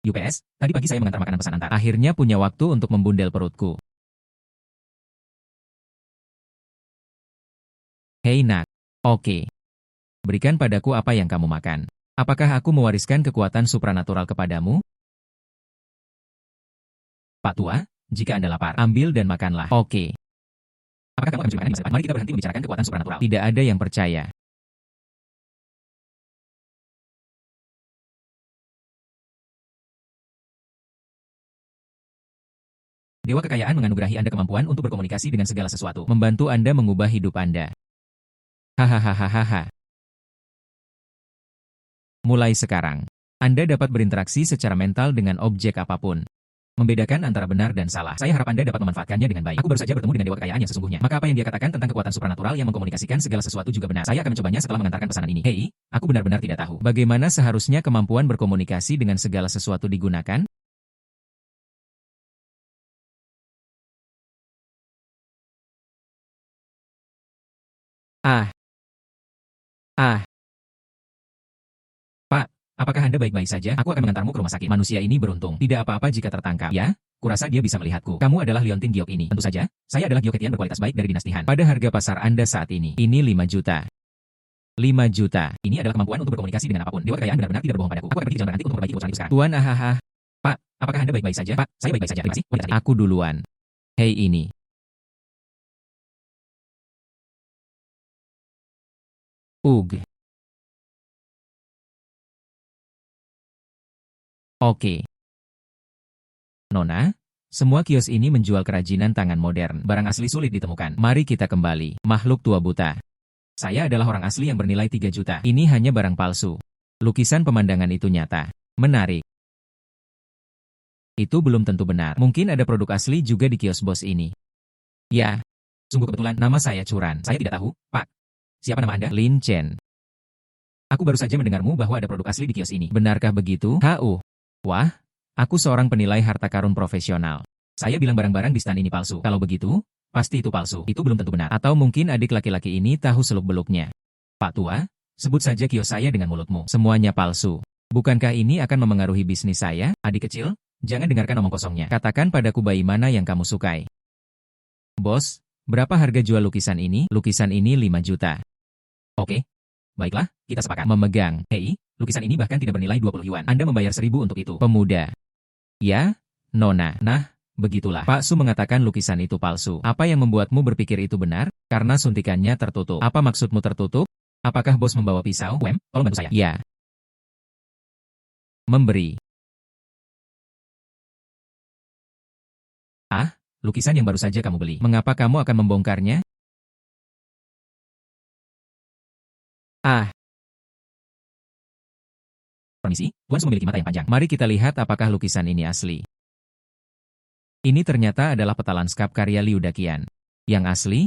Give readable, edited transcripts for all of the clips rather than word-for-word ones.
UPS, tadi pagi saya mengantar makanan pesan antar. Akhirnya punya waktu untuk membundel perutku. Hei nak. Oke. Berikan padaku apa yang kamu makan. Apakah aku mewariskan kekuatan supranatural kepadamu? Pak Tua, jika Anda lapar, ambil dan makanlah. Oke. Apakah kamu akan mencuri makanan di masa depan? Mari kita berhenti membicarakan kekuatan supranatural. Tidak ada yang percaya. Dewa kekayaan menganugerahi Anda kemampuan untuk berkomunikasi dengan segala sesuatu. Membantu Anda mengubah hidup Anda. Hahaha. Mulai sekarang, Anda dapat berinteraksi secara mental dengan objek apapun. Membedakan antara benar dan salah. Saya harap Anda dapat memanfaatkannya dengan baik. Aku baru saja bertemu dengan dewa kekayaan yang sesungguhnya. Maka apa yang dia katakan tentang kekuatan supranatural yang mengkomunikasikan segala sesuatu juga benar. Saya akan mencobanya setelah mengantarkan pesanan ini. Hei, aku benar-benar tidak tahu. Bagaimana seharusnya kemampuan berkomunikasi dengan segala sesuatu digunakan? Ah. Pak, apakah Anda baik-baik saja? Aku akan mengantarmu ke rumah sakit. Manusia ini beruntung. Tidak apa-apa jika tertangkap. Ya, kurasa dia bisa melihatku. Kamu adalah Liontin Giok ini. Tentu saja, saya adalah Gioketian berkualitas baik dari dinasti Han. Pada harga pasar Anda saat ini 5 juta. 5 juta. Ini adalah kemampuan untuk berkomunikasi dengan apapun. Dewa kekayaan benar-benar tidak berbohong padaku. Aku akan pergi ke jalan berhenti untuk memperbaiki kebocoran itu sekarang. Tuan, Pak, apakah Anda baik-baik saja? Pak, saya baik-baik saja. Terima kasih. Wanita cantik. Aku duluan. Hei ini. Ugh. Oke. Nona, semua kios ini menjual kerajinan tangan modern. Barang asli sulit ditemukan. Mari kita kembali. Makhluk tua buta. Saya adalah orang asli yang bernilai 3 juta. Ini hanya barang palsu. Lukisan pemandangan itu nyata. Menarik. Itu belum tentu benar. Mungkin ada produk asli juga di kios bos ini. Ya. Sungguh kebetulan, nama saya Curan. Saya tidak tahu, Pak. Siapa nama Anda? Lin Chen. Aku baru saja mendengarmu bahwa ada produk asli di kios ini. Benarkah begitu? Wah, aku seorang penilai harta karun profesional. Saya bilang barang-barang di stand ini palsu. Kalau begitu, pasti itu palsu. Itu belum tentu benar. Atau mungkin adik laki-laki ini tahu seluk-beluknya. Pak Tua, sebut saja kios saya dengan mulutmu. Semuanya palsu. Bukankah ini akan memengaruhi bisnis saya? Adik kecil, jangan dengarkan omong kosongnya. Katakan padaku bayi mana yang kamu sukai. Bos, berapa harga jual lukisan ini? Lukisan ini 5 juta. Oke. Baiklah, kita sepakat. Memegang. Hei, lukisan ini bahkan tidak bernilai 20 yuan. Anda membayar 1.000 untuk itu. Pemuda. Ya, Nona. Nah, begitulah. Pak Su mengatakan lukisan itu palsu. Apa yang membuatmu berpikir itu benar? Karena suntikannya tertutup. Apa maksudmu tertutup? Apakah bos membawa pisau? Tolong bantu saya. Ya. Memberi. Ah, lukisan yang baru saja kamu beli. Mengapa kamu akan membongkarnya? Permisi, Tuan Su memiliki mata yang panjang. Mari kita lihat apakah lukisan ini asli. Ini ternyata adalah peta lanskap karya Liu Daqian. Yang asli?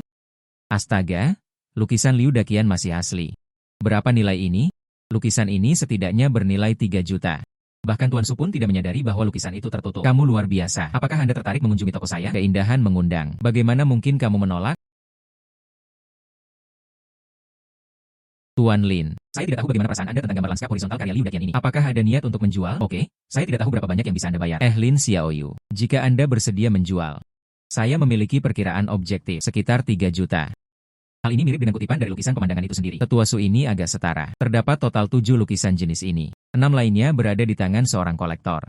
Astaga, lukisan Liu Daqian masih asli. Berapa nilai ini? Lukisan ini setidaknya bernilai 3 juta. Bahkan Tuan Su pun tidak menyadari bahwa lukisan itu tertutup. Kamu luar biasa. Apakah Anda tertarik mengunjungi toko saya? Keindahan mengundang. Bagaimana mungkin kamu menolak? Tuan Lin, saya tidak tahu bagaimana perasaan Anda tentang gambar lanskap horizontal karya Liu Daqian ini. Apakah ada niat untuk menjual? Oke, saya tidak tahu berapa banyak yang bisa Anda bayar. Lin Xiaoyu, jika Anda bersedia menjual, saya memiliki perkiraan objektif sekitar 3 juta. Hal ini mirip dengan kutipan dari lukisan pemandangan itu sendiri. Tetua Su ini agak setara. Terdapat total 7 lukisan jenis ini. 6 lainnya berada di tangan seorang kolektor.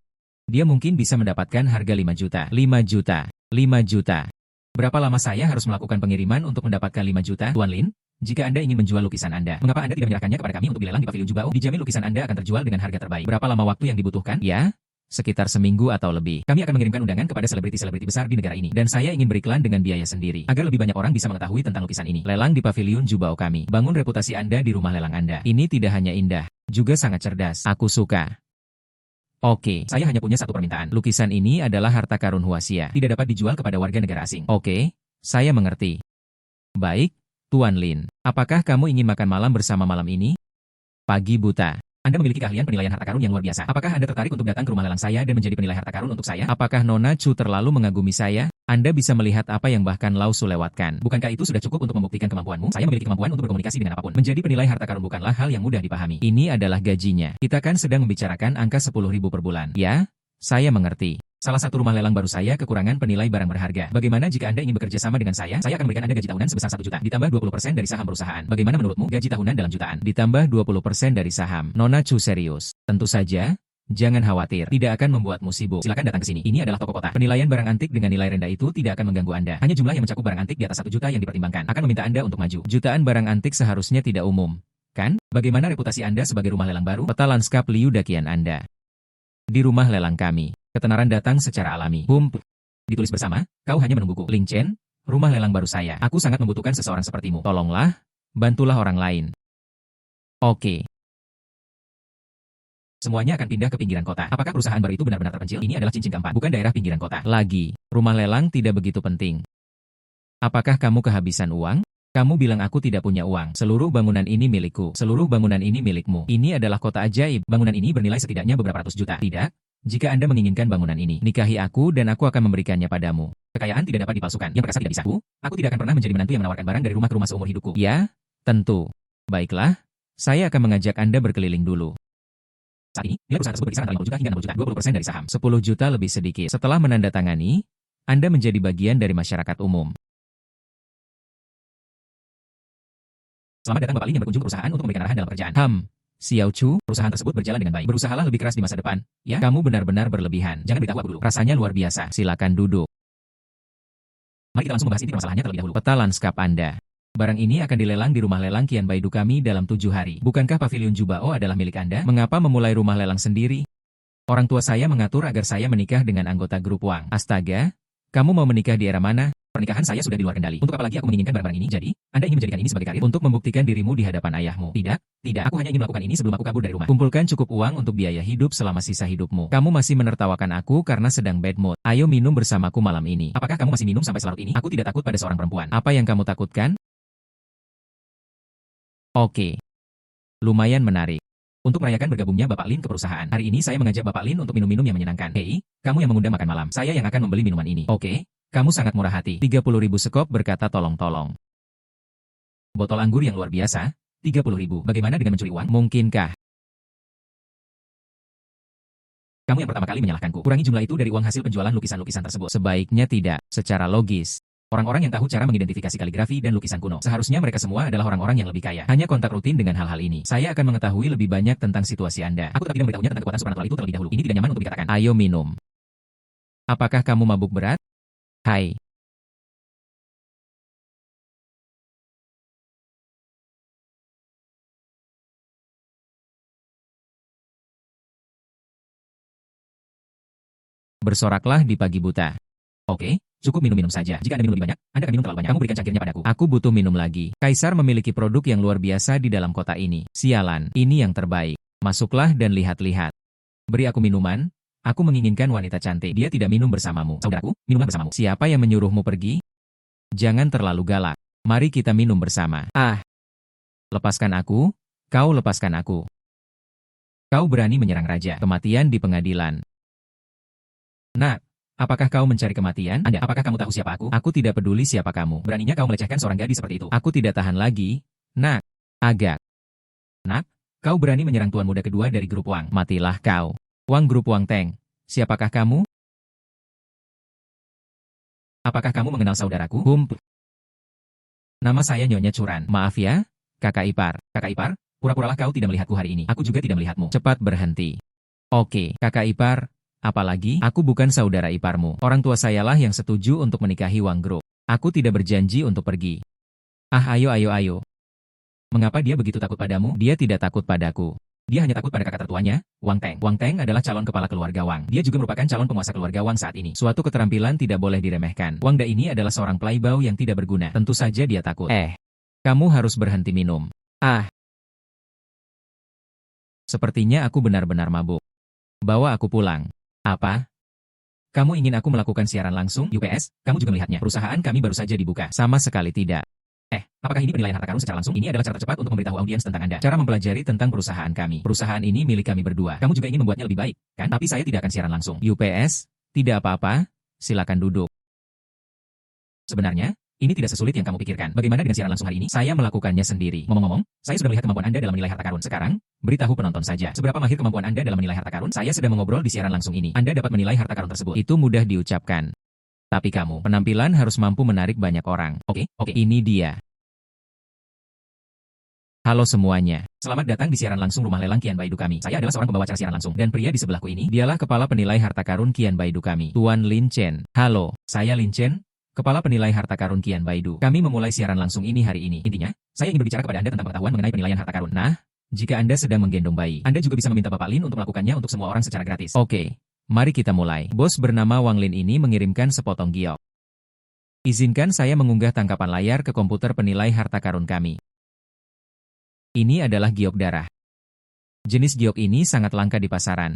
Dia mungkin bisa mendapatkan harga 5 juta. 5 juta. 5 juta. Berapa lama saya harus melakukan pengiriman untuk mendapatkan 5 juta? Tuan Lin, jika Anda ingin menjual lukisan Anda, mengapa Anda tidak menyerahkannya kepada kami untuk dilelang di pavilion Jubao? Dijamin lukisan Anda akan terjual dengan harga terbaik. Berapa lama waktu yang dibutuhkan? Ya, sekitar seminggu atau lebih. Kami akan mengirimkan undangan kepada selebriti-selebriti besar di negara ini. Dan saya ingin beriklan dengan biaya sendiri, agar lebih banyak orang bisa mengetahui tentang lukisan ini. Lelang di pavilion Jubao kami. Bangun reputasi Anda di rumah lelang Anda. Ini tidak hanya indah, juga sangat cerdas. Aku suka. Oke, saya hanya punya satu permintaan. Lukisan ini adalah harta karun Huaxia. Tidak dapat dijual kepada warga negara asing. Oke, saya mengerti. Baik, Tuan Lin, apakah kamu ingin makan malam bersama malam ini? Pagi buta. Anda memiliki keahlian penilaian harta karun yang luar biasa. Apakah Anda tertarik untuk datang ke rumah lelang saya dan menjadi penilai harta karun untuk saya? Apakah Nona Chu terlalu mengagumi saya? Anda bisa melihat apa yang bahkan Lao Su lewatkan. Bukankah itu sudah cukup untuk membuktikan kemampuanmu? Saya memiliki kemampuan untuk berkomunikasi dengan apapun. Menjadi penilai harta karun bukanlah hal yang mudah dipahami. Ini adalah gajinya. Kita kan sedang membicarakan angka 10.000 per bulan. Ya, Saya mengerti. Salah satu rumah lelang baru saya kekurangan penilai barang berharga. Bagaimana jika Anda ingin bekerja sama dengan saya akan memberikan Anda gaji tahunan sebesar 1 juta, ditambah 20% dari saham perusahaan. Bagaimana menurutmu gaji tahunan dalam jutaan? Ditambah 20% dari saham. Nona Chu serius. Tentu saja, jangan khawatir, tidak akan membuatmu sibuk. Silakan datang ke sini. Ini adalah toko kota. Penilaian barang antik dengan nilai rendah itu tidak akan mengganggu Anda. Hanya jumlah yang mencakup barang antik di atas 1 juta yang dipertimbangkan. Akan meminta Anda untuk maju. Jutaan barang antik seharusnya tidak umum, kan? Bagaimana reputasi Anda sebagai rumah lelang baru? Peta lanskap Liu Daqian Anda. Di rumah lelang kami, ketenaran datang secara alami. Ditulis bersama, kau hanya menungguku. Ling Chen, rumah lelang baru saya. Aku sangat membutuhkan seseorang sepertimu. Tolonglah, bantulah orang lain. Oke. Semuanya akan pindah ke pinggiran kota. Apakah perusahaan baru itu benar-benar terpencil? Ini adalah cincin keempat, bukan daerah pinggiran kota. Lagi, rumah lelang tidak begitu penting. Apakah kamu kehabisan uang? Kamu bilang aku tidak punya uang. Seluruh bangunan ini milikku. Seluruh bangunan ini milikmu. Ini adalah kota ajaib. Bangunan ini bernilai setidaknya beberapa ratus juta. Tidak? Jika Anda menginginkan bangunan ini, nikahi aku dan aku akan memberikannya padamu. Kekayaan tidak dapat dipalsukan. Yang perkasa tidak bisa. Aku tidak akan pernah menjadi menantu yang menawarkan barang dari rumah ke rumah seumur hidupku. Ya, tentu. Baiklah, saya akan mengajak Anda berkeliling dulu. Saat ini, nilai perusahaan tersebut berkisar antara 50 juta hingga 60 juta, 20% dari saham. 10 juta lebih sedikit. Setelah menandatangani, Anda menjadi bagian dari masyarakat umum. Selamat datang Bapak Lin yang berkunjung ke perusahaan untuk memberikan arahan dalam pekerjaan. Xiao Chu, perusahaan tersebut berjalan dengan baik. Berusahalah lebih keras di masa depan. Ya, kamu benar-benar berlebihan. Jangan beritahu aku dulu. Rasanya luar biasa. Silakan duduk. Mari kita langsung membahas inti permasalahannya terlebih dahulu. Peta lanskap Anda. Barang ini akan dilelang di rumah lelang Qian Baidu kami dalam 7 hari. Bukankah pavilion Jubao adalah milik Anda? Mengapa memulai rumah lelang sendiri? Orang tua saya mengatur agar saya menikah dengan anggota grup Wang. Astaga, kamu mau menikah di era mana? Pernikahan saya sudah di luar kendali. Untuk apa lagi aku menginginkan barang-barang ini? Jadi, Anda ingin menjadikan ini sebagai karir untuk membuktikan dirimu di hadapan ayahmu. Tidak, aku hanya ingin melakukan ini sebelum aku kabur dari rumah. Kumpulkan cukup uang untuk biaya hidup selama sisa hidupmu. Kamu masih menertawakan aku karena sedang bad mood. Ayo minum bersamaku malam ini. Apakah kamu masih minum sampai selarut ini? Aku tidak takut pada seorang perempuan. Apa yang kamu takutkan? Oke. Lumayan menarik. Untuk merayakan bergabungnya Bapak Lin ke perusahaan. Hari ini saya mengajak Bapak Lin untuk minum-minum yang menyenangkan. Hei, kamu yang mengundang makan malam. Saya yang akan membeli minuman ini. Oke. Kamu sangat murah hati. 30.000 sekop berkata tolong-tolong. Botol anggur yang luar biasa, 30.000. Bagaimana dengan mencuri uang? Mungkinkah? Kamu yang pertama kali menyalahkanku. Kurangi jumlah itu dari uang hasil penjualan lukisan-lukisan tersebut. Sebaiknya tidak. Secara logis, orang-orang yang tahu cara mengidentifikasi kaligrafi dan lukisan kuno. Seharusnya mereka semua adalah orang-orang yang lebih kaya. Hanya kontak rutin dengan hal-hal ini. Saya akan mengetahui lebih banyak tentang situasi Anda. Aku tetap tidak memberitahunya tentang kekuatan supernatural itu terlebih dahulu. Ini tidak nyaman untuk dikatakan. Ayo minum. Apakah kamu mabuk berat? Hai. Bersoraklah di pagi buta. Oke, cukup minum-minum saja. Jika Anda minum lebih banyak, Anda akan minum terlalu banyak. Kamu berikan cangkirnya padaku. Aku butuh minum lagi. Kaisar memiliki produk yang luar biasa di dalam kota ini. Sialan, ini yang terbaik. Masuklah dan lihat-lihat. Beri aku minuman. Aku menginginkan wanita cantik. Dia tidak minum bersamamu. Saudaraku, minumlah bersamamu. Siapa yang menyuruhmu pergi? Jangan terlalu galak. Mari kita minum bersama. Lepaskan aku. Kau lepaskan aku. Kau berani menyerang raja. Kematian di pengadilan. Nak. Apakah kau mencari kematian? Apakah kamu tahu siapa aku? Aku tidak peduli siapa kamu. Beraninya kau melecehkan seorang gadis seperti itu. Aku tidak tahan lagi. Nak. Agak. Nak, kau berani menyerang tuan muda kedua dari grup Wang. Matilah kau. Wang grup Wang Teng. Siapakah kamu? Apakah kamu mengenal saudaraku? Nama saya Nyonya Curan. Maaf ya, kakak ipar. Kakak ipar, pura-puralah kau tidak melihatku hari ini. Aku juga tidak melihatmu. Cepat berhenti. Oke, kakak ipar. Apalagi, aku bukan saudara iparmu. Orang tua sayalah yang setuju untuk menikahi Wang Group. Aku tidak berjanji untuk pergi. Ayo. Mengapa dia begitu takut padamu? Dia tidak takut padaku. Dia hanya takut pada kakak tertuanya, Wang Teng. Wang Teng adalah calon kepala keluarga Wang. Dia juga merupakan calon penguasa keluarga Wang saat ini. Suatu keterampilan tidak boleh diremehkan. Wang Da ini adalah seorang playboy yang tidak berguna. Tentu saja dia takut. Kamu harus berhenti minum. Sepertinya aku benar-benar mabuk. Bawa aku pulang. Apa? Kamu ingin aku melakukan siaran langsung? UPS, kamu juga melihatnya. Perusahaan kami baru saja dibuka. Sama sekali tidak. Apakah ini penilaian harta karun secara langsung? Ini adalah cara tercepat untuk memberitahu audiens tentang Anda. Cara mempelajari tentang perusahaan kami. Perusahaan ini milik kami berdua. Kamu juga ingin membuatnya lebih baik, kan? Tapi saya tidak akan siaran langsung. UPS, tidak apa-apa. Silakan duduk. Sebenarnya, Ini tidak sesulit yang kamu pikirkan. Bagaimana dengan siaran langsung hari ini? Saya melakukannya sendiri. Ngomong-ngomong, saya sudah melihat kemampuan Anda dalam menilai harta karun. Sekarang, beritahu penonton saja. Seberapa mahir kemampuan Anda dalam menilai harta karun? Saya sedang mengobrol di siaran langsung ini. Anda dapat menilai harta karun tersebut. Itu mudah diucapkan. Tapi kamu, penampilan harus mampu menarik banyak orang. Oke, ini dia. Halo semuanya. Selamat datang di siaran langsung Rumah Lelang Qian Baidu kami. Saya adalah seorang pembawa acara siaran langsung. Dan pria di sebelahku ini, dialah kepala penilai harta karun Qian Baidu kami, Tuan Lin Chen. Halo, saya Lin Chen, kepala penilai harta karun Qian Baidu. Kami memulai siaran langsung ini hari ini. Intinya, saya ingin berbicara kepada Anda tentang pengetahuan mengenai penilaian harta karun. Nah, jika Anda sedang menggendong bayi, Anda juga bisa meminta Bapak Lin untuk melakukannya untuk semua orang secara gratis. Oke, mari kita mulai. Bos bernama Wang Lin ini mengirimkan sepotong giok. Izinkan saya mengunggah tangkapan layar ke komputer penilai harta karun kami. Ini adalah giok darah. Jenis giok ini sangat langka di pasaran.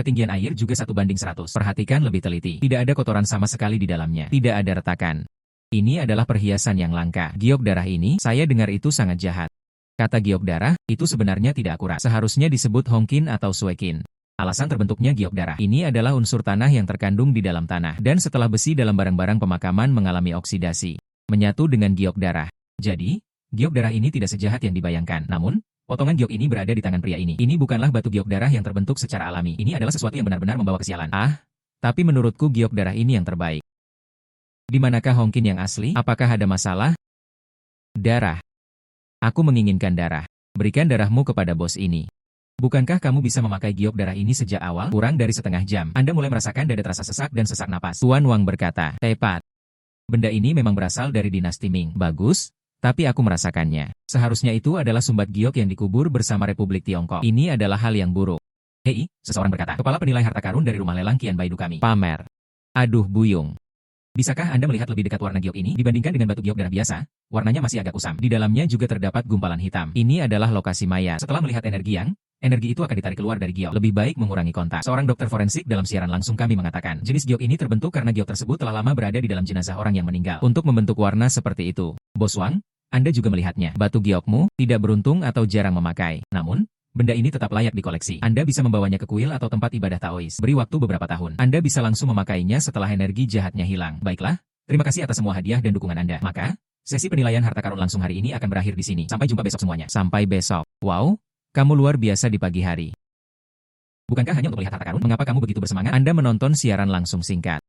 Ketinggian air juga 1:100. Perhatikan lebih teliti. Tidak ada kotoran sama sekali di dalamnya. Tidak ada retakan. Ini adalah perhiasan yang langka. Giok darah ini, saya dengar itu sangat jahat. Kata giok darah, itu sebenarnya tidak akurat. Seharusnya disebut hongkin atau suekin. Alasan terbentuknya giok darah ini adalah unsur tanah yang terkandung di dalam tanah. Dan setelah besi dalam barang-barang pemakaman mengalami oksidasi, menyatu dengan giok darah. Jadi, giok darah ini tidak sejahat yang dibayangkan. Namun, potongan giok ini berada di tangan pria ini. Ini bukanlah batu giok darah yang terbentuk secara alami. Ini adalah sesuatu yang benar-benar membawa kesialan. Tapi menurutku giok darah ini yang terbaik. Di manakah hongkin yang asli? Apakah ada masalah? Darah. Aku menginginkan darah. Berikan darahmu kepada bos ini. Bukankah kamu bisa memakai giok darah ini sejak awal? Kurang dari setengah jam. Anda mulai merasakan dada terasa sesak dan sesak napas. Tuan Wang berkata, tepat. Benda ini memang berasal dari dinasti Ming. Bagus. Tapi aku merasakannya. Seharusnya itu adalah sumbat giok yang dikubur bersama Republik Tiongkok. Ini adalah hal yang buruk. Hei, seseorang berkata, kepala penilai harta karun dari Rumah Lelang Qian Baidu kami. Pamer. Aduh buyung. Bisakah Anda melihat lebih dekat warna giok ini dibandingkan dengan batu giok darah biasa? Warnanya masih agak kusam. Di dalamnya juga terdapat gumpalan hitam. Ini adalah lokasi mayat. Setelah melihat energi itu akan ditarik keluar dari giok. Lebih baik mengurangi kontak. Seorang dokter forensik dalam siaran langsung kami mengatakan, jenis giok ini terbentuk karena giok tersebut telah lama berada di dalam jenazah orang yang meninggal. Untuk membentuk warna seperti itu, Bos Wang, Anda juga melihatnya. Batu giokmu tidak beruntung atau jarang memakai. Namun, benda ini tetap layak dikoleksi. Anda bisa membawanya ke kuil atau tempat ibadah Taois. Beri waktu beberapa tahun. Anda bisa langsung memakainya setelah energi jahatnya hilang. Baiklah, terima kasih atas semua hadiah dan dukungan Anda. Maka, sesi penilaian harta karun langsung hari ini akan berakhir di sini. Sampai jumpa besok semuanya. Sampai besok. Wow, kamu luar biasa di pagi hari. Bukankah hanya untuk melihat harta karun? Mengapa kamu begitu bersemangat? Anda menonton siaran langsung singkat.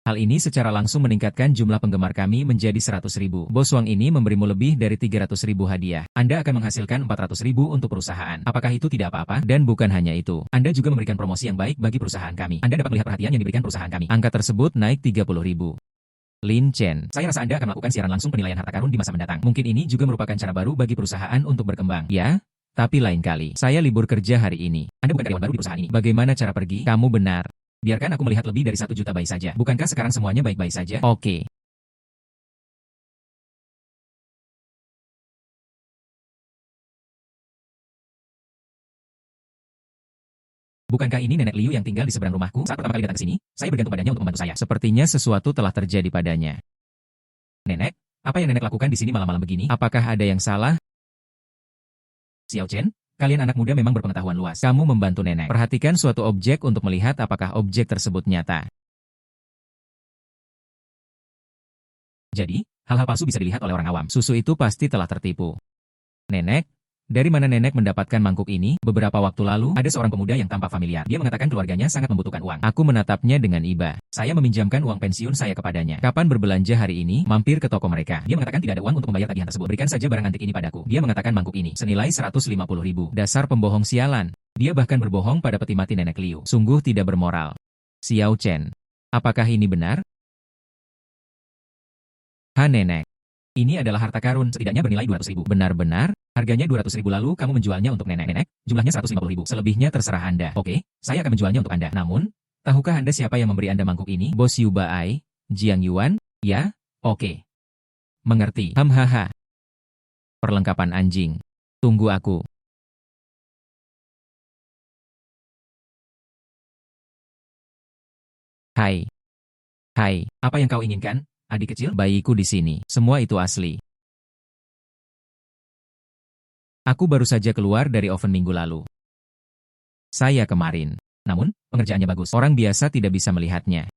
Hal ini secara langsung meningkatkan jumlah penggemar kami menjadi 100.000. Bos Wang ini memberimu lebih dari 300.000 hadiah. Anda akan menghasilkan 400.000 untuk perusahaan. Apakah itu tidak apa-apa? Dan bukan hanya itu. Anda juga memberikan promosi yang baik bagi perusahaan kami. Anda dapat melihat perhatian yang diberikan perusahaan kami. Angka tersebut naik 30.000. Lin Chen, saya rasa Anda akan melakukan siaran langsung penilaian harta karun di masa mendatang. Mungkin ini juga merupakan cara baru bagi perusahaan untuk berkembang. Ya, tapi lain kali. Saya libur kerja hari ini. Anda bukan karyawan baru di perusahaan ini. Bagaimana cara pergi? Kamu benar. Biarkan aku melihat lebih dari 1 juta bayi saja. Bukankah sekarang semuanya baik-baik saja? Oke. Bukankah ini Nenek Liu yang tinggal di seberang rumahku? Saat pertama kali datang ke sini, saya bergantung padanya untuk membantu saya. Sepertinya sesuatu telah terjadi padanya. Nenek, apa yang Nenek lakukan di sini malam-malam begini? Apakah ada yang salah? Xiao Chen, kalian anak muda memang berpengetahuan luas. Kamu membantu Nenek. Perhatikan suatu objek untuk melihat apakah objek tersebut nyata. Jadi, hal-hal palsu bisa dilihat oleh orang awam. Susu itu pasti telah tertipu. Nenek, dari mana Nenek mendapatkan mangkuk ini? Beberapa waktu lalu, ada seorang pemuda yang tampak familiar. Dia mengatakan keluarganya sangat membutuhkan uang. Aku menatapnya dengan iba. Saya meminjamkan uang pensiun saya kepadanya. Kapan berbelanja hari ini? Mampir ke toko mereka. Dia mengatakan tidak ada uang untuk membayar tagihan tersebut. Berikan saja barang antik ini padaku. Dia mengatakan mangkuk ini senilai 150.000. Dasar pembohong sialan. Dia bahkan berbohong pada peti mati Nenek Liu. Sungguh tidak bermoral. Xiao Chen, apakah ini benar? Nenek. Ini adalah harta karun, setidaknya bernilai 200.000. Benar-benar? Harganya 200.000 lalu kamu menjualnya untuk nenek-nenek, jumlahnya 150.000. Selebihnya terserah Anda. Oke, saya akan menjualnya untuk Anda. Namun, tahukah Anda siapa yang memberi Anda mangkuk ini? Bos Yuba Ai, Jiang Yuan? Ya? Oke. Mengerti. Hahaha. Perlengkapan anjing. Tunggu aku. Hai. Hai, apa yang kau inginkan? Adik kecil, bayiku di sini. Semua itu asli. Aku baru saja keluar dari oven minggu lalu. Saya kemarin. Namun, pengerjaannya bagus. Orang biasa tidak bisa melihatnya.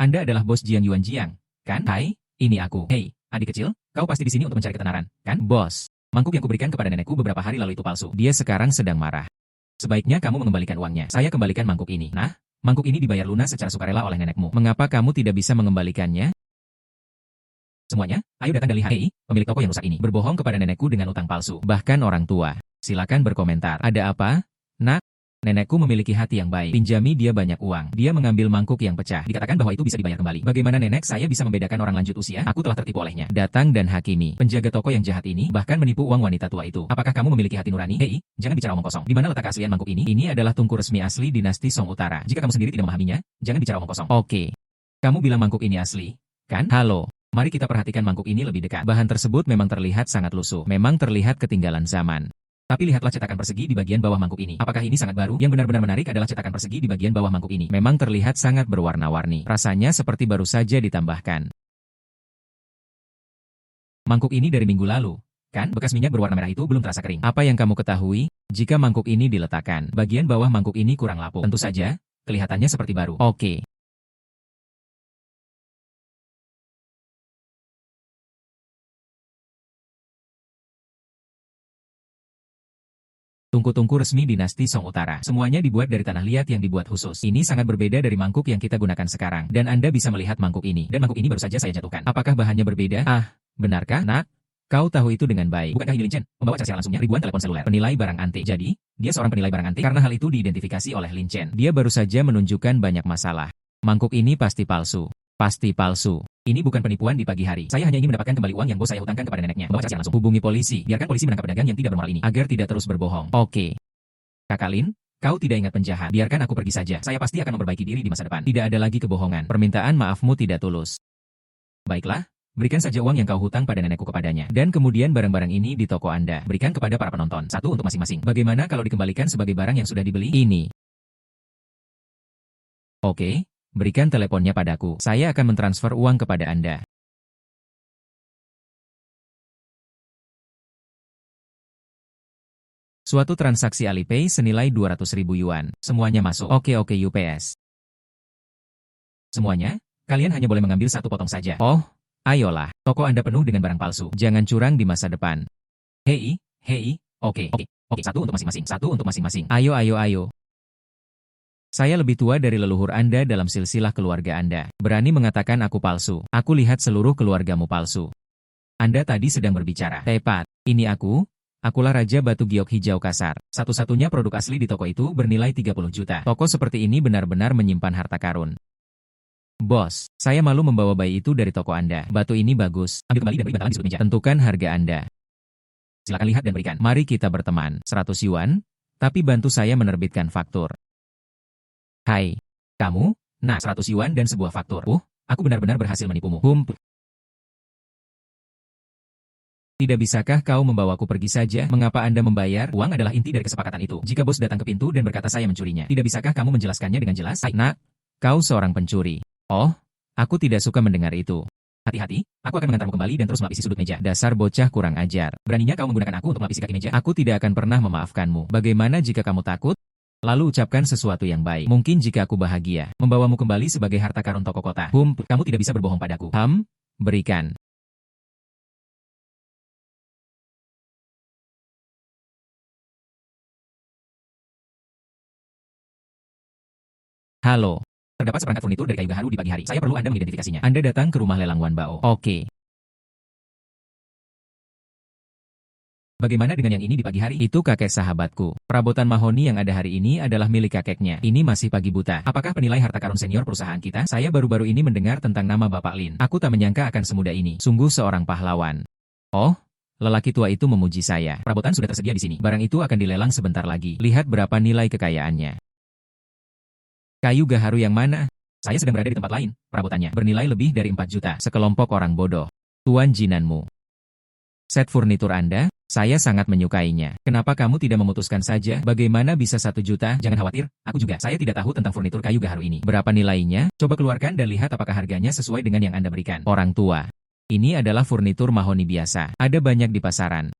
Anda adalah bos Jiang Yuan Jiang, kan? Hai, Ini aku. Hei, adik kecil, kau pasti di sini untuk mencari ketenaran, kan? Bos, mangkuk yang kuberikan kepada nenekku beberapa hari lalu itu palsu. Dia sekarang sedang marah. Sebaiknya kamu mengembalikan uangnya. Saya kembalikan mangkuk ini. Nah, mangkuk ini dibayar lunas secara sukarela oleh nenekmu. Mengapa kamu tidak bisa mengembalikannya? Semuanya, ayo datang dan lihat. Hei, pemilik toko yang rusak ini berbohong kepada nenekku dengan utang palsu. Bahkan orang tua. Silakan berkomentar. Ada apa? Nak? Nenekku memiliki hati yang baik. Pinjami dia banyak uang. Dia mengambil mangkuk yang pecah. Dikatakan bahwa itu bisa dibayar kembali. Bagaimana nenek saya bisa membedakan orang lanjut usia? Aku telah tertipu olehnya. Datang dan hakimi. Penjaga toko yang jahat ini bahkan menipu uang wanita tua itu. Apakah kamu memiliki hati nurani? Hei, jangan bicara omong kosong. Di mana letak keaslian mangkuk ini? Ini adalah tungku resmi asli dinasti Song Utara. Jika kamu sendiri tidak memahaminya, jangan bicara omong kosong. Oke. Kamu bilang mangkuk ini asli, kan? Halo. Mari kita perhatikan mangkuk ini lebih dekat. Bahan tersebut memang terlihat sangat lusuh. Memang terlihat ketinggalan zaman. Tapi lihatlah cetakan persegi di bagian bawah mangkuk ini. Apakah ini sangat baru? Yang benar-benar menarik adalah cetakan persegi di bagian bawah mangkuk ini. Memang terlihat sangat berwarna-warni. Rasanya seperti baru saja ditambahkan. Mangkuk ini dari minggu lalu, kan? Bekas minyak berwarna merah itu belum terasa kering. Apa yang kamu ketahui? Jika mangkuk ini diletakkan, bagian bawah mangkuk ini kurang lapuk. Tentu saja, kelihatannya seperti baru. Oke. Tungku-tungku resmi dinasti Song Utara. Semuanya dibuat dari tanah liat yang dibuat khusus. Ini sangat berbeda dari mangkuk yang kita gunakan sekarang. Dan Anda bisa melihat mangkuk ini. Dan mangkuk ini baru saja saya jatuhkan. Apakah bahannya berbeda? Ah, benarkah, nak? Kau tahu itu dengan baik. Bukankah ini Lin Chen, membawa cara langsungnya ribuan telepon seluler. Penilai barang antik. Jadi, dia seorang penilai barang antik karena hal itu diidentifikasi oleh Lin Chen. Dia baru saja menunjukkan banyak masalah. Mangkuk ini pasti palsu. Pasti palsu. Ini bukan penipuan di pagi hari. Saya hanya ingin mendapatkan kembali uang yang bos saya hutangkan kepada neneknya. Bawa cara langsung. Hubungi polisi. Biarkan polisi menangkap pedagang yang tidak bermoral ini. Agar tidak terus berbohong. Oke. Kakak Lin, kau tidak ingat penjahat. Biarkan aku pergi saja. Saya pasti akan memperbaiki diri di masa depan. Tidak ada lagi kebohongan. Permintaan maafmu tidak tulus. Baiklah, berikan saja uang yang kau hutang pada nenekku kepadanya. Dan kemudian barang-barang ini di toko Anda. Berikan kepada para penonton. Satu untuk masing-masing. Bagaimana kalau dikembalikan sebagai barang yang sudah dibeli? Ini. Oke. Berikan teleponnya padaku. Saya akan mentransfer uang kepada Anda. Suatu transaksi Alipay senilai 200.000 yuan. Semuanya masuk. Oke UPS. Semuanya, kalian hanya boleh mengambil satu potong saja. Oh, ayolah. Toko Anda penuh dengan barang palsu. Jangan curang di masa depan. Hei. Oke. Satu untuk masing-masing. Satu untuk masing-masing. Ayo. Saya lebih tua dari leluhur Anda dalam silsilah keluarga Anda. Berani mengatakan aku palsu. Aku lihat seluruh keluargamu palsu. Anda tadi sedang berbicara. Tepat. Ini aku. Akulah Raja Batu Giok Hijau Kasar. Satu-satunya produk asli di toko itu bernilai 30 juta. Toko seperti ini benar-benar menyimpan harta karun. Bos, saya malu membawa bayi itu dari toko Anda. Batu ini bagus. Ambil kembali dan beri bantalan di sudut meja. Tentukan harga Anda. Silakan lihat dan berikan. Mari kita berteman. 100 yuan, tapi bantu saya menerbitkan faktur. Hai, kamu? Nah, 100 yuan dan sebuah faktur. Aku benar-benar berhasil menipumu. Tidak bisakah kau membawaku pergi saja? Mengapa Anda membayar? Uang adalah inti dari kesepakatan itu. Jika bos datang ke pintu dan berkata saya mencurinya, tidak bisakah kamu menjelaskannya dengan jelas? Hai, nak, kau seorang pencuri. Oh, aku tidak suka mendengar itu. Hati-hati, aku akan mengantarmu kembali dan terus melapisi sudut meja. Dasar bocah kurang ajar. Beraninya kau menggunakan aku untuk melapisi kaki meja? Aku tidak akan pernah memaafkanmu. Bagaimana jika kamu takut? Lalu ucapkan sesuatu yang baik. Mungkin jika aku bahagia, membawamu kembali sebagai harta karun toko kota. Kamu tidak bisa berbohong padaku. Berikan. Halo. Terdapat seperangkat furnitur dari kayu gaharu di pagi hari. Saya perlu Anda mengidentifikasinya. Anda datang ke rumah lelang Wan Bao. Oke. Bagaimana dengan yang ini di pagi hari? Itu kakek sahabatku. Perabotan mahoni yang ada hari ini adalah milik kakeknya. Ini masih pagi buta. Apakah penilai harta karun senior perusahaan kita? Saya baru-baru ini mendengar tentang nama Bapak Lin. Aku tak menyangka akan semudah ini. Sungguh seorang pahlawan. Oh, lelaki tua itu memuji saya. Perabotan sudah tersedia di sini. Barang itu akan dilelang sebentar lagi. Lihat berapa nilai kekayaannya. Kayu gaharu yang mana? Saya sedang berada di tempat lain. Perabotannya bernilai lebih dari 4 juta. Sekelompok orang bodoh. Tuan jinanmu. Set furnitur Anda? Saya sangat menyukainya. Kenapa kamu tidak memutuskan saja? Bagaimana bisa 1 juta? Jangan khawatir, aku juga. Saya tidak tahu tentang furnitur kayu gaharu ini. Berapa nilainya? Coba keluarkan dan lihat apakah harganya sesuai dengan yang Anda berikan. Orang tua. Ini adalah furnitur mahoni biasa. Ada banyak di pasaran.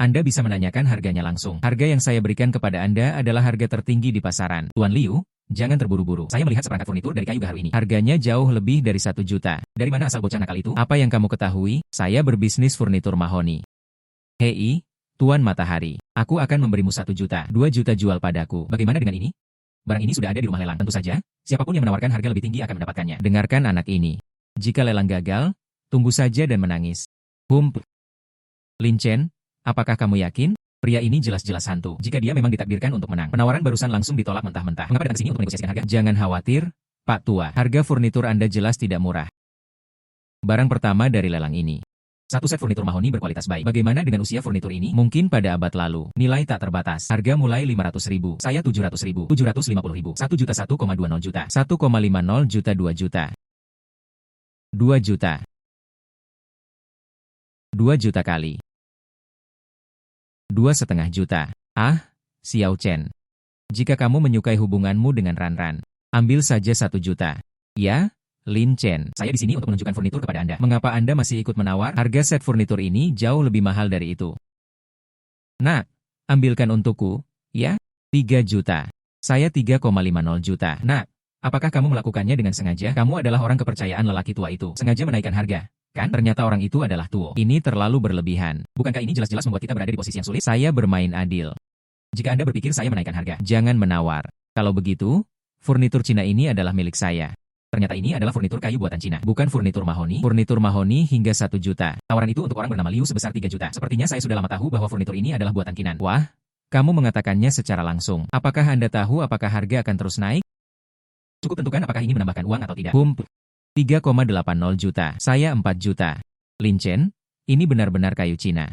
Anda bisa menanyakan harganya langsung. Harga yang saya berikan kepada Anda adalah harga tertinggi di pasaran. Tuan Liu, jangan terburu-buru. Saya melihat seperangkat furnitur dari kayu gaharu ini. Harganya jauh lebih dari 1 juta. Dari mana asal bocah nakal itu? Apa yang kamu ketahui? Saya berbisnis furnitur mahoni. Hei, Tuan Matahari. Aku akan memberimu 1 juta. 2 juta jual padaku. Bagaimana dengan ini? Barang ini sudah ada di rumah lelang. Tentu saja, siapapun yang menawarkan harga lebih tinggi akan mendapatkannya. Dengarkan anak ini. Jika lelang gagal, tunggu saja dan menangis. Lin Chen, apakah kamu yakin? Pria ini jelas-jelas hantu. Jika dia memang ditakdirkan untuk menang, penawaran barusan langsung ditolak mentah-mentah. Mengapa datang sini untuk menegosiasikan harga? Jangan khawatir, Pak Tua. Harga furnitur Anda jelas tidak murah. Barang pertama dari lelang ini. Satu set furnitur mahoni berkualitas baik. Bagaimana dengan usia furnitur ini? Mungkin pada abad lalu. Nilai tak terbatas. Harga mulai 500.000. Saya 700.000. 750.000. 1 juta 1,20 juta. 1,50 juta 2 juta. 2 juta. 2 juta kali. 2,5 juta. Ah, Xiao Chen. Jika kamu menyukai hubunganmu dengan Ranran, ambil saja 1 juta. Ya, Lin Chen. Saya di sini untuk menunjukkan furnitur kepada Anda. Mengapa Anda masih ikut menawar? Harga set furnitur ini jauh lebih mahal dari itu. Nak, ambilkan untukku, ya? 3 juta. Saya 3,50 juta. Nak, apakah kamu melakukannya dengan sengaja? Kamu adalah orang kepercayaan lelaki tua itu. Sengaja menaikkan harga. Kan? Ternyata orang itu adalah Tuo. Ini terlalu berlebihan. Bukankah ini jelas-jelas membuat kita berada di posisi yang sulit? Saya bermain adil. Jika Anda berpikir saya menaikkan harga, jangan menawar. Kalau begitu, furnitur Cina ini adalah milik saya. Ternyata ini adalah furnitur kayu buatan Cina, bukan furnitur mahoni. Furnitur mahoni hingga 1 juta. Tawaran itu untuk orang bernama Liu sebesar 3 juta. Sepertinya saya sudah lama tahu bahwa furnitur ini adalah buatan Kinan. Wah, kamu mengatakannya secara langsung. Apakah Anda tahu apakah harga akan terus naik? Cukup tentukan apakah ini menambahkan uang atau tidak. 3,80 juta. Saya 4 juta. Lin Chen, ini benar-benar kayu Cina.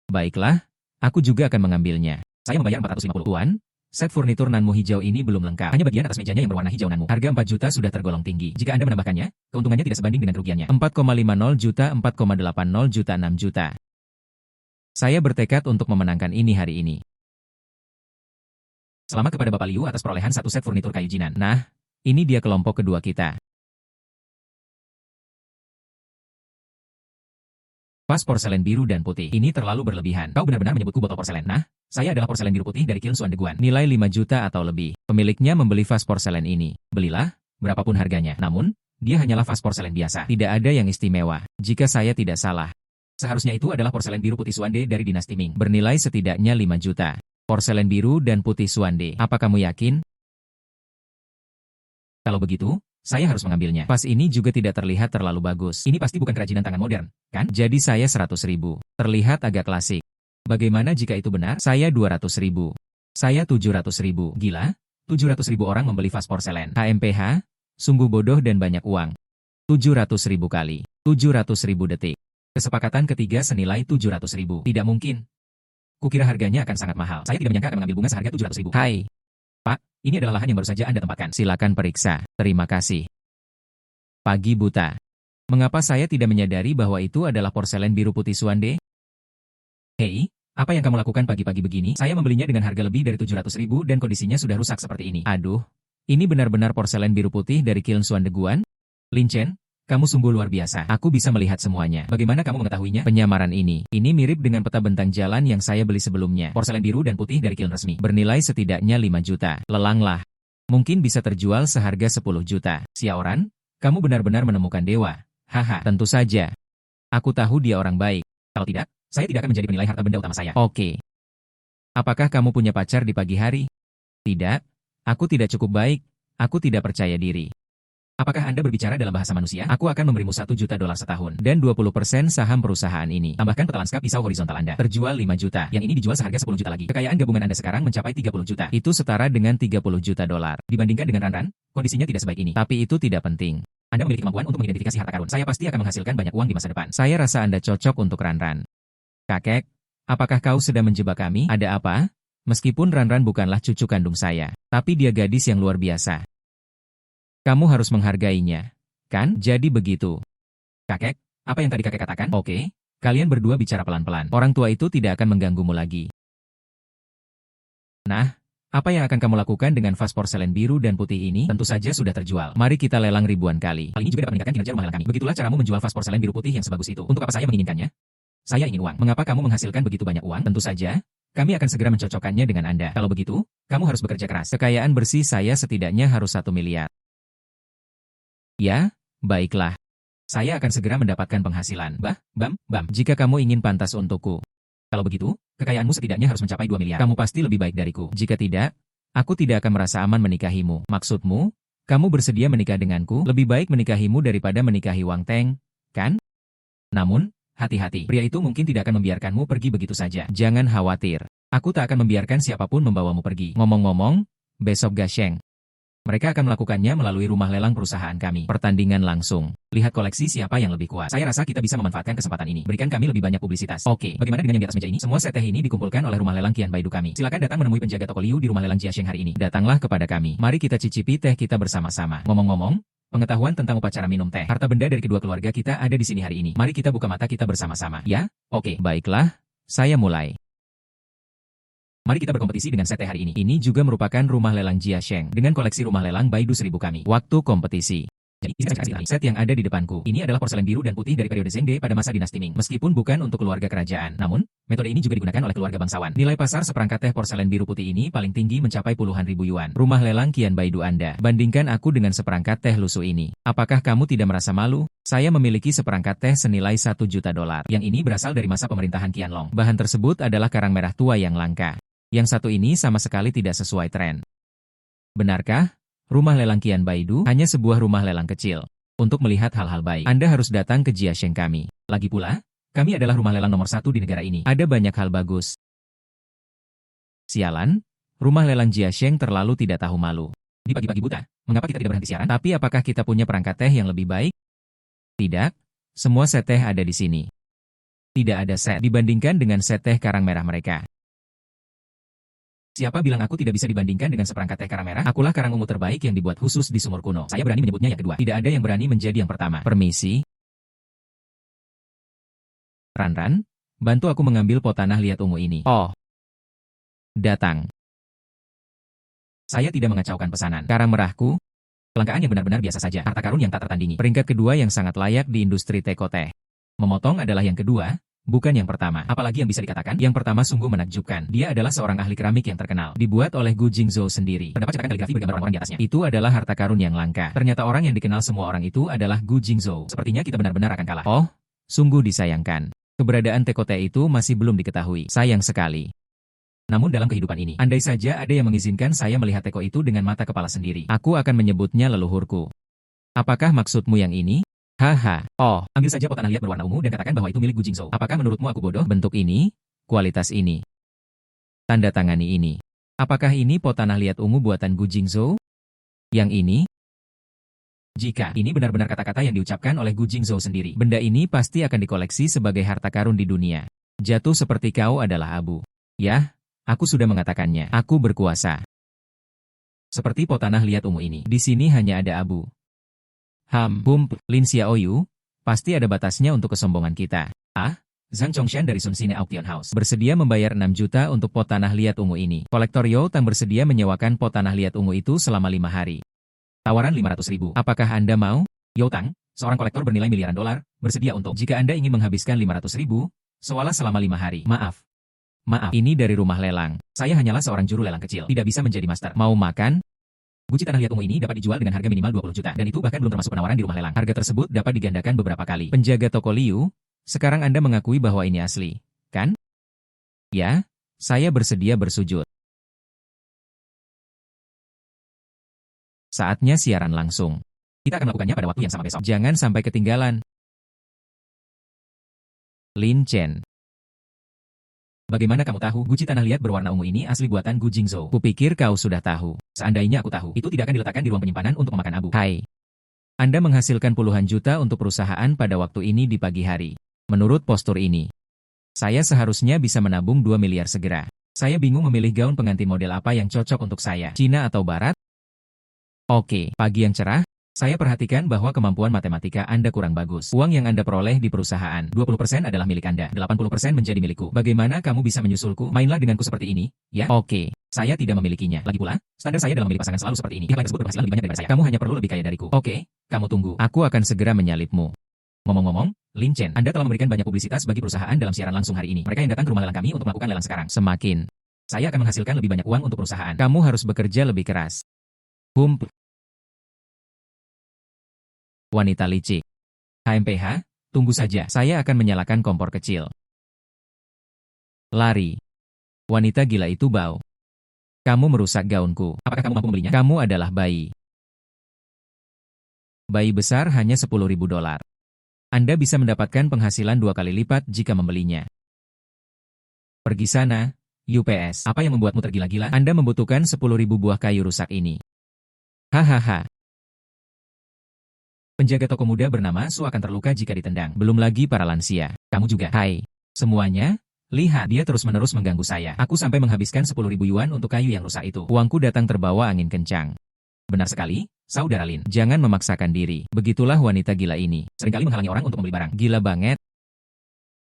Baiklah, aku juga akan mengambilnya. Saya membayar 450 Tuan. Set furnitur nanmu hijau ini belum lengkap. Hanya bagian atas mejanya yang berwarna hijau nanmu. Harga 4 juta sudah tergolong tinggi. Jika Anda menambahkannya, keuntungannya tidak sebanding dengan kerugiannya. 4,50 juta, 4,80 juta, 6 juta. Saya bertekad untuk memenangkan ini hari ini. Selamat kepada Bapak Liu atas perolehan 1 set furnitur kayu jinan. Nah, ini dia kelompok kedua kita. Vas porselen biru dan putih. Ini terlalu berlebihan. Kau benar-benar menyebutku botol porselen. Nah, saya adalah porselen biru putih dari Kiln Xuan de Guan. Nilai 5 juta atau lebih. Pemiliknya membeli vas porselen ini. Belilah, berapapun harganya. Namun, dia hanyalah vas porselen biasa. Tidak ada yang istimewa. Jika saya tidak salah. Seharusnya itu adalah porselen biru putih Xuande dari dinasti Ming. Bernilai setidaknya 5 juta. Porselen biru dan putih Xuande. Apa kamu yakin? Kalau begitu, saya harus mengambilnya. Vas ini juga tidak terlihat terlalu bagus. Ini pasti bukan kerajinan tangan modern, kan? Jadi saya 100.000. Terlihat agak klasik. Bagaimana jika itu benar? Saya 200.000. Saya 700.000. Gila? 700.000 orang membeli vas porselen. HMPH? Sungguh bodoh dan banyak uang. 700.000 kali. 700.000 detik. Kesepakatan ketiga senilai 700.000. Tidak mungkin. Kukira harganya akan sangat mahal. Saya tidak menyangka akan mengambil bunga seharga 700.000. Hai. Pak, ini adalah lahan yang baru saja Anda tempatkan. Silakan periksa. Terima kasih. Pagi buta. Mengapa saya tidak menyadari bahwa itu adalah porselen biru putih Xuande? Hei, apa yang kamu lakukan pagi-pagi begini? Saya membelinya dengan harga lebih dari 700.000 dan kondisinya sudah rusak seperti ini. Aduh, ini benar-benar porselen biru putih dari Kiln Xuan de Guan? Lin Chen, kamu sungguh luar biasa. Aku bisa melihat semuanya. Bagaimana kamu mengetahuinya? Penyamaran ini mirip dengan peta bentang jalan yang saya beli sebelumnya. Porselen biru dan putih dari kiln resmi. Bernilai setidaknya 5 juta. Lelanglah. Mungkin bisa terjual seharga 10 juta. Xiaoran, kamu benar-benar menemukan dewa. Haha, tentu saja. Aku tahu dia orang baik. Kalau tidak, saya tidak akan menjadi penilai harta benda utama saya. Oke. Apakah kamu punya pacar di pagi hari? Tidak. Aku tidak cukup baik. Aku tidak percaya diri. Apakah Anda berbicara dalam bahasa manusia? Aku akan memberimu 1 juta dolar setahun. Dan 20% saham perusahaan ini. Tambahkan peta lanskap pisau horizontal Anda. Terjual 5 juta. Yang ini dijual seharga 10 juta lagi. Kekayaan gabungan Anda sekarang mencapai 30 juta. Itu setara dengan 30 juta dolar. Dibandingkan dengan Ranran, kondisinya tidak sebaik ini. Tapi itu tidak penting. Anda memiliki kemampuan untuk mengidentifikasi harta karun. Saya pasti akan menghasilkan banyak uang di masa depan. Saya rasa Anda cocok untuk Ranran. Kakek, apakah kau sedang menjebak kami? Ada apa? Meskipun Ranran bukanlah cucu kandung saya. Tapi dia gadis yang luar biasa. Kamu harus menghargainya. Kan? Jadi begitu. Kakek, apa yang tadi kakek katakan? Oke, kalian berdua bicara pelan-pelan. Orang tua itu tidak akan mengganggumu lagi. Nah, apa yang akan kamu lakukan dengan vas porselen biru dan putih ini? Tentu saja sudah terjual. Mari kita lelang ribuan kali. Hal ini juga dapat meningkatkan kinerja rumah lelang kami. Begitulah caramu menjual vas porselen biru putih yang sebagus itu. Untuk apa saya menginginkannya? Saya ingin uang. Mengapa kamu menghasilkan begitu banyak uang? Tentu saja, kami akan segera mencocokkannya dengan Anda. Kalau begitu, kamu harus bekerja keras. Kekayaan bersih saya setidaknya harus 1 miliar. Ya, baiklah. Saya akan segera mendapatkan penghasilan. Bam. Jika kamu ingin pantas untukku. Kalau begitu, kekayaanmu setidaknya harus mencapai 2 miliar. Kamu pasti lebih baik dariku. Jika tidak, aku tidak akan merasa aman menikahimu. Maksudmu, kamu bersedia menikah denganku? Lebih baik menikahimu daripada menikahi Wang Teng, kan? Namun, hati-hati. Pria itu mungkin tidak akan membiarkanmu pergi begitu saja. Jangan khawatir. Aku tak akan membiarkan siapapun membawamu pergi. Ngomong-ngomong, besok Gasheng. Mereka akan melakukannya melalui rumah lelang perusahaan kami. Pertandingan langsung. Lihat koleksi siapa yang lebih kuat. Saya rasa kita bisa memanfaatkan kesempatan ini. Berikan kami lebih banyak publisitas. Oke, bagaimana dengan yang di atas meja ini? Semua set teh ini dikumpulkan oleh rumah lelang Qian Baidu kami. Silakan datang menemui penjaga toko Liu di rumah lelang Jiasheng hari ini. Datanglah kepada kami. Mari kita cicipi teh kita bersama-sama. Ngomong-ngomong, pengetahuan tentang upacara minum teh. Harta benda dari kedua keluarga kita ada di sini hari ini. Mari kita buka mata kita bersama-sama. Ya? Oke, baiklah. Saya mulai. Mari kita berkompetisi dengan set teh hari ini. Ini juga merupakan rumah lelang Jiasheng dengan koleksi rumah lelang Baidu 1000 kami. Waktu kompetisi. Jadi, set yang ada di depanku. Ini adalah porselen biru dan putih dari periode Zhengde pada masa dinasti Ming. Meskipun bukan untuk keluarga kerajaan, namun, metode ini juga digunakan oleh keluarga bangsawan. Nilai pasar seperangkat teh porselen biru putih ini paling tinggi mencapai puluhan ribu yuan. Rumah lelang Qian Baidu Anda. Bandingkan aku dengan seperangkat teh lusuh ini. Apakah kamu tidak merasa malu? Saya memiliki seperangkat teh senilai $1 juta. Yang ini berasal dari masa pemerintahan Qianlong. Bahan tersebut adalah karang merah tua yang langka. Yang satu ini sama sekali tidak sesuai tren. Benarkah? Rumah lelang Qian Baidu hanya sebuah rumah lelang kecil. Untuk melihat hal-hal baik, Anda harus datang ke Jiasheng kami. Lagi pula, kami adalah rumah lelang nomor 1 di negara ini. Ada banyak hal bagus. Sialan, rumah lelang Jiasheng terlalu tidak tahu malu. Di pagi-pagi buta, mengapa kita tidak berhenti siaran? Tapi apakah kita punya perangkat teh yang lebih baik? Tidak, semua set teh ada di sini. Tidak ada set dibandingkan dengan set teh karang merah mereka. Siapa bilang aku tidak bisa dibandingkan dengan seperangkat teh karang merah? Akulah karang ungu terbaik yang dibuat khusus di sumur kuno. Saya berani menyebutnya yang kedua. Tidak ada yang berani menjadi yang pertama. Permisi. Ran, bantu aku mengambil pot tanah liat ungu ini. Oh. Datang. Saya tidak mengacaukan pesanan. Karang merahku, kelangkaan yang benar-benar biasa saja. Harta karun yang tak tertandingi. Peringkat kedua yang sangat layak di industri teko teh. Memotong adalah yang kedua, bukan yang pertama. Apalagi yang bisa dikatakan, yang pertama sungguh menakjubkan. Dia adalah seorang ahli keramik yang terkenal. Dibuat oleh Gu Jingzhou sendiri. Terdapat cetakan kaligrafi bergambar orang-orang di atasnya. Itu adalah harta karun yang langka. Ternyata orang yang dikenal semua orang itu adalah Gu Jingzhou. Sepertinya kita benar-benar akan kalah. Oh, sungguh disayangkan. Keberadaan teko teh itu masih belum diketahui. Sayang sekali. Namun dalam kehidupan ini, andai saja ada yang mengizinkan saya melihat teko itu dengan mata kepala sendiri, aku akan menyebutnya leluhurku. Apakah maksudmu yang ini? Haha, oh, ambil saja pot tanah liat berwarna ungu dan katakan bahwa itu milik Gu Jingzhou. Apakah menurutmu aku bodoh? Bentuk ini, kualitas ini, tanda tangani ini. Apakah ini pot tanah liat ungu buatan Gu Jingzhou? Yang ini? Jika ini benar-benar kata-kata yang diucapkan oleh Gu Jingzhou sendiri, benda ini pasti akan dikoleksi sebagai harta karun di dunia. Jatuh seperti kau adalah abu. Yah, aku sudah mengatakannya. Aku berkuasa. Seperti pot tanah liat ungu ini. Di sini hanya ada abu. Lin Xiaoyu, pasti ada batasnya untuk kesombongan kita. Ah, Zhang Chongshan dari Sun Sine Auction House bersedia membayar 6 juta untuk pot tanah liat ungu ini. Kolektor Yo Tang bersedia menyewakan pot tanah liat ungu itu selama 5 hari. Tawaran 500.000. Apakah Anda mau? Yo Tang, seorang kolektor bernilai miliaran dolar, bersedia untuk jika Anda ingin menghabiskan 500.000, seolah selama 5 hari. Maaf, ini dari rumah lelang. Saya hanyalah seorang juru lelang kecil, tidak bisa menjadi master. Mau makan? Guci tanah liat ungu ini dapat dijual dengan harga minimal 20 juta, dan itu bahkan belum termasuk penawaran di rumah lelang. Harga tersebut dapat digandakan beberapa kali. Penjaga toko Liu, sekarang Anda mengakui bahwa ini asli, kan? Ya, saya bersedia bersujud. Saatnya siaran langsung. Kita akan melakukannya pada waktu yang sama besok. Jangan sampai ketinggalan. Lin Chen. Bagaimana kamu tahu guci tanah liat berwarna ungu ini asli buatan Gu Jingzhou? Kupikir kau sudah tahu. Seandainya aku tahu, itu tidak akan diletakkan di ruang penyimpanan untuk memakan abu. Hai. Anda menghasilkan puluhan juta untuk perusahaan pada waktu ini di pagi hari. Menurut postur ini, saya seharusnya bisa menabung 2 miliar segera. Saya bingung memilih gaun pengantin model apa yang cocok untuk saya. Cina atau Barat? Oke, pagi yang cerah. Saya perhatikan bahwa kemampuan matematika Anda kurang bagus. Uang yang Anda peroleh di perusahaan, 20% adalah milik Anda, 80% menjadi milikku. Bagaimana kamu bisa menyusulku? Mainlah denganku seperti ini, ya? Oke, saya tidak memilikinya. Lagi pula, standar saya dalam memilih pasangan selalu seperti ini. Pihak lain tersebut berpenghasilan lebih banyak daripada saya. Kamu hanya perlu lebih kaya dariku. Oke, kamu tunggu. Aku akan segera menyalipmu. Ngomong-ngomong, Lin Chen, Anda telah memberikan banyak publisitas bagi perusahaan dalam siaran langsung hari ini. Mereka yang datang ke rumah lelang kami untuk melakukan lelang sekarang. Semakin. Saya akan menghasilkan lebih banyak uang untuk perusahaan. Kamu harus bekerja lebih keras. Hump. Wanita licik. HMPH, tunggu saja. Saya akan menyalakan kompor kecil. Lari. Wanita gila itu bau. Kamu merusak gaunku. Apakah kamu mampu membelinya? Kamu adalah bayi. Bayi besar hanya $10.000. Anda bisa mendapatkan penghasilan 2 kali lipat jika membelinya. Pergi sana, UPS. Apa yang membuatmu tergila-gila? Anda membutuhkan 10.000 buah kayu rusak ini. Hahaha. Penjaga toko muda bernama Su akan terluka jika ditendang. Belum lagi para lansia. Kamu juga. Hai. Semuanya. Lihat, dia terus-menerus mengganggu saya. Aku sampai menghabiskan 10.000 yuan untuk kayu yang rusak itu. Uangku datang terbawa angin kencang. Benar sekali, Saudara Lin. Jangan memaksakan diri. Begitulah wanita gila ini. Seringkali menghalangi orang untuk membeli barang. Gila banget.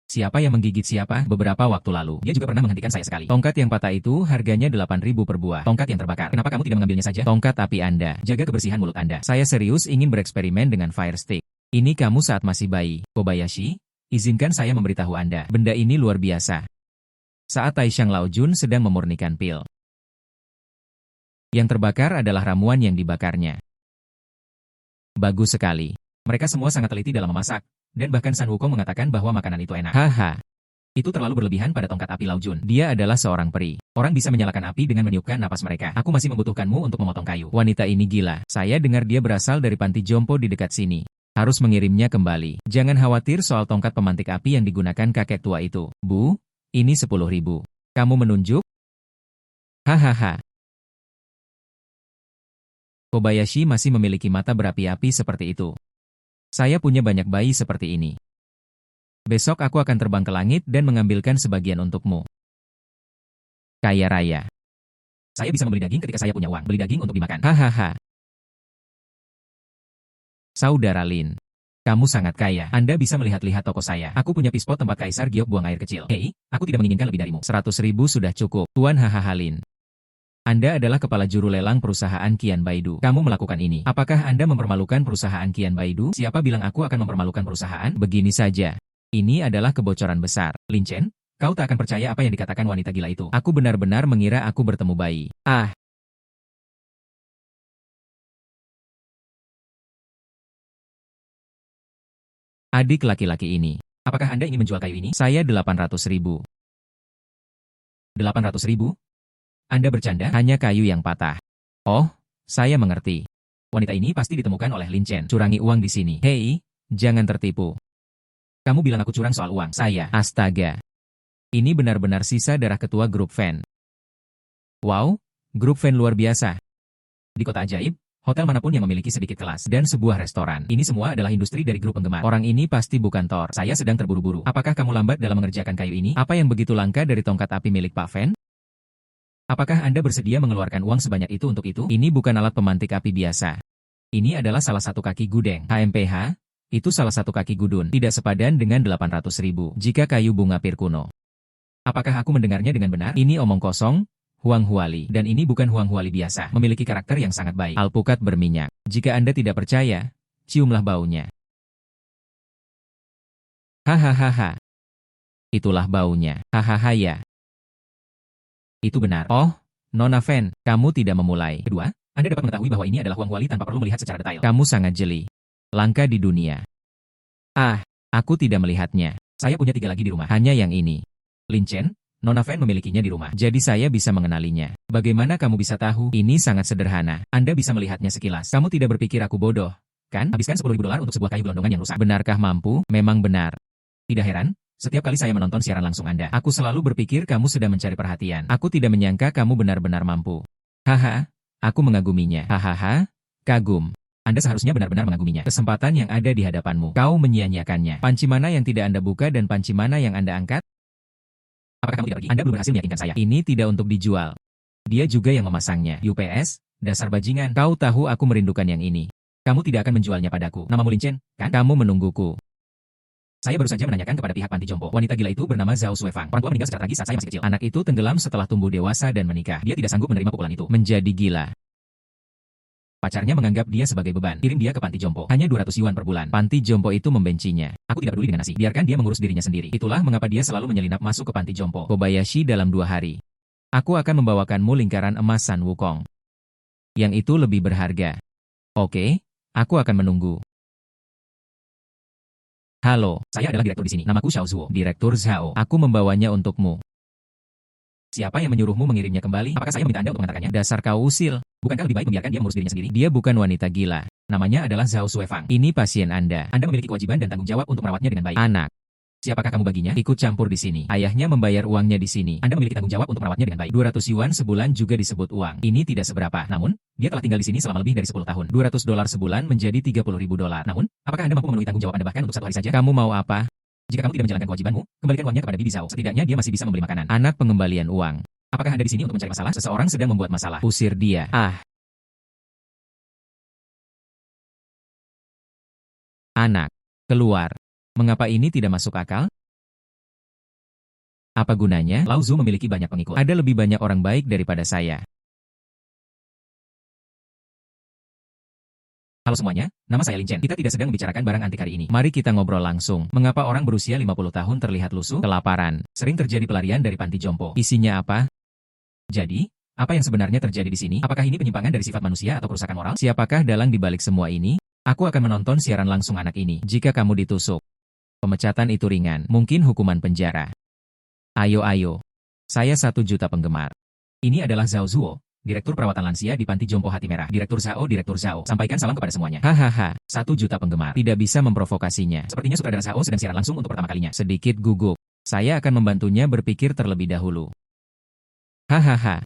Siapa yang menggigit siapa? Beberapa waktu lalu, dia juga pernah menghentikan saya sekali. Tongkat yang patah itu harganya 8.000 per buah. Tongkat yang terbakar. Kenapa kamu tidak mengambilnya saja? Tongkat api Anda. Jaga kebersihan mulut Anda. Saya serius ingin bereksperimen dengan fire stick. Ini kamu saat masih bayi. Kobayashi, izinkan saya memberitahu Anda. Benda ini luar biasa. Saat Taishang Laojun sedang memurnikan pil. Yang terbakar adalah ramuan yang dibakarnya. Bagus sekali. Mereka semua sangat teliti dalam memasak, dan bahkan San Wukong mengatakan bahwa makanan itu enak. Haha. Itu terlalu berlebihan pada tongkat api Laojun. Dia adalah seorang peri. Orang bisa menyalakan api dengan meniupkan napas mereka. Aku masih membutuhkanmu untuk memotong kayu. Wanita ini gila. Saya dengar dia berasal dari panti jompo di dekat sini. Harus mengirimnya kembali. Jangan khawatir soal tongkat pemantik api yang digunakan kakek tua itu. Bu, ini 10.000. Kamu menunjuk? Hahaha. Kobayashi masih memiliki mata berapi-api seperti itu. Saya punya banyak bayi seperti ini. Besok aku akan terbang ke langit dan mengambilkan sebagian untukmu. Kaya raya. Saya bisa membeli daging ketika saya punya uang. Beli daging untuk dimakan. Hahaha. Saudara Lin. Kamu sangat kaya. Anda bisa melihat-lihat toko saya. Aku punya pispot tempat Kaisar Giok buang air kecil. Hei, aku tidak menginginkan lebih darimu. 100.000 sudah cukup. Tuan hahaha Lin. Anda adalah kepala juru lelang perusahaan Qian Baidu. Kamu melakukan ini. Apakah Anda mempermalukan perusahaan Qian Baidu? Siapa bilang aku akan mempermalukan perusahaan? Begini saja. Ini adalah kebocoran besar. Lin Chen, kau tak akan percaya apa yang dikatakan wanita gila itu. Aku benar-benar mengira aku bertemu bayi. Ah. Adik laki-laki ini. Apakah Anda ingin menjual kayu ini? Saya 800.000. 800.000? Anda bercanda? Hanya kayu yang patah. Oh, saya mengerti. Wanita ini pasti ditemukan oleh Lin Chen. Curangi uang di sini. Hei, jangan tertipu. Kamu bilang aku curang soal uang. Saya. Astaga. Ini benar-benar sisa darah ketua grup fan. Wow, grup fan luar biasa. Di kota ajaib, hotel manapun yang memiliki sedikit kelas, dan sebuah restoran. Ini semua adalah industri dari grup penggemar. Orang ini pasti bukan Thor. Saya sedang terburu-buru. Apakah kamu lambat dalam mengerjakan kayu ini? Apa yang begitu langka dari tongkat api milik Pak Fan? Apakah Anda bersedia mengeluarkan uang sebanyak itu untuk itu? Ini bukan alat pemantik api biasa. Ini adalah salah satu kaki gudeng. HMPH, itu salah satu kaki gudun. Tidak sepadan dengan 800.000 jika kayu bunga pir kuno. Apakah aku mendengarnya dengan benar? Ini omong kosong, Huang Huali. Dan ini bukan Huang Huali biasa. Memiliki karakter yang sangat baik. Alpukat berminyak. Jika Anda tidak percaya, ciumlah baunya. Hahaha. Itulah baunya. Hahaha ya. Itu benar. Oh, Nona Fan, kamu tidak memulai. Kedua, Anda dapat mengetahui bahwa ini adalah Huang Huali tanpa perlu melihat secara detail. Kamu sangat jeli. Langka di dunia. Ah, aku tidak melihatnya. Saya punya 3 lagi di rumah. Hanya yang ini. Lin Chen, Nona Fan memilikinya di rumah. Jadi saya bisa mengenalinya. Bagaimana kamu bisa tahu? Ini sangat sederhana. Anda bisa melihatnya sekilas. Kamu tidak berpikir aku bodoh, kan? Habiskan $10.000 untuk sebuah kayu gelondongan yang rusak. Benarkah mampu? Memang benar. Tidak heran. Setiap kali saya menonton siaran langsung Anda, aku selalu berpikir kamu sudah mencari perhatian. Aku tidak menyangka kamu benar-benar mampu. Haha, aku mengaguminya. Hahaha, kagum. Anda seharusnya benar-benar mengaguminya. Kesempatan yang ada di hadapanmu. Kau menyia-nyiakannya. Panci mana yang tidak Anda buka dan panci mana yang Anda angkat? Apakah kamu tidak pergi? Anda belum berhasil meyakinkan saya. Ini tidak untuk dijual. Dia juga yang memasangnya. UPS, dasar bajingan. Kau tahu aku merindukan yang ini. Kamu tidak akan menjualnya padaku. Namamu Lin Chen, kan? Kamu menungguku. Saya baru saja menanyakan kepada pihak panti jompo. Wanita gila itu bernama Zhao Suefang. Orang tua meninggal secara tragis saat saya masih kecil. Anak itu tenggelam setelah tumbuh dewasa dan menikah. Dia tidak sanggup menerima pukulan itu. Menjadi gila. Pacarnya menganggap dia sebagai beban. Kirim dia ke panti jompo. Hanya 200 yuan per bulan. Panti jompo itu membencinya. Aku tidak peduli dengan nasi. Biarkan dia mengurus dirinya sendiri. Itulah mengapa dia selalu menyelinap masuk ke panti jompo. Kobayashi dalam 2 hari. Aku akan membawakanmu lingkaran emas San Wukong. Yang itu lebih berharga. Oke, aku akan menunggu. Halo, saya adalah direktur di sini. Namaku Xiao Zuo. Direktur Zhao. Aku membawanya untukmu. Siapa yang menyuruhmu mengirimnya kembali? Apakah saya meminta Anda untuk mengantarkannya? Dasar kau usil. Bukankah lebih baik membiarkan dia mengurus dirinya sendiri? Dia bukan wanita gila. Namanya adalah Zhao Suefang. Ini pasien Anda. Anda memiliki kewajiban dan tanggung jawab untuk merawatnya dengan baik. Anak. Siapakah kamu baginya? Ikut campur di sini. Ayahnya membayar uangnya di sini. Anda memiliki tanggung jawab untuk merawatnya dengan baik. 200 yuan sebulan juga disebut uang. Ini tidak seberapa. Namun, dia telah tinggal di sini selama lebih dari 10 tahun. 200 dolar sebulan menjadi 30.000 dolar. Namun, apakah Anda mampu memenuhi tanggung jawab Anda bahkan untuk 1 hari saja? Kamu mau apa? Jika kamu tidak menjalankan kewajibanmu, kembalikan uangnya kepada Bibi Zhao. Setidaknya dia masih bisa membeli makanan. Anak pengembalian uang. Apakah Anda di sini untuk mencari masalah? Seseorang sedang membuat masalah. Usir dia. Anak. Keluar. Mengapa ini tidak masuk akal? Apa gunanya? Lao Zu memiliki banyak pengikut. Ada lebih banyak orang baik daripada saya. Halo semuanya, nama saya Lin Chen. Kita tidak sedang membicarakan barang antik hari ini. Mari kita ngobrol langsung. Mengapa orang berusia 50 tahun terlihat lusuh? Kelaparan. Sering terjadi pelarian dari panti jompo. Isinya apa? Jadi, apa yang sebenarnya terjadi di sini? Apakah ini penyimpangan dari sifat manusia atau kerusakan moral? Siapakah dalang di balik semua ini? Aku akan menonton siaran langsung anak ini. Jika kamu ditusuk, pemecatan itu ringan, mungkin hukuman penjara. Ayo. Saya 1 juta penggemar. Ini adalah Zhao Zuo, Direktur Perawatan Lansia di Panti Jompo Hati Merah. Direktur Zhao. Sampaikan salam kepada semuanya. Hahaha, 1 juta penggemar. Tidak bisa memprovokasinya. Sepertinya sutradara Zhao sedang siaran langsung untuk pertama kalinya. Sedikit gugup. Saya akan membantunya berpikir terlebih dahulu. Hahaha.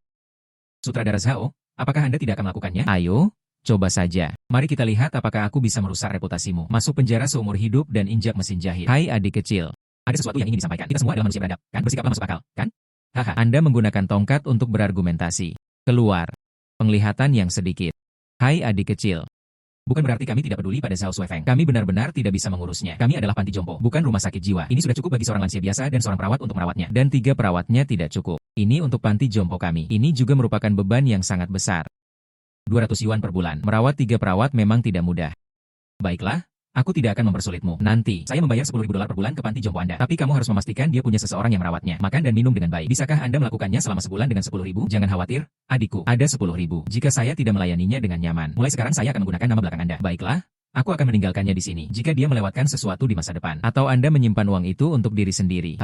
Sutradara Zhao, apakah Anda tidak akan melakukannya? Ayo, coba saja. Mari kita lihat apakah aku bisa merusak reputasimu. Masuk penjara seumur hidup dan injak mesin jahit. Hai adik kecil. Ada sesuatu yang ingin disampaikan. Kita semua adalah manusia beradab, kan? Bersikaplah masuk akal, kan? Haha. Anda menggunakan tongkat untuk berargumentasi. Keluar. Penglihatan yang sedikit. Hai adik kecil. Bukan berarti kami tidak peduli pada Zhao Suefeng. Kami benar-benar tidak bisa mengurusnya. Kami adalah panti jompo, bukan rumah sakit jiwa. Ini sudah cukup bagi seorang lansia biasa dan seorang perawat untuk merawatnya. Dan 3 perawatnya tidak cukup. Ini untuk panti jompo kami. Ini juga merupakan beban yang sangat besar. 200 yuan per bulan. Merawat 3 perawat memang tidak mudah. Baiklah, aku tidak akan mempersulitmu. Nanti, saya membayar 10.000 dolar per bulan ke panti jompo Anda. Tapi kamu harus memastikan dia punya seseorang yang merawatnya. Makan dan minum dengan baik. Bisakah Anda melakukannya selama sebulan dengan 10.000? Jangan khawatir, adikku. Ada 10.000. Jika saya tidak melayaninya dengan nyaman, mulai sekarang saya akan menggunakan nama belakang Anda. Baiklah, aku akan meninggalkannya di sini. Jika dia melewatkan sesuatu di masa depan. Atau Anda menyimpan uang itu untuk diri sendiri.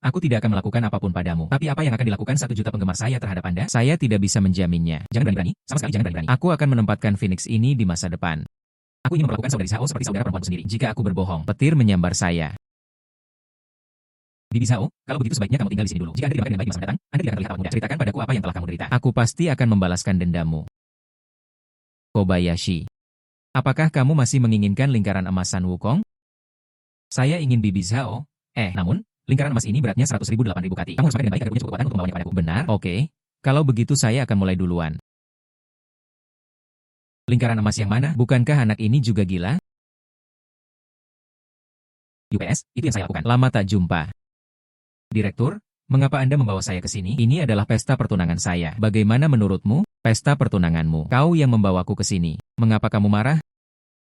Aku tidak akan melakukan apapun padamu. Tapi apa yang akan dilakukan 1 juta penggemar saya terhadap Anda? Saya tidak bisa menjaminnya. Jangan berani-berani, sama sekali jangan berani-berani. Aku akan menempatkan Phoenix ini di masa depan. Aku ingin memperlakukan saudari Zhao seperti saudara perempuanku sendiri. Jika aku berbohong, petir menyambar saya. Bibi Zhao, kalau begitu sebaiknya kamu tinggal di sini dulu. Jika Anda dimakan dengan baik di masa mendatang, Anda tidak akan terlihat awet muda. Ceritakan padaku apa yang telah kamu derita. Aku pasti akan membalaskan dendamu. Kobayashi. Apakah kamu masih menginginkan lingkaran emas San Wukong? Saya ingin Bibi Zhao. Namun, lingkaran emas ini beratnya 100.000 8.000 kati. Kamu harus pakai dengan baik agar punya cukup kekuatan untuk membawanya padaku. Benar? Oke. Kalau begitu saya akan mulai duluan. Lingkaran emas yang mana? Bukankah anak ini juga gila? UPS, itu yang saya lakukan. Lama tak jumpa. Direktur, mengapa Anda membawa saya ke sini? Ini adalah pesta pertunangan saya. Bagaimana menurutmu? Pesta pertunanganmu. Kau yang membawaku ke sini. Mengapa kamu marah?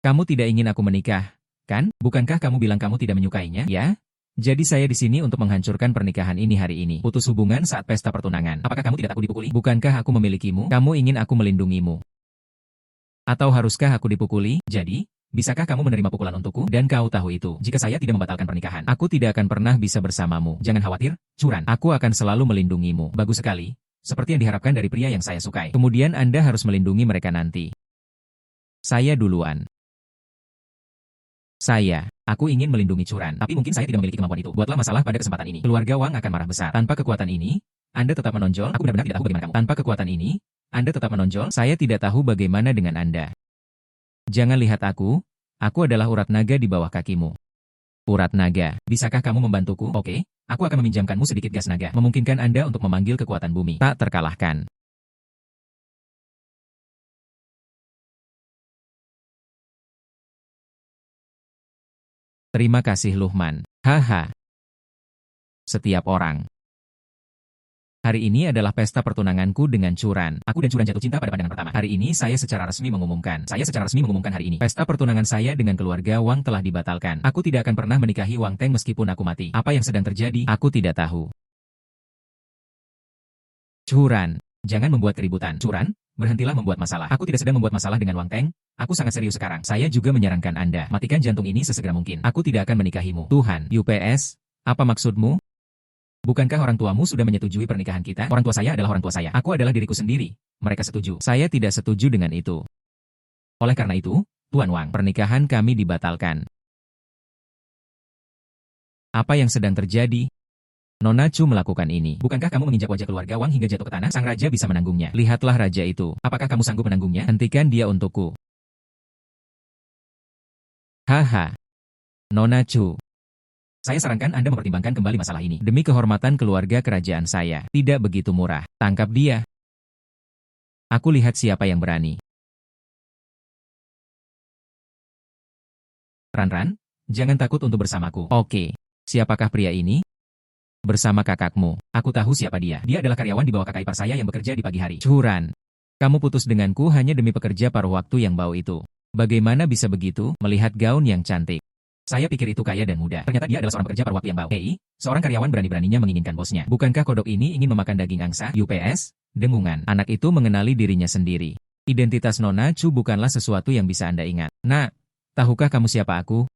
Kamu tidak ingin aku menikah, kan? Bukankah kamu bilang kamu tidak menyukainya? Ya? Jadi saya di sini untuk menghancurkan pernikahan ini hari ini. Putus hubungan saat pesta pertunangan. Apakah kamu tidak takut dipukuli? Bukankah aku memilikimu? Kamu ingin aku melindungimu? Atau haruskah aku dipukuli? Jadi, bisakah kamu menerima pukulan untukku? Dan kau tahu itu, jika saya tidak membatalkan pernikahan, aku tidak akan pernah bisa bersamamu. Jangan khawatir, curan. Aku akan selalu melindungimu. Bagus sekali. Seperti yang diharapkan dari pria yang saya sukai. Kemudian Anda harus melindungi mereka nanti. Saya duluan. Aku ingin melindungi curan. Tapi mungkin saya tidak memiliki kemampuan itu. Buatlah masalah pada kesempatan ini. Keluarga Wang akan marah besar. Tanpa kekuatan ini, Anda tetap menonjol. Aku benar-benar tidak tahu bagaimana kamu. Tanpa kekuatan ini, Anda tetap menonjol. Saya tidak tahu bagaimana dengan Anda. Jangan lihat aku adalah urat naga di bawah kakimu. Urat naga, bisakah kamu membantuku? Oke, aku akan meminjamkanmu sedikit gas naga. Memungkinkan Anda untuk memanggil kekuatan bumi. Tak terkalahkan. Terima kasih Luhman. Haha. Setiap orang Hari ini adalah pesta pertunanganku dengan Curan. Aku dan Curan jatuh cinta pada pandangan pertama. Hari ini saya secara resmi mengumumkan. Hari ini. Pesta pertunangan saya dengan keluarga Wang telah dibatalkan. Aku tidak akan pernah menikahi Wang Teng meskipun aku mati. Apa yang sedang terjadi? Aku tidak tahu. Curan, jangan membuat keributan. Curan, berhentilah membuat masalah. Aku tidak sedang membuat masalah dengan Wang Teng. Aku sangat serius sekarang. Saya juga menyarankan Anda, matikan jantung ini sesegera mungkin. Aku tidak akan menikahimu. Tuhan, UPS, apa maksudmu? Bukankah orang tuamu sudah menyetujui pernikahan kita? Orang tua saya adalah orang tua saya. Aku adalah diriku sendiri. Mereka setuju. Saya tidak setuju dengan itu. Oleh karena itu, Tuan Wang, pernikahan kami dibatalkan. Apa yang sedang terjadi? Nona Chu melakukan ini. Bukankah kamu menginjak wajah keluarga Wang hingga jatuh ke tanah? Sang raja bisa menanggungnya. Lihatlah raja itu. Apakah kamu sanggup menanggungnya? Hentikan dia untukku. Haha. Nona Chu. Saya sarankan Anda mempertimbangkan kembali masalah ini. Demi kehormatan keluarga kerajaan saya, tidak begitu murah. Tangkap dia. Aku lihat siapa yang berani. Ran-Ran, jangan takut untuk bersamaku. Oke. Siapakah pria ini? Bersama kakakmu. Aku tahu siapa dia. Dia adalah karyawan di bawah kakak ipar saya yang bekerja di pagi hari. Curan. Kamu putus denganku hanya demi pekerja paruh waktu yang bau itu. Bagaimana bisa begitu, melihat gaun yang cantik? Saya pikir itu kaya dan muda. Ternyata dia adalah seorang pekerja paruh waktu yang bau. Hei, seorang karyawan berani-beraninya menginginkan bosnya. Bukankah kodok ini ingin memakan daging angsa? UPS, dengungan. Anak itu mengenali dirinya sendiri. Identitas Nona Chu bukanlah sesuatu yang bisa Anda ingat. Nak, tahukah kamu siapa aku?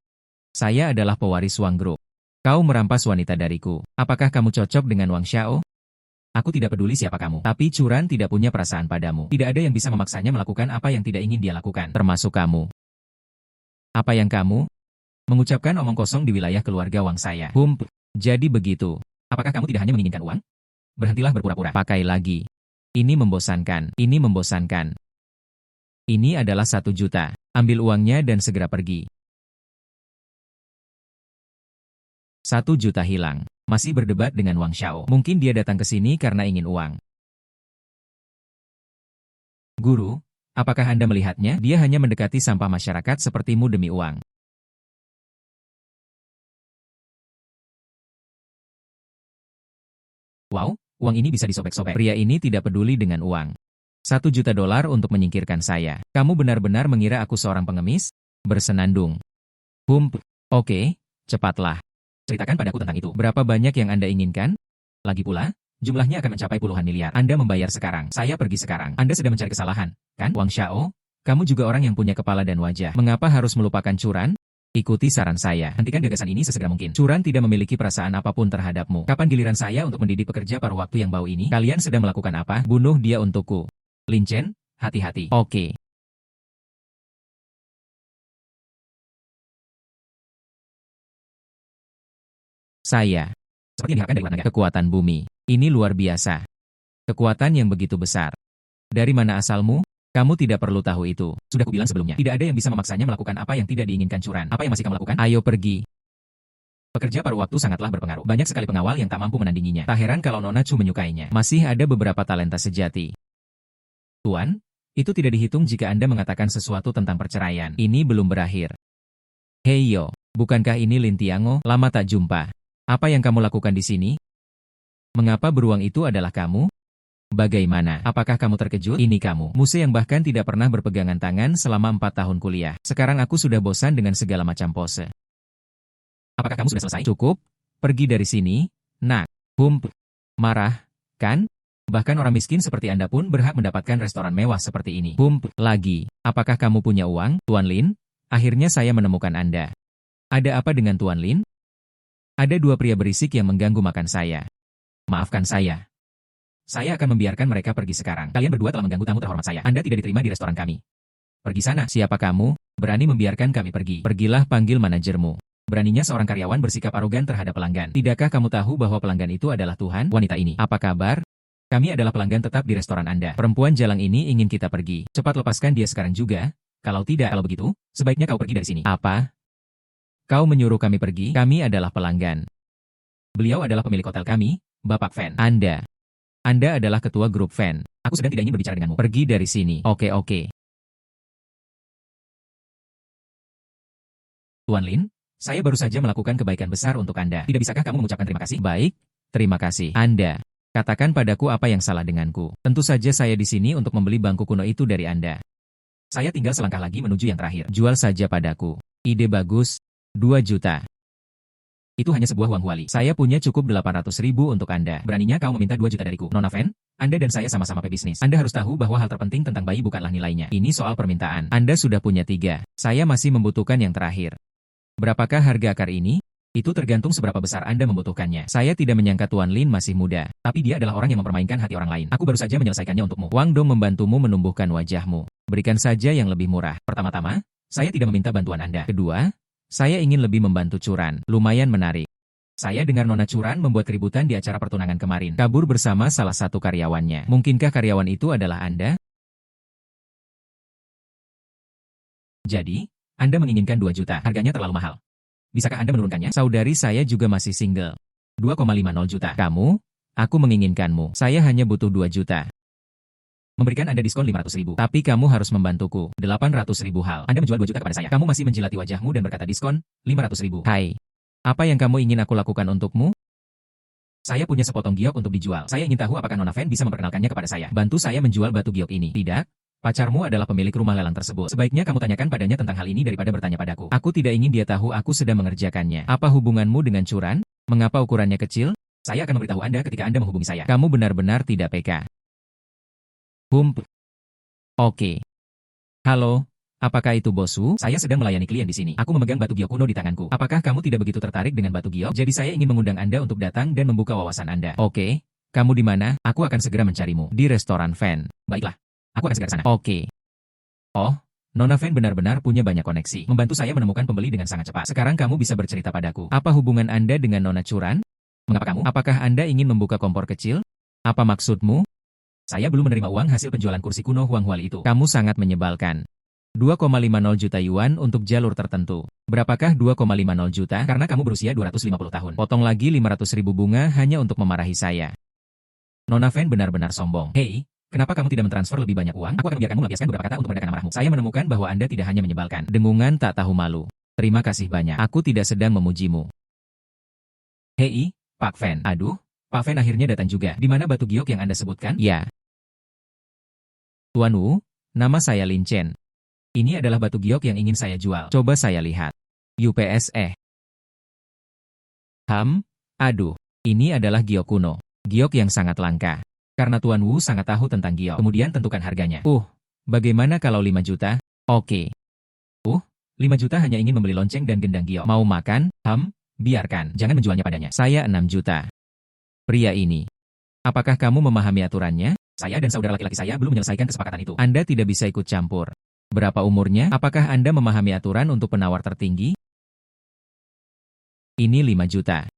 Saya adalah pewaris Wang Group. Kau merampas wanita dariku. Apakah kamu cocok dengan Wang Xiao? Aku tidak peduli siapa kamu. Tapi Curan tidak punya perasaan padamu. Tidak ada yang bisa memaksanya melakukan apa yang tidak ingin dia lakukan. Termasuk kamu. Apa yang kamu? Mengucapkan omong kosong di wilayah keluarga Wang saya. Jadi begitu. Apakah kamu tidak hanya menginginkan uang? Berhentilah berpura-pura. Pakai lagi. Ini membosankan. Ini membosankan. Ini adalah 1 juta. Ambil uangnya dan segera pergi. 1 juta hilang. Masih berdebat dengan Wang Xiao. Mungkin dia datang ke sini karena ingin uang. Guru, apakah Anda melihatnya? Dia hanya mendekati sampah masyarakat sepertimu demi uang. Wow, uang ini bisa disobek-sobek. Pria ini tidak peduli dengan uang. 1 juta dolar untuk menyingkirkan saya. Kamu benar-benar mengira aku seorang pengemis? Bersenandung. Oke, cepatlah. Ceritakan padaku tentang itu. Berapa banyak yang Anda inginkan? Lagi pula, jumlahnya akan mencapai puluhan miliar. Anda membayar sekarang. Saya pergi sekarang. Anda sedang mencari kesalahan, kan? Wang Xiao, kamu juga orang yang punya kepala dan wajah. Mengapa harus melupakan Curan? Ikuti saran saya. Hentikan gagasan ini sesegera mungkin. Curan tidak memiliki perasaan apapun terhadapmu. Kapan giliran saya untuk mendidik pekerja paruh waktu yang bau ini? Kalian sedang melakukan apa? Bunuh dia untukku. Lin Chen, hati-hati. Oke. Saya. Seperti yang diharapkan dari luar negara. Kekuatan bumi. Ini luar biasa. Kekuatan yang begitu besar. Dari mana asalmu? Kamu tidak perlu tahu itu. Sudah kubilang sebelumnya. Tidak ada yang bisa memaksanya melakukan apa yang tidak diinginkan Curan. Apa yang masih kamu lakukan? Ayo pergi. Pekerja paruh waktu sangatlah berpengaruh. Banyak sekali pengawal yang tak mampu menandinginya. Tak heran kalau Nona Chu menyukainya. Masih ada beberapa talenta sejati. Tuan, itu tidak dihitung jika Anda mengatakan sesuatu tentang perceraian. Ini belum berakhir. Hei yo, bukankah ini Lin Tiango? Lama tak jumpa. Apa yang kamu lakukan di sini? Mengapa beruang itu adalah kamu? Bagaimana? Apakah kamu terkejut? Ini kamu. Muse yang bahkan tidak pernah berpegangan tangan selama 4 tahun kuliah. Sekarang aku sudah bosan dengan segala macam pose. Apakah kamu sudah selesai? Cukup. Pergi dari sini. Nak. Marah, kan? Bahkan orang miskin seperti Anda pun berhak mendapatkan restoran mewah seperti ini. Lagi. Apakah kamu punya uang, Tuan Lin? Akhirnya saya menemukan Anda. Ada apa dengan Tuan Lin? Ada 2 pria berisik yang mengganggu makan saya. Maafkan saya. Saya akan membiarkan mereka pergi sekarang. Kalian berdua telah mengganggu tamu terhormat saya. Anda tidak diterima di restoran kami. Pergi sana. Siapa kamu? Berani membiarkan kami pergi. Pergilah panggil manajermu. Beraninya seorang karyawan bersikap arogan terhadap pelanggan. Tidakkah kamu tahu bahwa pelanggan itu adalah Tuhan? Wanita ini. Apa kabar? Kami adalah pelanggan tetap di restoran Anda. Perempuan jalang ini ingin kita pergi. Cepat lepaskan dia sekarang juga. Kalau begitu, sebaiknya kau pergi dari sini. Apa? Kau menyuruh kami pergi? Kami adalah pelanggan. Beliau adalah pemilik hotel kami, Bapak Fan. Anda adalah ketua grup Fan. Aku sedang tidak ingin berbicara denganmu. Pergi dari sini. Oke. Tuan Lin, saya baru saja melakukan kebaikan besar untuk Anda. Tidak bisakah kamu mengucapkan terima kasih? Baik, terima kasih. Anda. Katakan padaku apa yang salah denganku. Tentu saja saya di sini untuk membeli bangku kuno itu dari Anda. Saya tinggal selangkah lagi menuju yang terakhir. Jual saja padaku. Ide bagus. 2 juta. Itu hanya sebuah uang wali. Saya punya cukup 800.000 untuk Anda. Beraninya kau meminta 2 juta dariku? Nona Fen, Anda dan saya sama-sama pebisnis. Anda harus tahu bahwa hal terpenting tentang bayi bukanlah nilainya. Ini soal permintaan. Anda sudah punya 3. Saya masih membutuhkan yang terakhir. Berapakah harga akar ini? Itu tergantung seberapa besar Anda membutuhkannya. Saya tidak menyangka Tuan Lin masih muda. Tapi dia adalah orang yang mempermainkan hati orang lain. Aku baru saja menyelesaikannya untukmu. Wang Dong membantumu menumbuhkan wajahmu. Berikan saja yang lebih murah. Pertama-tama, saya tidak meminta bantuan Anda. Kedua, saya ingin lebih membantu Curan. Lumayan menarik. Saya dengar Nona Curan membuat keributan di acara pertunangan kemarin. Kabur bersama salah satu karyawannya. Mungkinkah karyawan itu adalah Anda? Jadi, Anda menginginkan 2 juta. Harganya terlalu mahal. Bisakah Anda menurunkannya? Saudari saya juga masih single. 2,50 juta. Kamu? Aku menginginkanmu. Saya hanya butuh 2 juta. Memberikan Anda diskon 500.000. Tapi kamu harus membantuku. 800.000 hal. Anda menjual 2 juta kepada saya. Kamu masih menjilati wajahmu dan berkata diskon 500.000. Hai. Apa yang kamu ingin aku lakukan untukmu? Saya punya sepotong giok untuk dijual. Saya ingin tahu apakah Nona Fen bisa memperkenalkannya kepada saya. Bantu saya menjual batu giok ini. Tidak? Pacarmu adalah pemilik rumah lelang tersebut. Sebaiknya kamu tanyakan padanya tentang hal ini daripada bertanya padaku. Aku tidak ingin dia tahu aku sedang mengerjakannya. Apa hubunganmu dengan Curan? Mengapa ukurannya kecil? Saya akan memberitahu Anda ketika Anda menghubungi saya. Kamu benar-benar tidak peka. Oke. Halo. Apakah itu bosku? Saya sedang melayani klien di sini. Aku memegang batu giok kuno di tanganku. Apakah kamu tidak begitu tertarik dengan batu giok? Jadi saya ingin mengundang Anda untuk datang dan membuka wawasan Anda. Oke. Kamu di mana? Aku akan segera mencarimu. Di restoran Fen. Baiklah. Aku akan segera sana. Oke. Oh, Nona Fen benar-benar punya banyak koneksi. Membantu saya menemukan pembeli dengan sangat cepat. Sekarang kamu bisa bercerita padaku. Apa hubungan Anda dengan Nona Curan? Mengapa kamu? Apakah Anda ingin membuka kompor kecil? Apa maksudmu? Saya belum menerima uang hasil penjualan kursi kuno Huang Huali itu. Kamu sangat menyebalkan. 2,50 juta yuan untuk jalur tertentu. Berapakah 2,50 juta? Karena kamu berusia 250 tahun. Potong lagi 500.000 bunga hanya untuk memarahi saya. Nona Fen benar-benar sombong. Hei, kenapa kamu tidak mentransfer lebih banyak uang? Aku akan membiarkanmu melampiaskan beberapa kata untuk meredakan amarahmu. Saya menemukan bahwa Anda tidak hanya menyebalkan. Dengungan tak tahu malu. Terima kasih banyak. Aku tidak sedang memujimu. Hei, Pak Fen. Aduh, Pak Fen akhirnya datang juga. Di mana batu giok yang Anda sebutkan? Ya. Tuan Wu, nama saya Lin Chen. Ini adalah batu giok yang ingin saya jual. Coba saya lihat. UPS Aduh. Ini adalah giok kuno. Giok yang sangat langka. Karena Tuan Wu sangat tahu tentang giok. Kemudian tentukan harganya. Bagaimana kalau 5 juta? Oke. 5 juta hanya ingin membeli lonceng dan gendang giok. Mau makan? Biarkan. Jangan menjualnya padanya. Saya 6 juta. Pria ini. Apakah kamu memahami aturannya? Saya dan saudara laki-laki saya belum menyelesaikan kesepakatan itu. Anda tidak bisa ikut campur. Berapa umurnya? Apakah Anda memahami aturan untuk penawar tertinggi? Ini 5 juta.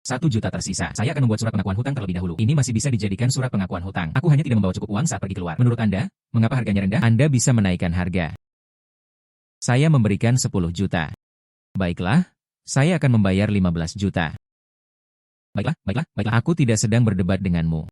1 juta tersisa. Saya akan membuat surat pengakuan hutang terlebih dahulu. Ini masih bisa dijadikan surat pengakuan hutang. Aku hanya tidak membawa cukup uang saat pergi keluar. Menurut Anda, mengapa harganya rendah? Anda bisa menaikkan harga. Saya memberikan 10 juta. Baiklah, saya akan membayar 15 juta. Baiklah. Aku tidak sedang berdebat denganmu.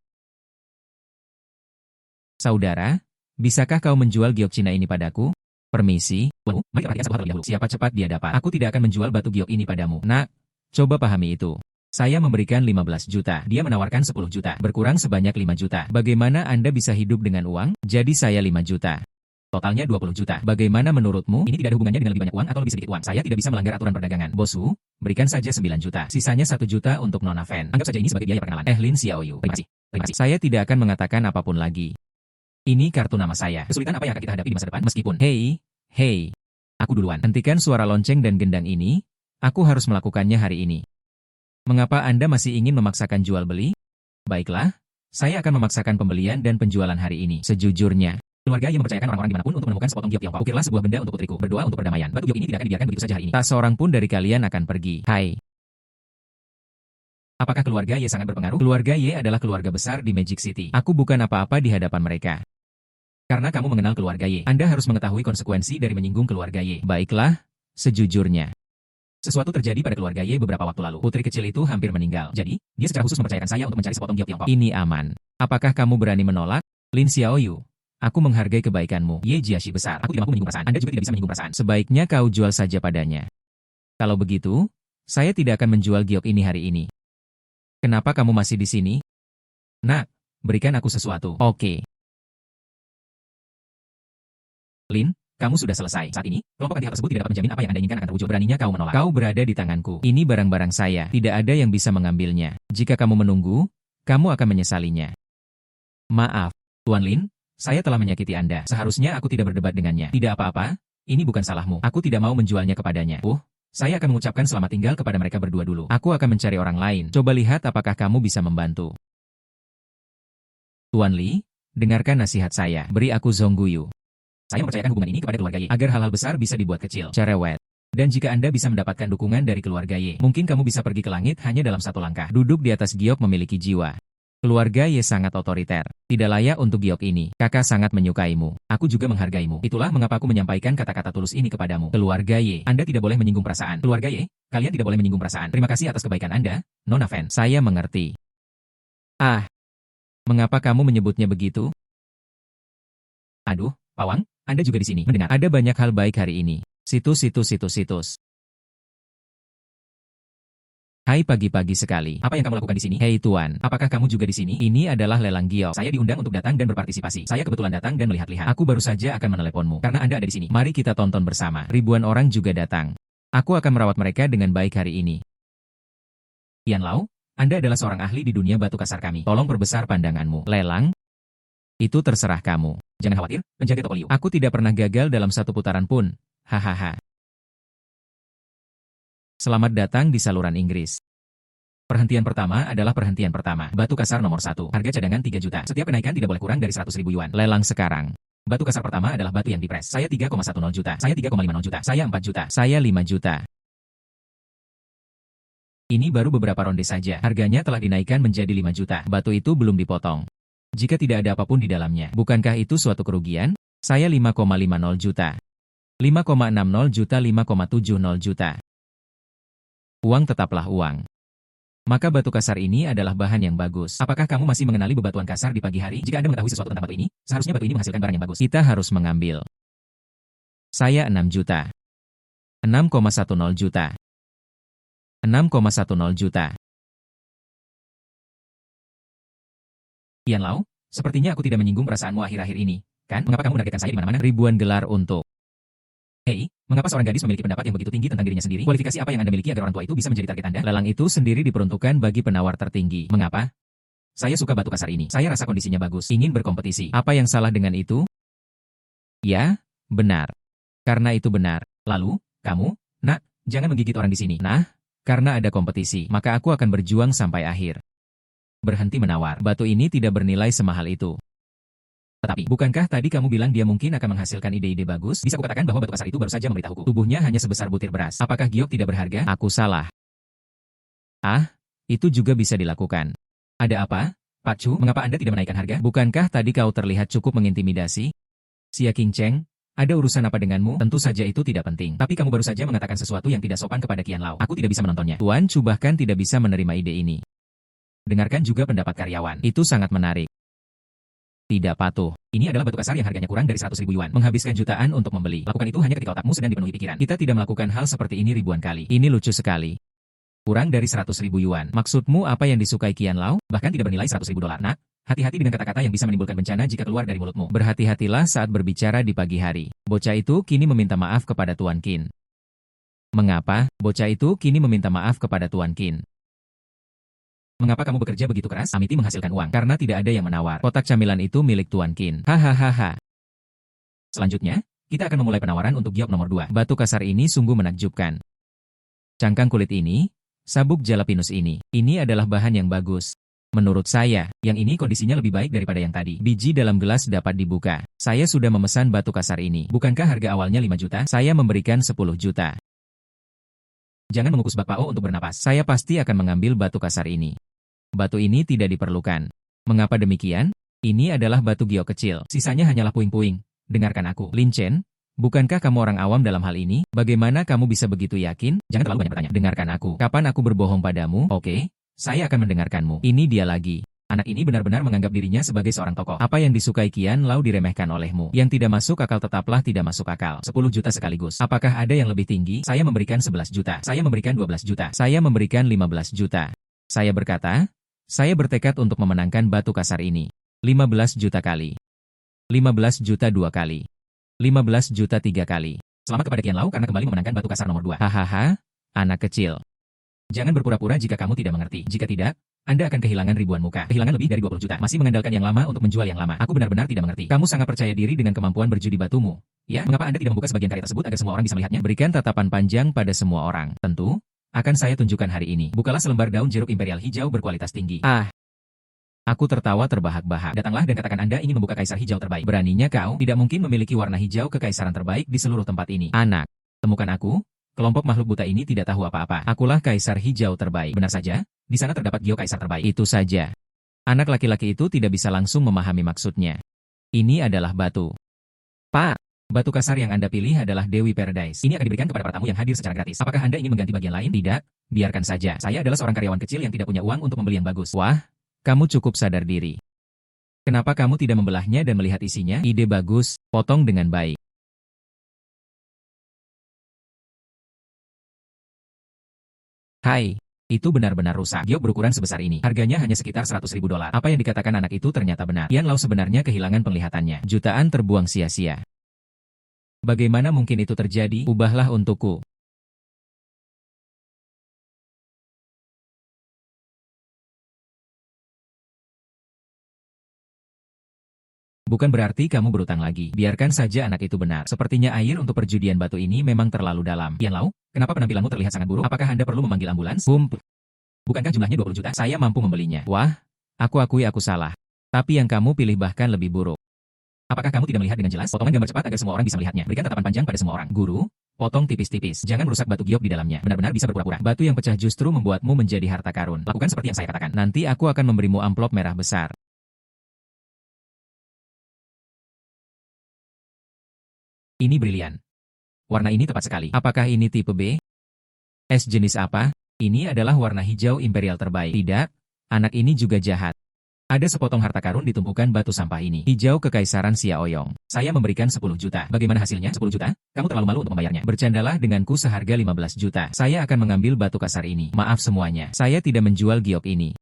Saudara, bisakah kau menjual giok Cina ini padaku? Permisi. Mari perhatikan satu hal terlebih dahulu. Siapa cepat dia dapat. Aku tidak akan menjual batu giok ini padamu. Nak, coba pahami itu. Saya memberikan 15 juta. Dia menawarkan 10 juta. Berkurang sebanyak 5 juta. Bagaimana Anda bisa hidup dengan uang? Jadi saya 5 juta. Totalnya 20 juta. Bagaimana menurutmu? Ini tidak ada hubungannya dengan lebih banyak uang atau lebih sedikit uang. Saya tidak bisa melanggar aturan perdagangan. Bosku, berikan saja 9 juta. Sisanya 1 juta untuk Nona Fen. Anggap saja ini sebagai biaya perkenalan. Lin Xiaoyu. Terima kasih. Saya tidak akan mengatakan apapun lagi. Ini kartu nama saya. Kesulitan apa yang akan kita hadapi di masa depan meskipun... Hei. Aku duluan. Hentikan suara lonceng dan gendang ini. Aku harus melakukannya hari ini. Mengapa Anda masih ingin memaksakan jual beli? Baiklah, saya akan memaksakan pembelian dan penjualan hari ini. Sejujurnya, keluarga yang mempercayakan orang-orang dimanapun untuk menemukan sepotong giok Tiongkok. Ukirlah sebuah benda untuk putriku. Berdoa untuk perdamaian. Batu giok ini tidak akan dibiarkan begitu saja hari ini. Tak seorang pun dari kalian akan pergi. Hai. Apakah keluarga Ye sangat berpengaruh? Keluarga Ye adalah keluarga besar di Magic City. Aku bukan apa-apa di hadapan mereka. Karena kamu mengenal keluarga Ye, Anda harus mengetahui konsekuensi dari menyinggung keluarga Ye. Baiklah, sejujurnya. Sesuatu terjadi pada keluarga Ye beberapa waktu lalu. Putri kecil itu hampir meninggal. Jadi, dia secara khusus mempercayakan saya untuk mencari sepotong giok Tiongkok. Ini aman. Apakah kamu berani menolak? Lin Xiaoyu. Aku menghargai kebaikanmu. Ye Jiaxi besar. Aku tidak mampu menyinggung perasaan. Anda juga tidak bisa menyinggung perasaan. Sebaiknya kau jual saja padanya. Kalau begitu, saya tidak akan menjual giok ini hari ini. Kenapa kamu masih di sini? Nak, berikan aku sesuatu. Oke. Lin, kamu sudah selesai. Saat ini, kelompok anti hal tersebut tidak dapat menjamin apa yang Anda inginkan akan terwujud. Beraninya kau menolak. Kau berada di tanganku. Ini barang-barang saya. Tidak ada yang bisa mengambilnya. Jika kamu menunggu, kamu akan menyesalinya. Maaf, Tuan Lin, saya telah menyakiti Anda. Seharusnya aku tidak berdebat dengannya. Tidak apa-apa, ini bukan salahmu. Aku tidak mau menjualnya kepadanya. Saya akan mengucapkan selamat tinggal kepada mereka berdua dulu. Aku akan mencari orang lain. Coba lihat apakah kamu bisa membantu. Tuan Li, dengarkan nasihat saya. Beri aku Zongguyu. Saya mempercayakan hubungan ini kepada keluarga Ye, agar hal-hal besar bisa dibuat kecil. Cerewet. Dan jika Anda bisa mendapatkan dukungan dari keluarga Ye, mungkin kamu bisa pergi ke langit hanya dalam satu langkah. Duduk di atas giok memiliki jiwa. Keluarga Ye sangat otoriter. Tidak layak untuk giok ini. Kakak sangat menyukaimu. Aku juga menghargaimu. Itulah mengapa aku menyampaikan kata-kata tulus ini kepadamu. Keluarga Ye, Anda tidak boleh menyinggung perasaan. Keluarga Ye, kalian tidak boleh menyinggung perasaan. Terima kasih atas kebaikan Anda, Nona Fen. Saya mengerti. Ah, mengapa kamu menyebutnya begitu? Aduh, Pawang, Anda juga di sini. Mendengar, ada banyak hal baik hari ini. Situs. Hai pagi-pagi sekali. Apa yang kamu lakukan di sini? Hei Tuan, apakah kamu juga di sini? Ini adalah lelang giok. Saya diundang untuk datang dan berpartisipasi. Saya kebetulan datang dan melihat-lihat. Aku baru saja akan meneleponmu karena Anda ada di sini. Mari kita tonton bersama. Ribuan orang juga datang. Aku akan merawat mereka dengan baik hari ini. Qian Lao, Anda adalah seorang ahli di dunia batu kasar kami. Tolong perbesar pandanganmu. Lelang? Itu terserah kamu. Jangan khawatir, penjaga toko Liu. Aku tidak pernah gagal dalam satu putaran pun. Hahaha. Selamat datang di saluran Inggris. Perhentian pertama adalah perhentian pertama. Batu kasar nomor 1. Harga cadangan 3 juta. Setiap kenaikan tidak boleh kurang dari 100.000 yuan. Lelang sekarang. Batu kasar pertama adalah batu yang dipres. Saya 3,10 juta. Saya 3,50 juta. Saya 4 juta. Saya 5 juta. Ini baru beberapa ronde saja. Harganya telah dinaikkan menjadi 5 juta. Batu itu belum dipotong. Jika tidak ada apapun di dalamnya, bukankah itu suatu kerugian? Saya 5,50 juta. 5,60 juta, 5,70 juta. Uang tetaplah uang. Maka batu kasar ini adalah bahan yang bagus. Apakah kamu masih mengenali bebatuan kasar di pagi hari? Jika Anda mengetahui sesuatu tentang batu ini, seharusnya batu ini menghasilkan barang yang bagus. Kita harus mengambil. Saya 6 juta. 6,10 juta. 6,10 juta. Qian Lao, sepertinya aku tidak menyinggung perasaanmu akhir-akhir ini, kan? Mengapa kamu menargetkan saya di mana-mana? Ribuan gelar untuk. Hei, mengapa seorang gadis memiliki pendapat yang begitu tinggi tentang dirinya sendiri? Kualifikasi apa yang Anda miliki agar orang tua itu bisa menjadi target Anda? Lelang itu sendiri diperuntukkan bagi penawar tertinggi. Mengapa? Saya suka batu kasar ini. Saya rasa kondisinya bagus. Ingin berkompetisi. Apa yang salah dengan itu? Ya, benar. Karena itu benar. Lalu, kamu, nak, jangan menggigit orang di sini. Nah, karena ada kompetisi, maka aku akan berjuang sampai akhir. Berhenti menawar. Batu ini tidak bernilai semahal itu. Tetapi, bukankah tadi kamu bilang dia mungkin akan menghasilkan ide-ide bagus? Bisa kukatakan bahwa batu kasar itu baru saja memberitahuku. Tubuhnya hanya sebesar butir beras. Apakah giok tidak berharga? Aku salah. Ah, itu juga bisa dilakukan. Ada apa? Pak Chu, mengapa Anda tidak menaikkan harga? Bukankah tadi kau terlihat cukup mengintimidasi? Xia Qingcheng, ada urusan apa denganmu? Tentu saja itu tidak penting. Tapi kamu baru saja mengatakan sesuatu yang tidak sopan kepada Qian Lao. Aku tidak bisa menontonnya. Tuan Chu bahkan tidak bisa menerima ide ini. Dengarkan juga pendapat karyawan. Itu sangat menarik. Tidak patuh. Ini adalah batu kasar yang harganya kurang dari 100.000 yuan. Menghabiskan jutaan untuk membeli. Lakukan itu hanya ketika otakmu sedang dipenuhi pikiran. Kita tidak melakukan hal seperti ini ribuan kali. Ini lucu sekali. Kurang dari 100.000 yuan. Maksudmu apa yang disukai Qian Lao? Bahkan tidak bernilai 100.000 dolar. Nak, hati-hati dengan kata-kata yang bisa menimbulkan bencana jika keluar dari mulutmu. Berhati-hatilah saat berbicara di pagi hari. Bocah itu kini meminta maaf kepada Tuan Qin. Mengapa? Bocah itu kini meminta maaf kepada Tuan Qin. Mengapa kamu bekerja begitu keras? Amiti menghasilkan uang karena tidak ada yang menawar. Kotak camilan itu milik Tuan Qin. Hahaha. Selanjutnya, kita akan memulai penawaran untuk giok nomor 2. Batu kasar ini sungguh menakjubkan. Cangkang kulit ini, sabuk jalapinus ini adalah bahan yang bagus. Menurut saya, yang ini kondisinya lebih baik daripada yang tadi. Biji dalam gelas dapat dibuka. Saya sudah memesan batu kasar ini. Bukankah harga awalnya 5 juta? Saya memberikan 10 juta. Jangan mengukus bak Pao untuk bernapas. Saya pasti akan mengambil batu kasar ini. Batu ini tidak diperlukan. Mengapa demikian? Ini adalah batu giok kecil. Sisanya hanyalah puing-puing. Dengarkan aku. Lin Chen, bukankah kamu orang awam dalam hal ini? Bagaimana kamu bisa begitu yakin? Jangan terlalu banyak bertanya. Dengarkan aku. Kapan aku berbohong padamu? Oke, saya akan mendengarkanmu. Ini dia lagi. Anak ini benar-benar menganggap dirinya sebagai seorang tokoh. Apa yang disukai Qian Lao diremehkan olehmu. Yang tidak masuk akal tetaplah tidak masuk akal. 10 juta sekaligus. Apakah ada yang lebih tinggi? Saya memberikan 11 juta. Saya memberikan 12 juta. Saya memberikan 15 juta. Saya berkata, Saya bertekad untuk memenangkan batu kasar ini. 15 juta kali. 15 juta 2 kali. 15 juta 3 kali. Selamat kepada Qian Lao karena kembali memenangkan batu kasar nomor 2. Hahaha, anak kecil. Jangan berpura-pura jika kamu tidak mengerti. Jika tidak, Anda akan kehilangan ribuan muka. Kehilangan lebih dari 20 juta. Masih mengandalkan yang lama untuk menjual yang lama. Aku benar-benar tidak mengerti. Kamu sangat percaya diri dengan kemampuan berjudi batumu. Ya, mengapa Anda tidak membuka sebagian karya tersebut agar semua orang bisa melihatnya? Berikan tatapan panjang pada semua orang. Tentu, akan saya tunjukkan hari ini. Bukalah selembar daun jeruk imperial hijau berkualitas tinggi. Aku tertawa terbahak-bahak. Datanglah dan katakan Anda ingin membuka kaisar hijau terbaik. Beraninya kau? Tidak mungkin memiliki warna hijau kekaisaran terbaik di seluruh tempat ini. Anak, temukan aku. Kelompok makhluk buta ini tidak tahu apa-apa. Akulah kaisar hijau terbaik. Benar saja, di sana terdapat giok kaisar terbaik. Itu saja. Anak laki-laki itu tidak bisa langsung memahami maksudnya. Ini adalah batu. Pak, batu kasar yang Anda pilih adalah Dewi Paradise. Ini akan diberikan kepada para tamu yang hadir secara gratis. Apakah Anda ingin mengganti bagian lain? Tidak, biarkan saja. Saya adalah seorang karyawan kecil yang tidak punya uang untuk membeli yang bagus. Wah, kamu cukup sadar diri. Kenapa kamu tidak membelahnya dan melihat isinya? Ide bagus, potong dengan baik. Hai, itu benar-benar rusak. Giok berukuran sebesar ini. Harganya hanya sekitar 100.000 dolar. Apa yang dikatakan anak itu ternyata benar. Qian Lao sebenarnya kehilangan penglihatannya. Jutaan terbuang sia-sia. Bagaimana mungkin itu terjadi? Ubahlah untukku. Bukan berarti kamu berutang lagi. Biarkan saja anak itu benar. Sepertinya air untuk perjudian batu ini memang terlalu dalam. Qian Lao, kenapa penampilanmu terlihat sangat buruk? Apakah Anda perlu memanggil ambulans? Bukankah jumlahnya 20 juta? Saya mampu membelinya. Wah, aku akui aku salah. Tapi yang kamu pilih bahkan lebih buruk. Apakah kamu tidak melihat dengan jelas? Potongan gambar cepat agar semua orang bisa melihatnya. Berikan tatapan panjang pada semua orang. Guru, potong tipis-tipis. Jangan rusak batu giok di dalamnya. Benar-benar bisa berpura-pura. Batu yang pecah justru membuatmu menjadi harta karun. Lakukan seperti yang saya katakan. Nanti aku akan memberimu amplop merah besar. Ini brilian. Warna ini tepat sekali. Apakah ini tipe B? Es jenis apa? Ini adalah warna hijau imperial terbaik. Tidak, anak ini juga jahat. Ada sepotong harta karun ditumpukan batu sampah ini. Hijau kekaisaran Xiaoyong. Saya memberikan 10 juta. Bagaimana hasilnya? 10 juta? Kamu terlalu malu untuk membayarnya. Bercandalah denganku seharga 15 juta. Saya akan mengambil batu kasar ini. Maaf semuanya. Saya tidak menjual giok ini.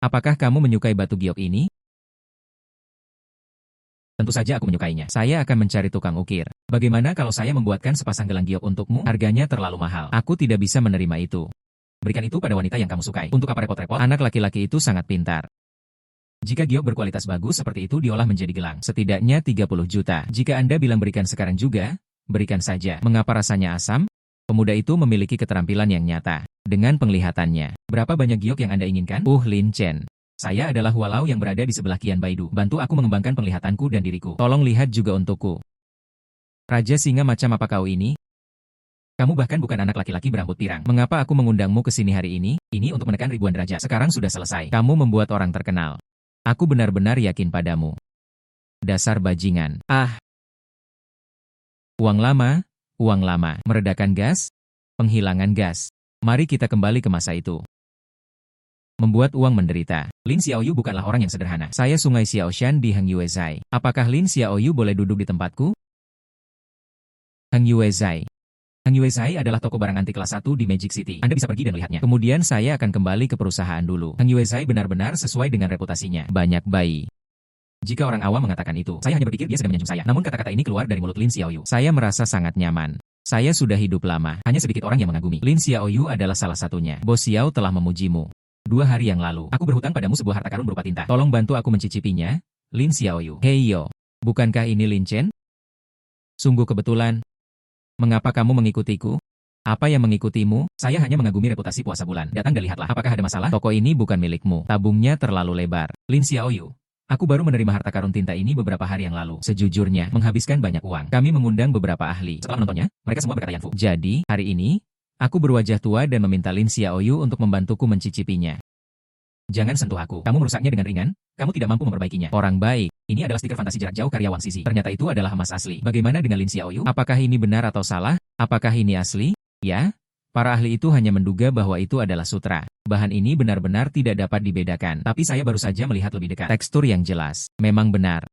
Apakah kamu menyukai batu giok ini? Tentu saja aku menyukainya. Saya akan mencari tukang ukir. Bagaimana kalau saya membuatkan sepasang gelang giok untukmu? Harganya terlalu mahal. Aku tidak bisa menerima itu. Berikan itu pada wanita yang kamu sukai. Untuk apa repot-repot? Anak laki-laki itu sangat pintar. Jika giok berkualitas bagus seperti itu diolah menjadi gelang. Setidaknya 30 juta. Jika Anda bilang berikan sekarang juga, berikan saja. Mengapa rasanya asam? Pemuda itu memiliki keterampilan yang nyata. Dengan penglihatannya. Berapa banyak giok yang Anda inginkan? Lin Chen. Saya adalah Hua Lao yang berada di sebelah Qian Baidu. Bantu aku mengembangkan penglihatanku dan diriku. Tolong lihat juga untukku. Raja singa macam apa kau ini? Kamu bahkan bukan anak laki-laki berambut pirang. Mengapa aku mengundangmu ke sini hari ini? Ini untuk menekan ribuan derajat. Sekarang sudah selesai. Kamu membuat orang terkenal. Aku benar-benar yakin padamu. Dasar bajingan. Uang lama, meredakan gas, penghilangan gas. Mari kita kembali ke masa itu. Membuat uang menderita. Lin Xiaoyu bukanlah orang yang sederhana. Saya Sungai Xiaoshan di Heng Yuezai. Apakah Lin Xiaoyu boleh duduk di tempatku? Heng Yuezai. Heng Yuezai adalah toko barang antik kelas 1 di Magic City. Anda bisa pergi dan melihatnya. Kemudian saya akan kembali ke perusahaan dulu. Heng Yuezai benar-benar sesuai dengan reputasinya. Banyak bayi. Jika orang awam mengatakan itu, saya hanya berpikir dia sedang menyanjung saya. Namun kata-kata ini keluar dari mulut Lin Xiaoyu. Saya merasa sangat nyaman. Saya sudah hidup lama. Hanya sedikit orang yang mengagumi. Lin Xiaoyu adalah salah satunya. Bos Xiao telah memujimu. 2 hari yang lalu, aku berhutang padamu sebuah harta karun berupa tinta. Tolong bantu aku mencicipinya, Lin Xiaoyu. Hei yo, bukankah ini Lin Chen? Sungguh kebetulan. Mengapa kamu mengikutiku? Apa yang mengikutimu? Saya hanya mengagumi reputasi puasa bulan. Datang dan lihatlah. Apakah ada masalah? Toko ini bukan milikmu. Tabungnya terlalu lebar. Lin Xiaoyu. Aku baru menerima harta karun tinta ini beberapa hari yang lalu. Sejujurnya, menghabiskan banyak uang. Kami mengundang beberapa ahli. Setelah menontonnya, mereka semua berkata Yanfu. Jadi, hari ini, aku berwajah tua dan meminta Lin Xiaoyu untuk membantuku mencicipinya. Jangan sentuh aku. Kamu merusaknya dengan ringan, kamu tidak mampu memperbaikinya. Orang baik. Ini adalah stiker fantasi jarak jauh karya Wang Sisi. Ternyata itu adalah emas asli. Bagaimana dengan Lin Xiaoyu? Apakah ini benar atau salah? Apakah ini asli? Ya, para ahli itu hanya menduga bahwa itu adalah sutra. Bahan ini benar-benar tidak dapat dibedakan. Tapi saya baru saja melihat lebih dekat. Tekstur yang jelas. Memang benar.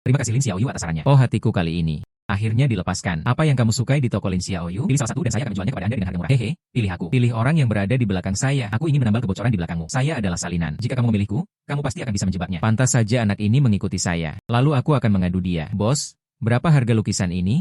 Terima kasih Lin Xiaoyu atas sarannya. Oh hatiku kali ini. Akhirnya dilepaskan. Apa yang kamu sukai di toko Lin Xiaoyu? Pilih salah satu dan saya akan menjualnya kepada Anda dengan harga murah. Hehe, pilih aku. Pilih orang yang berada di belakang saya. Aku ingin menambal kebocoran di belakangmu. Saya adalah salinan. Jika kamu memilihku, kamu pasti akan bisa menjebaknya. Pantas saja anak ini mengikuti saya. Lalu aku akan mengadu dia. Bos, berapa harga lukisan ini?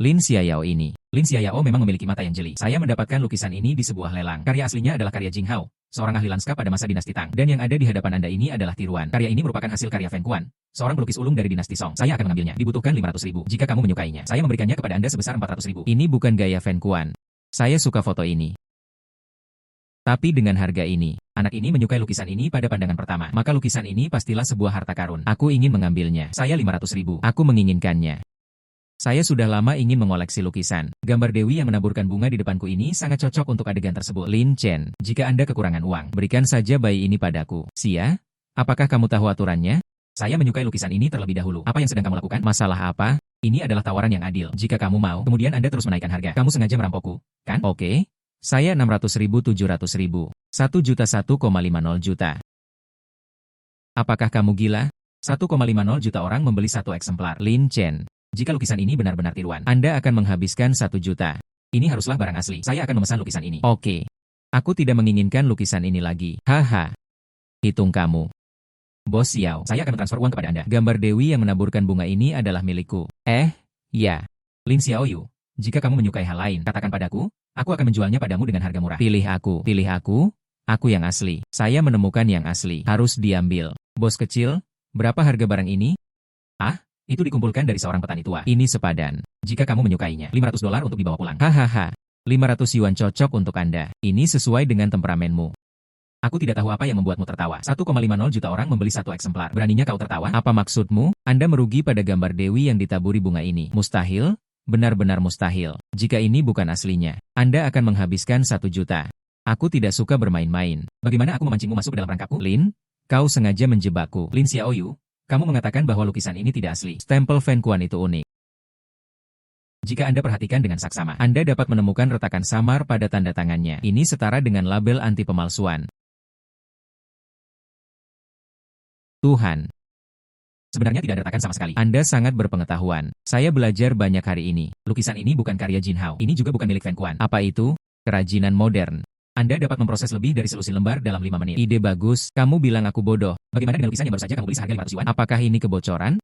Lin Xiaoyao ini. Lin Xiaoyao memang memiliki mata yang jeli. Saya mendapatkan lukisan ini di sebuah lelang. Karya aslinya adalah karya Jing Hao, seorang ahli lanskap pada masa dinasti Tang. Dan yang ada di hadapan Anda ini adalah tiruan. Karya ini merupakan hasil karya Feng Kuan, seorang pelukis ulung dari dinasti Song. Saya akan mengambilnya. Dibutuhkan 500.000. Jika kamu menyukainya, saya memberikannya kepada Anda sebesar 400.000. Ini bukan gaya Feng Kuan. Saya suka foto ini. Tapi dengan harga ini, anak ini menyukai lukisan ini pada pandangan pertama. Maka lukisan ini pastilah sebuah harta karun. Aku ingin mengambilnya. Saya 500.000. Aku menginginkannya. Saya sudah lama ingin mengoleksi lukisan. Gambar Dewi yang menaburkan bunga di depanku ini sangat cocok untuk adegan tersebut. Lin Chen, jika Anda kekurangan uang, berikan saja bayi ini padaku. Sia, apakah kamu tahu aturannya? Saya menyukai lukisan ini terlebih dahulu. Apa yang sedang kamu lakukan? Masalah apa? Ini adalah tawaran yang adil. Jika kamu mau, kemudian Anda terus menaikkan harga. Kamu sengaja merampokku, kan? Oke. Saya 600.000 700.000. 1 juta 1,50 juta. Apakah kamu gila? 1,50 juta orang membeli satu eksemplar. Lin Chen. Jika lukisan ini benar-benar tiruan, Anda akan menghabiskan 1 juta. Ini haruslah barang asli. Saya akan memesan lukisan ini. Oke. Aku tidak menginginkan lukisan ini lagi. Haha. Hitung kamu. Bos Xiao, saya akan mentransfer uang kepada Anda. Gambar Dewi yang menaburkan bunga ini adalah milikku. Ya. Lin Xiaoyu, jika kamu menyukai hal lain, katakan padaku, aku akan menjualnya padamu dengan harga murah. Pilih aku. Pilih aku. Aku yang asli. Saya menemukan yang asli. Harus diambil. Bos kecil, berapa harga barang ini? Itu dikumpulkan dari seorang petani tua. Ini sepadan. Jika kamu menyukainya, $500 untuk dibawa pulang. Hahaha. 500 yuan cocok untuk Anda. Ini sesuai dengan temperamenmu. Aku tidak tahu apa yang membuatmu tertawa. 1,50 juta orang membeli satu eksemplar. Beraninya kau tertawa? Apa maksudmu? Anda merugi pada gambar Dewi yang ditaburi bunga ini. Mustahil? Benar-benar mustahil. Jika ini bukan aslinya, Anda akan menghabiskan 1 juta. Aku tidak suka bermain-main. Bagaimana aku memancingmu masuk ke dalam rangkapku? Lin, kau sengaja menjebakku. Lin Xiaoyu, kamu mengatakan bahwa lukisan ini tidak asli. Stempel Feng Kuan itu unik. Jika Anda perhatikan dengan saksama, Anda dapat menemukan retakan samar pada tanda tangannya. Ini setara dengan label anti pemalsuan. Tuhan. Sebenarnya tidak ada retakan sama sekali. Anda sangat berpengetahuan. Saya belajar banyak hari ini. Lukisan ini bukan karya Jin Hao. Ini juga bukan milik Feng Kuan. Apa itu? Kerajinan modern. Anda dapat memproses lebih dari selusin lembar dalam 5 menit. Ide bagus. Kamu bilang aku bodoh. Bagaimana dengan lukisan yang baru saja kamu beli seharga 500 yuan? Apakah ini kebocoran?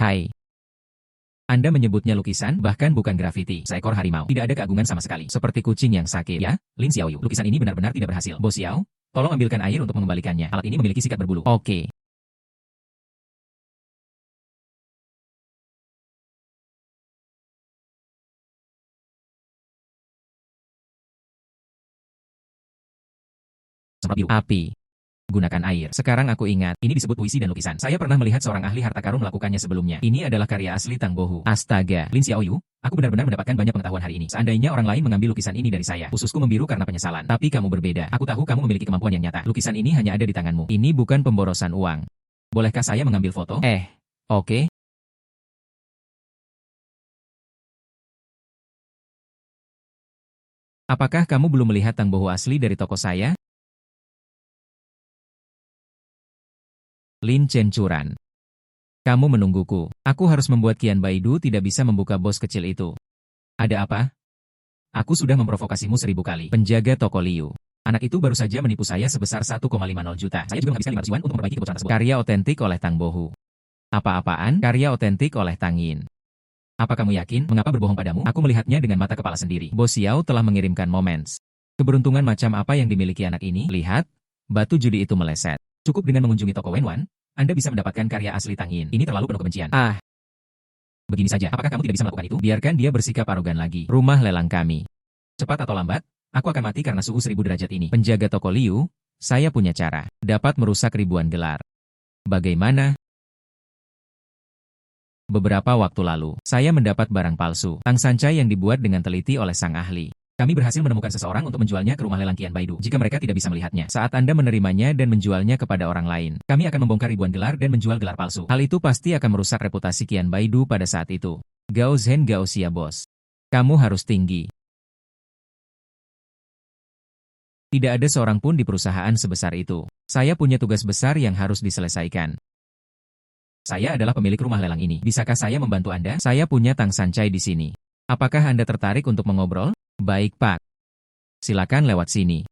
Hai. Anda menyebutnya lukisan, bahkan bukan grafiti. Seekor harimau. Tidak ada keagungan sama sekali. Seperti kucing yang sakit. Ya, Lin Xiaoyu. Lukisan ini benar-benar tidak berhasil. Bos Xiao, tolong ambilkan air untuk mengembalikannya. Alat ini memiliki sikat berbulu. Oke. Semprot biru. Api. Gunakan air. Sekarang aku ingat, ini disebut puisi dan lukisan. Saya pernah melihat seorang ahli harta karun melakukannya sebelumnya. Ini adalah karya asli Tang Bohu. Astaga, Lin Xiaoyu, aku benar-benar mendapatkan banyak pengetahuan hari ini. Seandainya orang lain mengambil lukisan ini dari saya, ususku membiru karena penyesalan. Tapi kamu berbeda. Aku tahu kamu memiliki kemampuan yang nyata. Lukisan ini hanya ada di tanganmu. Ini bukan pemborosan uang. Bolehkah saya mengambil foto? Oke. Apakah kamu belum melihat Tang Bohu asli dari toko saya? Lin Chen Curan. Kamu menungguku. Aku harus membuat Qian Baidu tidak bisa membuka bos kecil itu. Ada apa? Aku sudah memprovokasimu 1000 kali. Penjaga toko Liu. Anak itu baru saja menipu saya sebesar 1,50 juta. Saya juga menghabiskan 500 yuan untuk memperbaiki kebocoran tersebut. Karya otentik oleh Tang Bohu. Apa-apaan? Karya otentik oleh Tang Yin. Apa kamu yakin? Mengapa berbohong padamu? Aku melihatnya dengan mata kepala sendiri. Bos Xiao telah mengirimkan moments. Keberuntungan macam apa yang dimiliki anak ini? Lihat, batu judi itu meleset. Cukup dengan mengunjungi toko Wenwan, Anda bisa mendapatkan karya asli Tang Yin. Ini terlalu penuh kebencian. Begini saja, apakah kamu tidak bisa melakukan itu? Biarkan dia bersikap arogan lagi. Rumah lelang kami. Cepat atau lambat, aku akan mati karena suhu 1000 derajat ini. Penjaga toko Liu, saya punya cara. Dapat merusak ribuan gelar. Bagaimana? Beberapa waktu lalu, saya mendapat barang palsu. Tang Sancai yang dibuat dengan teliti oleh sang ahli. Kami berhasil menemukan seseorang untuk menjualnya ke rumah lelang Qian Baidu. Jika mereka tidak bisa melihatnya, saat Anda menerimanya dan menjualnya kepada orang lain, kami akan membongkar ribuan gelar dan menjual gelar palsu. Hal itu pasti akan merusak reputasi Qian Baidu pada saat itu. Gao Zhen Gao Xia bos. Kamu harus tinggi. Tidak ada seorang pun di perusahaan sebesar itu. Saya punya tugas besar yang harus diselesaikan. Saya adalah pemilik rumah lelang ini. Bisakah saya membantu Anda? Saya punya Tang Sancai di sini. Apakah Anda tertarik untuk mengobrol? Baik, Pak. Silakan lewat sini.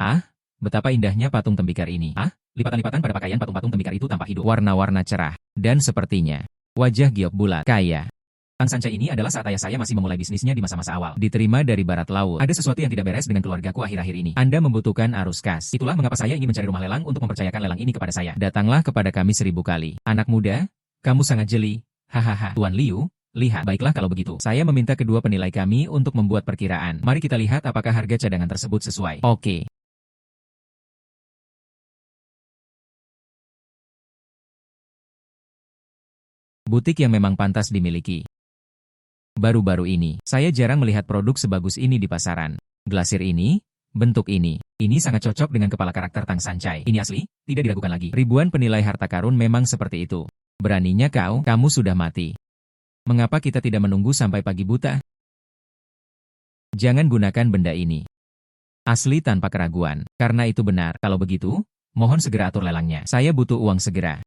Ah, betapa indahnya patung tembikar ini. Ah, lipatan-lipatan pada pakaian patung-patung tembikar itu tampak hidup. Warna-warna cerah. Dan sepertinya, wajah giok bulat, kaya. Tang Sancai ini adalah saat ayah saya masih memulai bisnisnya di masa-masa awal. Diterima dari barat laut. Ada sesuatu yang tidak beres dengan keluargaku akhir-akhir ini. Anda membutuhkan arus kas. Itulah mengapa saya ingin mencari rumah lelang untuk mempercayakan lelang ini kepada saya. Datanglah kepada kami 1000 kali. Anak muda, kamu sangat jeli. Hahaha. Tuan Liu, lihat. Baiklah kalau begitu. Saya meminta kedua penilai kami untuk membuat perkiraan. Mari kita lihat apakah harga cadangan tersebut sesuai. Oke. Butik yang memang pantas dimiliki. Baru-baru ini, saya jarang melihat produk sebagus ini di pasaran. Glasir ini, bentuk ini sangat cocok dengan kepala karakter Tang Sancai. Ini asli, tidak diragukan lagi. Ribuan penilai harta karun memang seperti itu. Beraninya kamu sudah mati. Mengapa kita tidak menunggu sampai pagi buta? Jangan gunakan benda ini. Asli tanpa keraguan. Karena itu benar. Kalau begitu, mohon segera atur lelangnya. Saya butuh uang segera.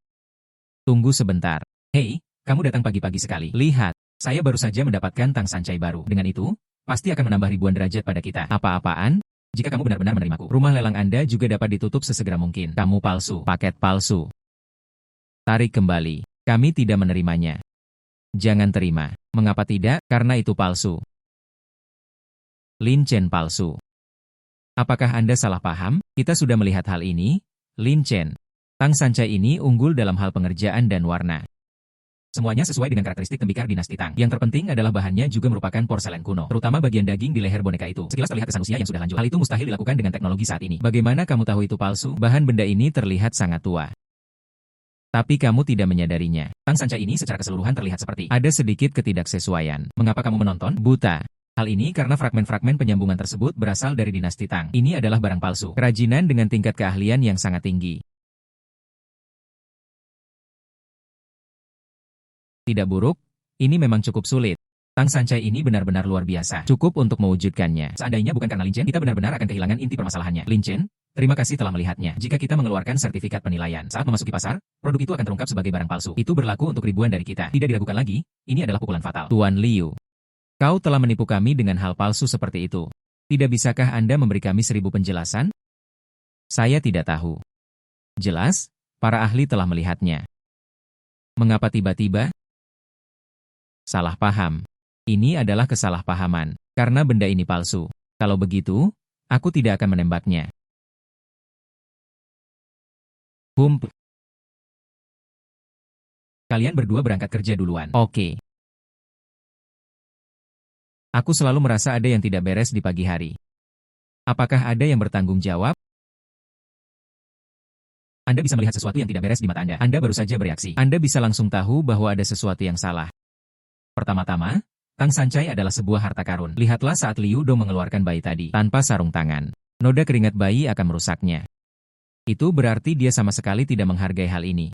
Tunggu sebentar. Hei, kamu datang pagi-pagi sekali. Lihat. Saya baru saja mendapatkan Tang Sancai baru. Dengan itu, pasti akan menambah ribuan derajat pada kita. Apa-apaan? Jika kamu benar-benar menerimaku, rumah lelang Anda juga dapat ditutup sesegera mungkin. Kamu palsu, paket palsu. Tarik kembali. Kami tidak menerimanya. Jangan terima. Mengapa tidak? Karena itu palsu. Lin Chen palsu. Apakah Anda salah paham? Kita sudah melihat hal ini. Lin Chen. Tang Sancai ini unggul dalam hal pengerjaan dan warna. Semuanya sesuai dengan karakteristik tembikar dinasti Tang. Yang terpenting adalah bahannya juga merupakan porselen kuno, terutama bagian daging di leher boneka itu. Sekilas terlihat kesan usia yang sudah lanjut. Hal itu mustahil dilakukan dengan teknologi saat ini. Bagaimana kamu tahu itu palsu? Bahan benda ini terlihat sangat tua. Tapi kamu tidak menyadarinya. Tang Sancai ini secara keseluruhan terlihat seperti ada sedikit ketidaksesuaian. Mengapa kamu menonton? Buta. Hal ini karena fragmen-fragmen penyambungan tersebut berasal dari dinasti Tang. Ini adalah barang palsu. Kerajinan dengan tingkat keahlian yang sangat tinggi. Tidak buruk, ini memang cukup sulit. Tang Sancai ini benar-benar luar biasa. Cukup untuk mewujudkannya. Seandainya bukan karena Lin Chen, kita benar-benar akan kehilangan inti permasalahannya. Lin Chen, terima kasih telah melihatnya. Jika kita mengeluarkan sertifikat penilaian saat memasuki pasar, produk itu akan terungkap sebagai barang palsu. Itu berlaku untuk ribuan dari kita. Tidak diragukan lagi, ini adalah pukulan fatal. Tuan Liu, kau telah menipu kami dengan hal palsu seperti itu. Tidak bisakah Anda memberi kami 1000 penjelasan? Saya tidak tahu. Jelas, para ahli telah melihatnya. Mengapa tiba-tiba? Salah paham. Ini adalah kesalahpahaman, karena benda ini palsu. Kalau begitu, aku tidak akan menembaknya. Kalian berdua berangkat kerja duluan. Oke. Aku selalu merasa ada yang tidak beres di pagi hari. Apakah ada yang bertanggung jawab? Anda bisa melihat sesuatu yang tidak beres di mata Anda. Anda baru saja bereaksi. Anda bisa langsung tahu bahwa ada sesuatu yang salah. Pertama-tama, Tang Sancai adalah sebuah harta karun. Lihatlah saat Liu Dong mengeluarkan bayi tadi, tanpa sarung tangan. Noda keringat bayi akan merusaknya. Itu berarti dia sama sekali tidak menghargai hal ini.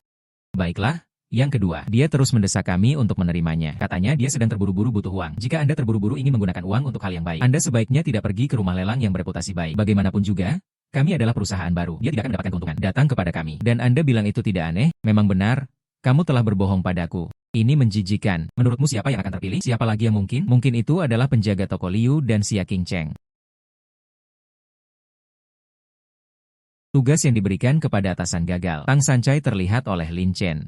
Baiklah, yang kedua, dia terus mendesak kami untuk menerimanya. Katanya dia sedang terburu-buru butuh uang. Jika Anda terburu-buru ingin menggunakan uang untuk hal yang baik, Anda sebaiknya tidak pergi ke rumah lelang yang bereputasi baik. Bagaimanapun juga, kami adalah perusahaan baru. Dia tidak akan mendapatkan keuntungan. Datang kepada kami. Dan Anda bilang itu tidak aneh? Memang benar, kamu telah berbohong padaku. Ini menjijikan. Menurutmu siapa yang akan terpilih? Siapa lagi yang mungkin? Mungkin itu adalah penjaga toko Liu dan Xia Qingcheng. Tugas yang diberikan kepada atasan gagal. Tang Sancai terlihat oleh Lin Chen.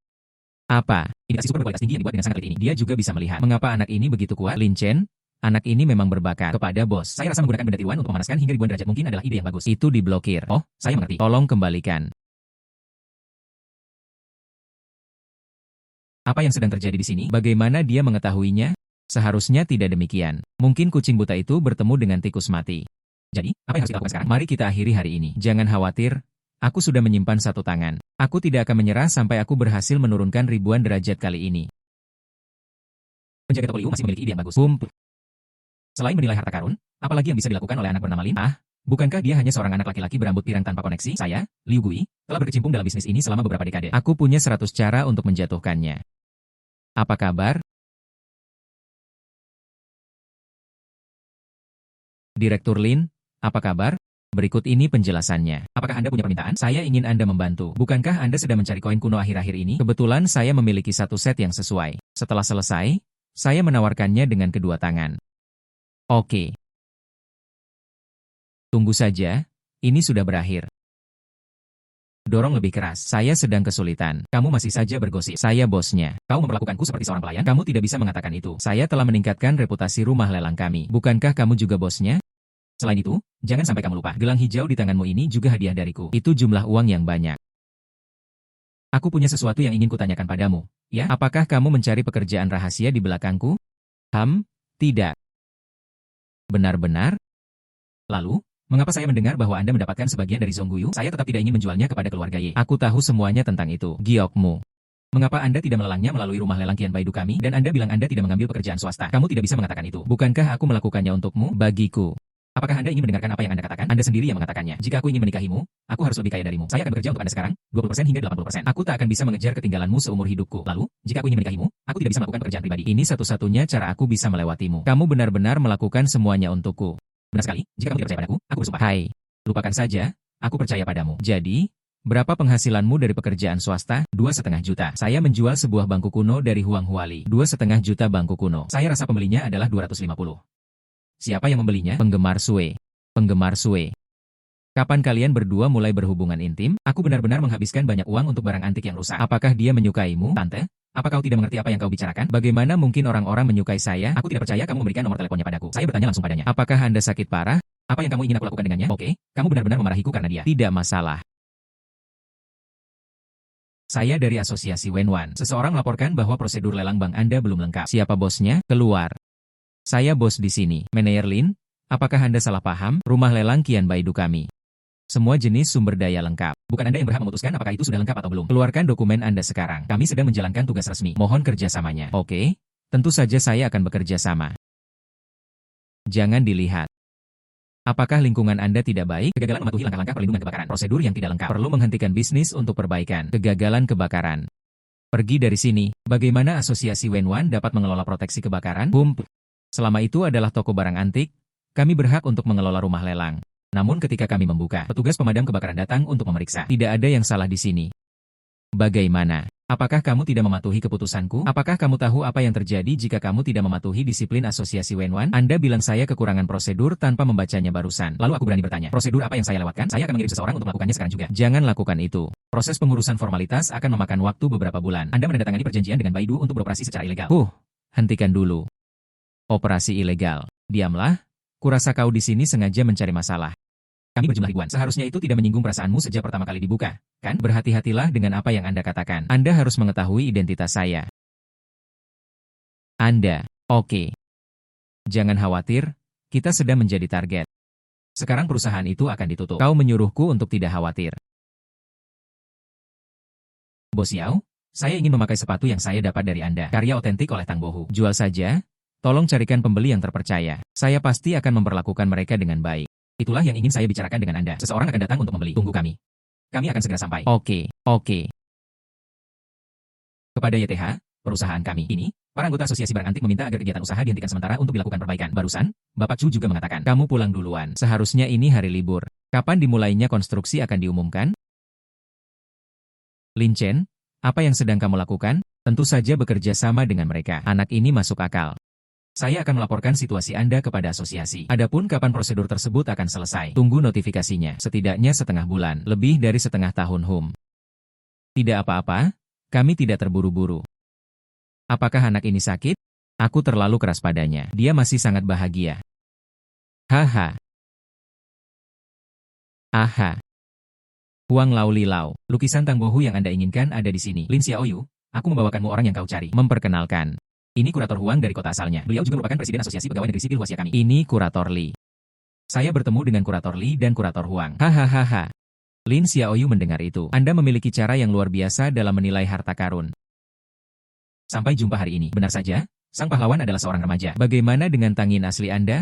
Apa? Imitasi super berkualitas tinggi yang dibuat dengan sangat teliti ini. Dia juga bisa melihat. Mengapa anak ini begitu kuat? Lin Chen, anak ini memang berbakat. Kepada bos. Saya rasa menggunakan benda tiruan untuk memanaskan hingga ribuan derajat mungkin adalah ide yang bagus. Itu diblokir. Oh, saya mengerti. Tolong kembalikan. Apa yang sedang terjadi di sini? Bagaimana dia mengetahuinya? Seharusnya tidak demikian. Mungkin kucing buta itu bertemu dengan tikus mati. Jadi, apa yang harus kita lakukan sekarang? Mari kita akhiri hari ini. Jangan khawatir, aku sudah menyimpan satu tangan. Aku tidak akan menyerah sampai aku berhasil menurunkan ribuan derajat kali ini. Penjaga toko Liu masih memiliki ide yang bagus. Selain menilai harta karun, apalagi yang bisa dilakukan oleh anak bernama Lin? Bukankah dia hanya seorang anak laki-laki berambut pirang tanpa koneksi? Saya, Liu Gui, telah berkecimpung dalam bisnis ini selama beberapa dekade. Aku punya 100 cara untuk menjatuhkannya. Apa kabar? Direktur Lin, apa kabar? Berikut ini penjelasannya. Apakah Anda punya permintaan? Saya ingin Anda membantu. Bukankah Anda sedang mencari koin kuno akhir-akhir ini? Kebetulan saya memiliki satu set yang sesuai. Setelah selesai, saya menawarkannya dengan kedua tangan. Oke. Tunggu saja, ini sudah berakhir. Dorong lebih keras. Saya sedang kesulitan. Kamu masih saja bergosip. Saya bosnya. Kau memperlakukanku seperti seorang pelayan? Kamu tidak bisa mengatakan itu. Saya telah meningkatkan reputasi rumah lelang kami. Bukankah kamu juga bosnya? Selain itu, jangan sampai kamu lupa. Gelang hijau di tanganmu ini juga hadiah dariku. Itu jumlah uang yang banyak. Aku punya sesuatu yang ingin kutanyakan padamu. Ya, apakah kamu mencari pekerjaan rahasia di belakangku? Tidak. Benar-benar? Lalu, mengapa saya mendengar bahwa Anda mendapatkan sebagian dari Zongguyu? Saya tetap tidak ingin menjualnya kepada keluarga Ye. Aku tahu semuanya tentang itu. Giokmu. Mengapa Anda tidak melelangnya melalui rumah lelang Qian Baidu kami, dan Anda bilang Anda tidak mengambil pekerjaan swasta? Kamu tidak bisa mengatakan itu. Bukankah aku melakukannya untukmu? Bagiku. Apakah Anda ingin mendengarkan apa yang Anda katakan? Anda sendiri yang mengatakannya. Jika aku ingin menikahimu, aku harus lebih kaya darimu. Saya akan bekerja untuk Anda sekarang, 20% hingga 80%. Aku tak akan bisa mengejar ketinggalanmu seumur hidupku. Lalu, jika aku ingin menikahimu, aku tidak bisa melakukan pekerjaan pribadi. Ini satu-satunya cara aku bisa melewatimu. Kamu benar-benar melakukan semuanya untukku. Benar sekali, jika kamu tidak percaya padaku, aku bersumpah. Hai. Lupakan saja, aku percaya padamu. Jadi, berapa penghasilanmu dari pekerjaan swasta? 2,5 juta. Saya menjual sebuah bangku kuno dari Huang Huali. 2,5 juta bangku kuno. Saya rasa pembelinya adalah 250. Siapa yang membelinya? Penggemar Sue. Penggemar Sue. Kapan kalian berdua mulai berhubungan intim? Aku benar-benar menghabiskan banyak uang untuk barang antik yang rusak. Apakah dia menyukaimu, Tante? Apa kau tidak mengerti apa yang kau bicarakan? Bagaimana mungkin orang-orang menyukai saya? Aku tidak percaya kamu memberikan nomor teleponnya padaku. Saya bertanya langsung padanya. Apakah Anda sakit parah? Apa yang kamu ingin aku lakukan dengannya? Oke, kamu benar-benar memarahiku karena dia. Tidak masalah. Saya dari Asosiasi Wenwan. Seseorang melaporkan bahwa prosedur lelang bank Anda belum lengkap. Siapa bosnya? Keluar. Saya bos di sini. Manajer Lin, apakah Anda salah paham? Rumah lelang Qian Baidu kami. Semua jenis sumber daya lengkap. Bukan Anda yang berhak memutuskan apakah itu sudah lengkap atau belum. Keluarkan dokumen Anda sekarang. Kami sedang menjalankan tugas resmi. Mohon kerjasamanya. Oke, tentu saja saya akan bekerja sama. Jangan dilihat. Apakah lingkungan Anda tidak baik? Kegagalan mematuhi langkah-langkah perlindungan kebakaran. Prosedur yang tidak lengkap. Perlu menghentikan bisnis untuk perbaikan. Kegagalan kebakaran. Pergi dari sini. Bagaimana Asosiasi Wenwan dapat mengelola proteksi kebakaran? Selama itu adalah toko barang antik, kami berhak untuk mengelola rumah lelang. Namun ketika kami membuka, petugas pemadam kebakaran datang untuk memeriksa. Tidak ada yang salah di sini. Bagaimana? Apakah kamu tidak mematuhi keputusanku? Apakah kamu tahu apa yang terjadi jika kamu tidak mematuhi disiplin Asosiasi Wenwan? Anda bilang saya kekurangan prosedur tanpa membacanya barusan. Lalu aku berani bertanya, prosedur apa yang saya lewatkan? Saya akan mengirim seseorang untuk melakukannya sekarang juga. Jangan lakukan itu. Proses pengurusan formalitas akan memakan waktu beberapa bulan. Anda menandatangani perjanjian dengan Baidu untuk beroperasi secara ilegal. Hentikan dulu. Operasi ilegal. Diamlah. Kurasa kau di sini sengaja mencari masalah. Kami berjumlah ribuan. Seharusnya itu tidak menyinggung perasaanmu sejak pertama kali dibuka, kan? Berhati-hatilah dengan apa yang Anda katakan. Anda harus mengetahui identitas saya. Anda. Oke. Jangan khawatir, kita sedang menjadi target. Sekarang perusahaan itu akan ditutup. Kau menyuruhku untuk tidak khawatir. Bos Yao, saya ingin memakai sepatu yang saya dapat dari Anda. Karya otentik oleh Tang Bohu. Jual saja. Tolong carikan pembeli yang terpercaya. Saya pasti akan memperlakukan mereka dengan baik. Itulah yang ingin saya bicarakan dengan Anda. Seseorang akan datang untuk membeli. Tunggu kami. Kami akan segera sampai. Oke. Kepada YTH, perusahaan kami ini, para anggota asosiasi barang antik meminta agar kegiatan usaha dihentikan sementara untuk dilakukan perbaikan. Barusan, Bapak Chu juga mengatakan, kamu pulang duluan. Seharusnya ini hari libur. Kapan dimulainya konstruksi akan diumumkan? Lin Chen, apa yang sedang kamu lakukan? Tentu saja bekerja sama dengan mereka. Anak ini masuk akal. Saya akan melaporkan situasi Anda kepada asosiasi. Adapun kapan prosedur tersebut akan selesai, tunggu notifikasinya. Setidaknya setengah bulan, lebih dari setengah tahun. Tidak apa-apa, kami tidak terburu-buru. Apakah anak ini sakit? Aku terlalu keras padanya. Dia masih sangat bahagia. Haha. Aha. Huang Lao Li Lao, lukisan Tang Bohu yang Anda inginkan ada di sini. Lin Xiaoyu, aku membawakanmu orang yang kau cari. Memperkenalkan. Ini kurator Huang dari kota asalnya. Beliau juga merupakan presiden asosiasi pegawai negeri sipil Huaxia kami. Ini kurator Li. Saya bertemu dengan kurator Li dan kurator Huang. Hahaha. Lin Xiaoyu mendengar itu. Anda memiliki cara yang luar biasa dalam menilai harta karun. Sampai jumpa hari ini. Benar saja, sang pahlawan adalah seorang remaja. Bagaimana dengan tangin asli Anda?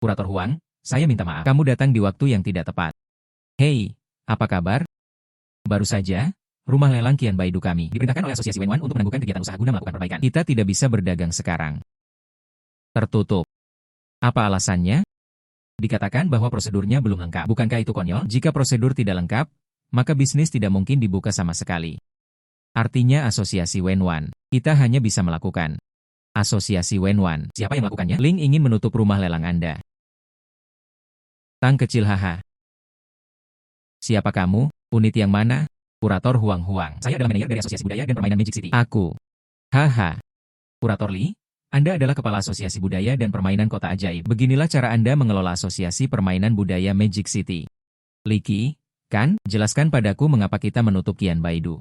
Kurator Huang, saya minta maaf. Kamu datang di waktu yang tidak tepat. Hei, apa kabar? Baru saja, rumah lelang Qian Baidu kami diperintahkan oleh Asosiasi Wenwan untuk menangguhkan kegiatan usaha guna melakukan perbaikan. Kita tidak bisa berdagang sekarang. Tertutup. Apa alasannya? Dikatakan bahwa prosedurnya belum lengkap. Bukankah itu konyol? Jika prosedur tidak lengkap, maka bisnis tidak mungkin dibuka sama sekali. Artinya asosiasi Wenwan. Kita hanya bisa melakukan asosiasi Wenwan. Siapa yang melakukannya? Ling ingin menutup rumah lelang Anda. Tang kecil haha. Siapa kamu? Unit yang mana? Kurator Huang. Saya adalah manajer dari Asosiasi Budaya dan Permainan Magic City. Aku. Haha. Kurator Li, Anda adalah Kepala Asosiasi Budaya dan Permainan Kota Ajaib. Beginilah cara Anda mengelola Asosiasi Permainan Budaya Magic City. Liki, kan? Jelaskan padaku mengapa kita menutup Qian Baidu.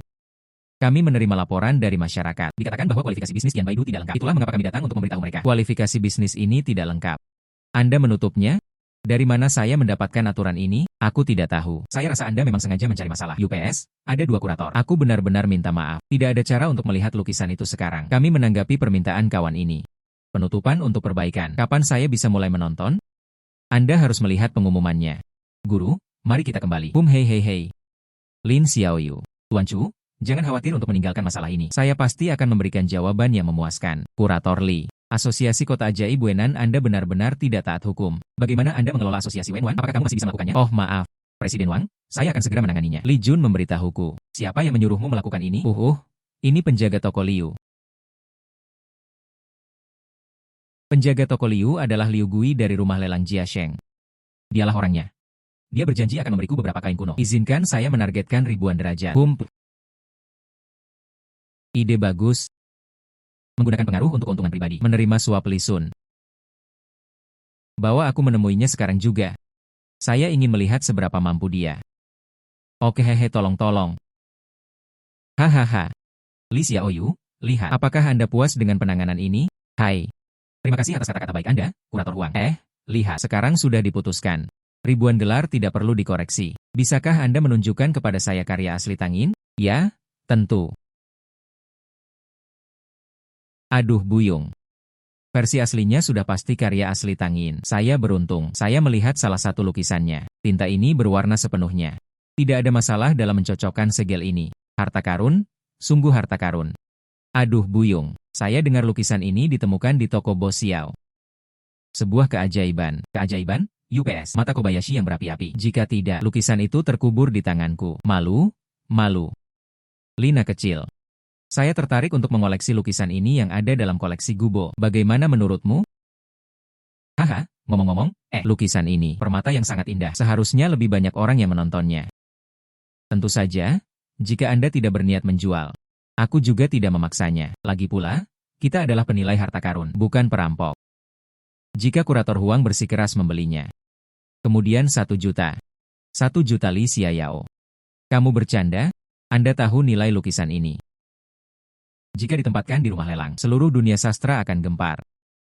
Kami menerima laporan dari masyarakat. Dikatakan bahwa kualifikasi bisnis Qian Baidu tidak lengkap. Itulah mengapa kami datang untuk memberitahu mereka. Kualifikasi bisnis ini tidak lengkap. Anda menutupnya? Dari mana saya mendapatkan aturan ini? Aku tidak tahu. Saya rasa Anda memang sengaja mencari masalah. UPS, ada 2 kurator. Aku benar-benar minta maaf. Tidak ada cara untuk melihat lukisan itu sekarang. Kami menanggapi permintaan kawan ini. Penutupan untuk perbaikan. Kapan saya bisa mulai menonton? Anda harus melihat pengumumannya. Guru, mari kita kembali. Hei. Lin Xiaoyu. Tuan Chu, jangan khawatir untuk meninggalkan masalah ini. Saya pasti akan memberikan jawaban yang memuaskan. Kurator Li. Asosiasi Kota Ajaib Wenwan Anda benar-benar tidak taat hukum. Bagaimana Anda mengelola asosiasi Wenwan? Apakah kamu masih bisa melakukannya? Oh maaf, Presiden Wang, saya akan segera menanganinya. Li Jun memberitahuku. Siapa yang menyuruhmu melakukan ini? Ini penjaga toko Liu. Penjaga toko Liu adalah Liu Gui dari rumah lelang Jiasheng. Dialah orangnya. Dia berjanji akan memberiku beberapa kain kuno. Izinkan saya menargetkan ribuan derajat. Ide bagus. Menggunakan pengaruh untuk keuntungan pribadi. Menerima suap Li Sun. Bawa aku menemuinya sekarang juga. Saya ingin melihat seberapa mampu dia. Oke hehe tolong. Hahaha. Li Xiaoyu, lihat. Apakah Anda puas dengan penanganan ini? Hai. Terima kasih atas kata-kata baik Anda, Kurator Huang. Lihat. Sekarang sudah diputuskan. Ribuan gelar tidak perlu dikoreksi. Bisakah Anda menunjukkan kepada saya karya asli Tangin? Ya, tentu. Aduh buyung. Versi aslinya sudah pasti karya asli Tangin. Saya beruntung. Saya melihat salah satu lukisannya. Tinta ini berwarna sepenuhnya. Tidak ada masalah dalam mencocokkan segel ini. Harta karun? Sungguh harta karun. Aduh buyung. Saya dengar lukisan ini ditemukan di toko Bo Xiao. Sebuah keajaiban. Keajaiban? UPS. Mata Kobayashi yang berapi-api. Jika tidak, lukisan itu terkubur di tanganku. Malu? Lina kecil. Saya tertarik untuk mengoleksi lukisan ini yang ada dalam koleksi Gubo. Bagaimana menurutmu? Haha, ngomong-ngomong, lukisan ini, permata yang sangat indah. Seharusnya lebih banyak orang yang menontonnya. Tentu saja, jika Anda tidak berniat menjual. Aku juga tidak memaksanya. Lagi pula, kita adalah penilai harta karun, bukan perampok. Jika Kurator Huang bersikeras membelinya. Kemudian 1 juta. 1 juta Li Xiaoyu. Kamu bercanda? Anda tahu nilai lukisan ini. Jika ditempatkan di rumah lelang, seluruh dunia sastra akan gempar.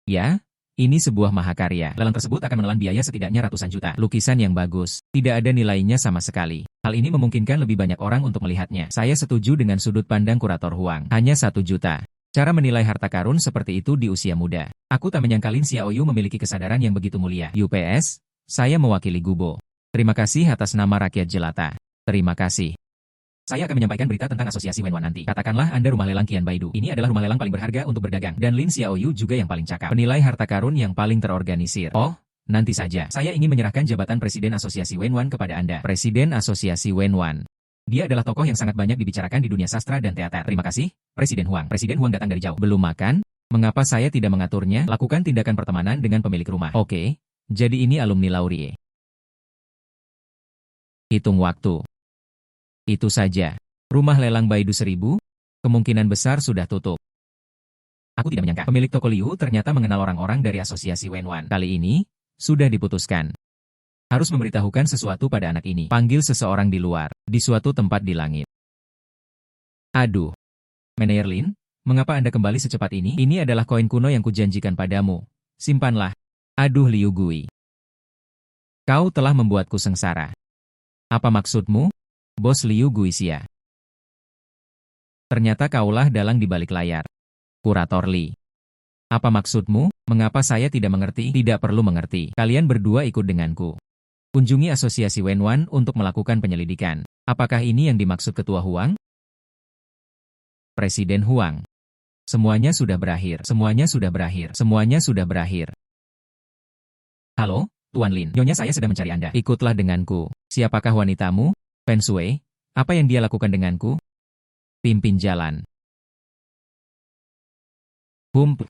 Ya, ini sebuah mahakarya. Lelang tersebut akan menelan biaya setidaknya ratusan juta. Lukisan yang bagus, tidak ada nilainya sama sekali. Hal ini memungkinkan lebih banyak orang untuk melihatnya. Saya setuju dengan sudut pandang Kurator Huang. Hanya 1 juta. Cara menilai harta karun seperti itu di usia muda. Aku tak menyangka Lin Xiaoyu memiliki kesadaran yang begitu mulia. UPS, saya mewakili Gubo. Terima kasih atas nama rakyat jelata. Terima kasih. Saya akan menyampaikan berita tentang asosiasi Wenwan nanti. Katakanlah Anda rumah lelang Qian Baidu. Ini adalah rumah lelang paling berharga untuk berdagang. Dan Lin Xiaoyu juga yang paling cakap. Penilai harta karun yang paling terorganisir. Oh, nanti saja. Saya ingin menyerahkan jabatan Presiden Asosiasi Wenwan kepada Anda. Presiden Asosiasi Wenwan. Dia adalah tokoh yang sangat banyak dibicarakan di dunia sastra dan teater. Terima kasih, Presiden Huang. Presiden Huang datang dari jauh. Belum makan? Mengapa saya tidak mengaturnya? Lakukan tindakan pertemanan dengan pemilik rumah. Oke, jadi ini alumni Laurie. Hitung waktu. Itu saja. Rumah lelang Baidu 1000, kemungkinan besar sudah tutup. Aku tidak menyangka pemilik toko Liu ternyata mengenal orang-orang dari asosiasi Wenwan. Kali ini, sudah diputuskan. Harus memberitahukan sesuatu pada anak ini. Panggil seseorang di luar, di suatu tempat di langit. Aduh. Manajer Lin, mengapa Anda kembali secepat ini? Ini adalah koin kuno yang kujanjikan padamu. Simpanlah. Aduh Liu Gui. Kau telah membuatku sengsara. Apa maksudmu? Bos Liu Guixia. Ternyata kaulah dalang di balik layar. Kurator Li. Apa maksudmu? Mengapa saya tidak mengerti? Tidak perlu mengerti. Kalian berdua ikut denganku. Kunjungi asosiasi Wenwan untuk melakukan penyelidikan. Apakah ini yang dimaksud Ketua Huang? Presiden Huang. Semuanya sudah berakhir. Semuanya sudah berakhir. Semuanya sudah berakhir. Halo, Tuan Lin. Nyonya saya sedang mencari Anda. Ikutlah denganku. Siapakah wanitamu? Feng Shui. Apa yang dia lakukan denganku? Pimpin jalan. Hump.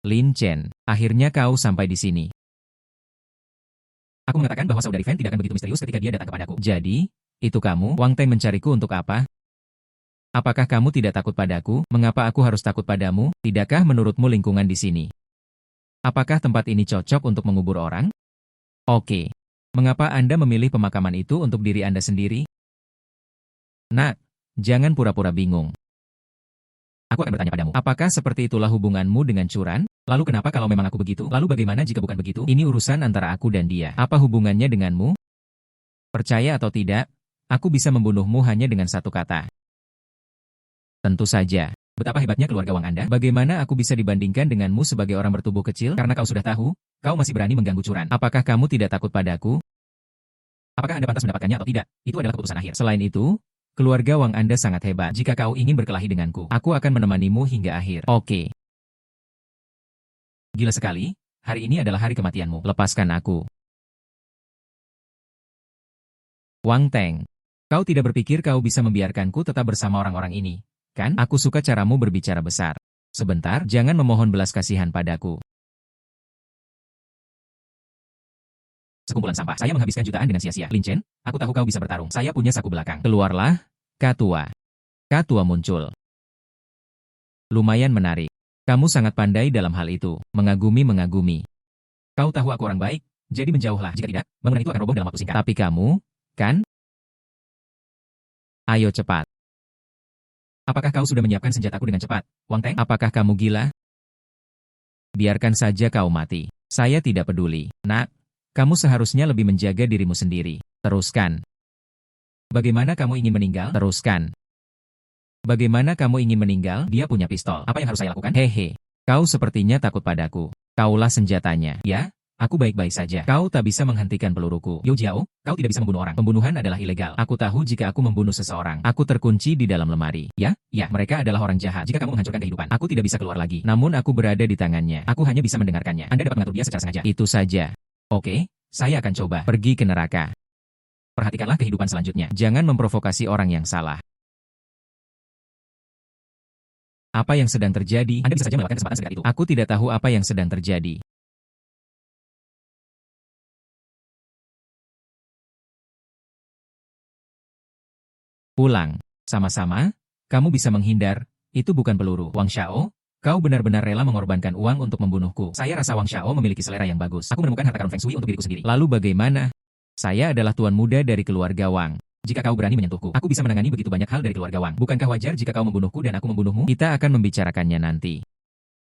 Lin Chen. Akhirnya kau sampai di sini. Aku mengatakan bahwa saudari Fen tidak akan begitu misterius ketika dia datang kepadaku. Jadi, itu kamu? Wang Teng mencariku untuk apa? Apakah kamu tidak takut padaku? Mengapa aku harus takut padamu? Tidakkah menurutmu lingkungan di sini? Apakah tempat ini cocok untuk mengubur orang? Oke. Mengapa Anda memilih pemakaman itu untuk diri Anda sendiri? Nak, jangan pura-pura bingung. Aku akan bertanya padamu, apakah seperti itulah hubunganmu dengan Curan? Lalu kenapa kalau memang aku begitu? Lalu bagaimana jika bukan begitu? Ini urusan antara aku dan dia. Apa hubungannya denganmu? Percaya atau tidak, aku bisa membunuhmu hanya dengan satu kata. Tentu saja. Betapa hebatnya keluarga Wang Anda? Bagaimana aku bisa dibandingkan denganmu sebagai orang bertubuh kecil? Karena kau sudah tahu, kau masih berani mengganggu Curan. Apakah kamu tidak takut padaku? Apakah Anda pantas mendapatkannya atau tidak? Itu adalah keputusan akhir. Selain itu, keluarga Wang Anda sangat hebat. Jika kau ingin berkelahi denganku, aku akan menemanimu hingga akhir. Oke. Gila sekali, hari ini adalah hari kematianmu. Lepaskan aku. Wang Teng, kau tidak berpikir kau bisa membiarkanku tetap bersama orang-orang ini, kan? Aku suka caramu berbicara besar. Sebentar, jangan memohon belas kasihan padaku. Sekumpulan sampah. Saya menghabiskan jutaan dengan sia-sia. Lin Chen, aku tahu kau bisa bertarung. Saya punya saku belakang. Keluarlah, Katua. Katua muncul. Lumayan menarik. Kamu sangat pandai dalam hal itu. Mengagumi-mengagumi. Kau tahu aku orang baik, jadi menjauhlah. Jika tidak, bangunan itu akan roboh dalam waktu singkat. Tapi kamu, kan? Ayo cepat. Apakah kau sudah menyiapkan senjataku dengan cepat, Wang Teng? Apakah kamu gila? Biarkan saja kau mati. Saya tidak peduli. Nak, kamu seharusnya lebih menjaga dirimu sendiri. Teruskan. Bagaimana kamu ingin meninggal? Teruskan. Bagaimana kamu ingin meninggal? Dia punya pistol. Apa yang harus saya lakukan? Hehe. Kau sepertinya takut padaku. Kaulah senjatanya. Ya, aku baik-baik saja. Kau tak bisa menghentikan peluruku. Yo Jiao, kau tidak bisa membunuh orang. Pembunuhan adalah ilegal. Aku tahu jika aku membunuh seseorang. Aku terkunci di dalam lemari. Ya, mereka adalah orang jahat. Jika kamu menghancurkan kehidupan, aku tidak bisa keluar lagi. Namun aku berada di tangannya. Aku hanya bisa mendengarkannya. Anda dapat mengatur dia secara sengaja. Itu saja. Oke, saya akan coba. Pergi ke neraka. Perhatikanlah kehidupan selanjutnya. Jangan memprovokasi orang yang salah. Apa yang sedang terjadi? Anda bisa saja melewatkan kesempatan sedekat itu. Aku tidak tahu apa yang sedang terjadi. Pulang. Sama-sama, kamu bisa menghindar. Itu bukan peluru. Wang Xiao, kau benar-benar rela mengorbankan uang untuk membunuhku. Saya rasa Wang Xiao memiliki selera yang bagus. Aku menemukan harta karun Feng Shui untuk diriku sendiri. Lalu bagaimana? Saya adalah tuan muda dari keluarga Wang. Jika kau berani menyentuhku, aku bisa menangani begitu banyak hal dari keluarga Wang. Bukankah wajar jika kau membunuhku dan aku membunuhmu? Kita akan membicarakannya nanti.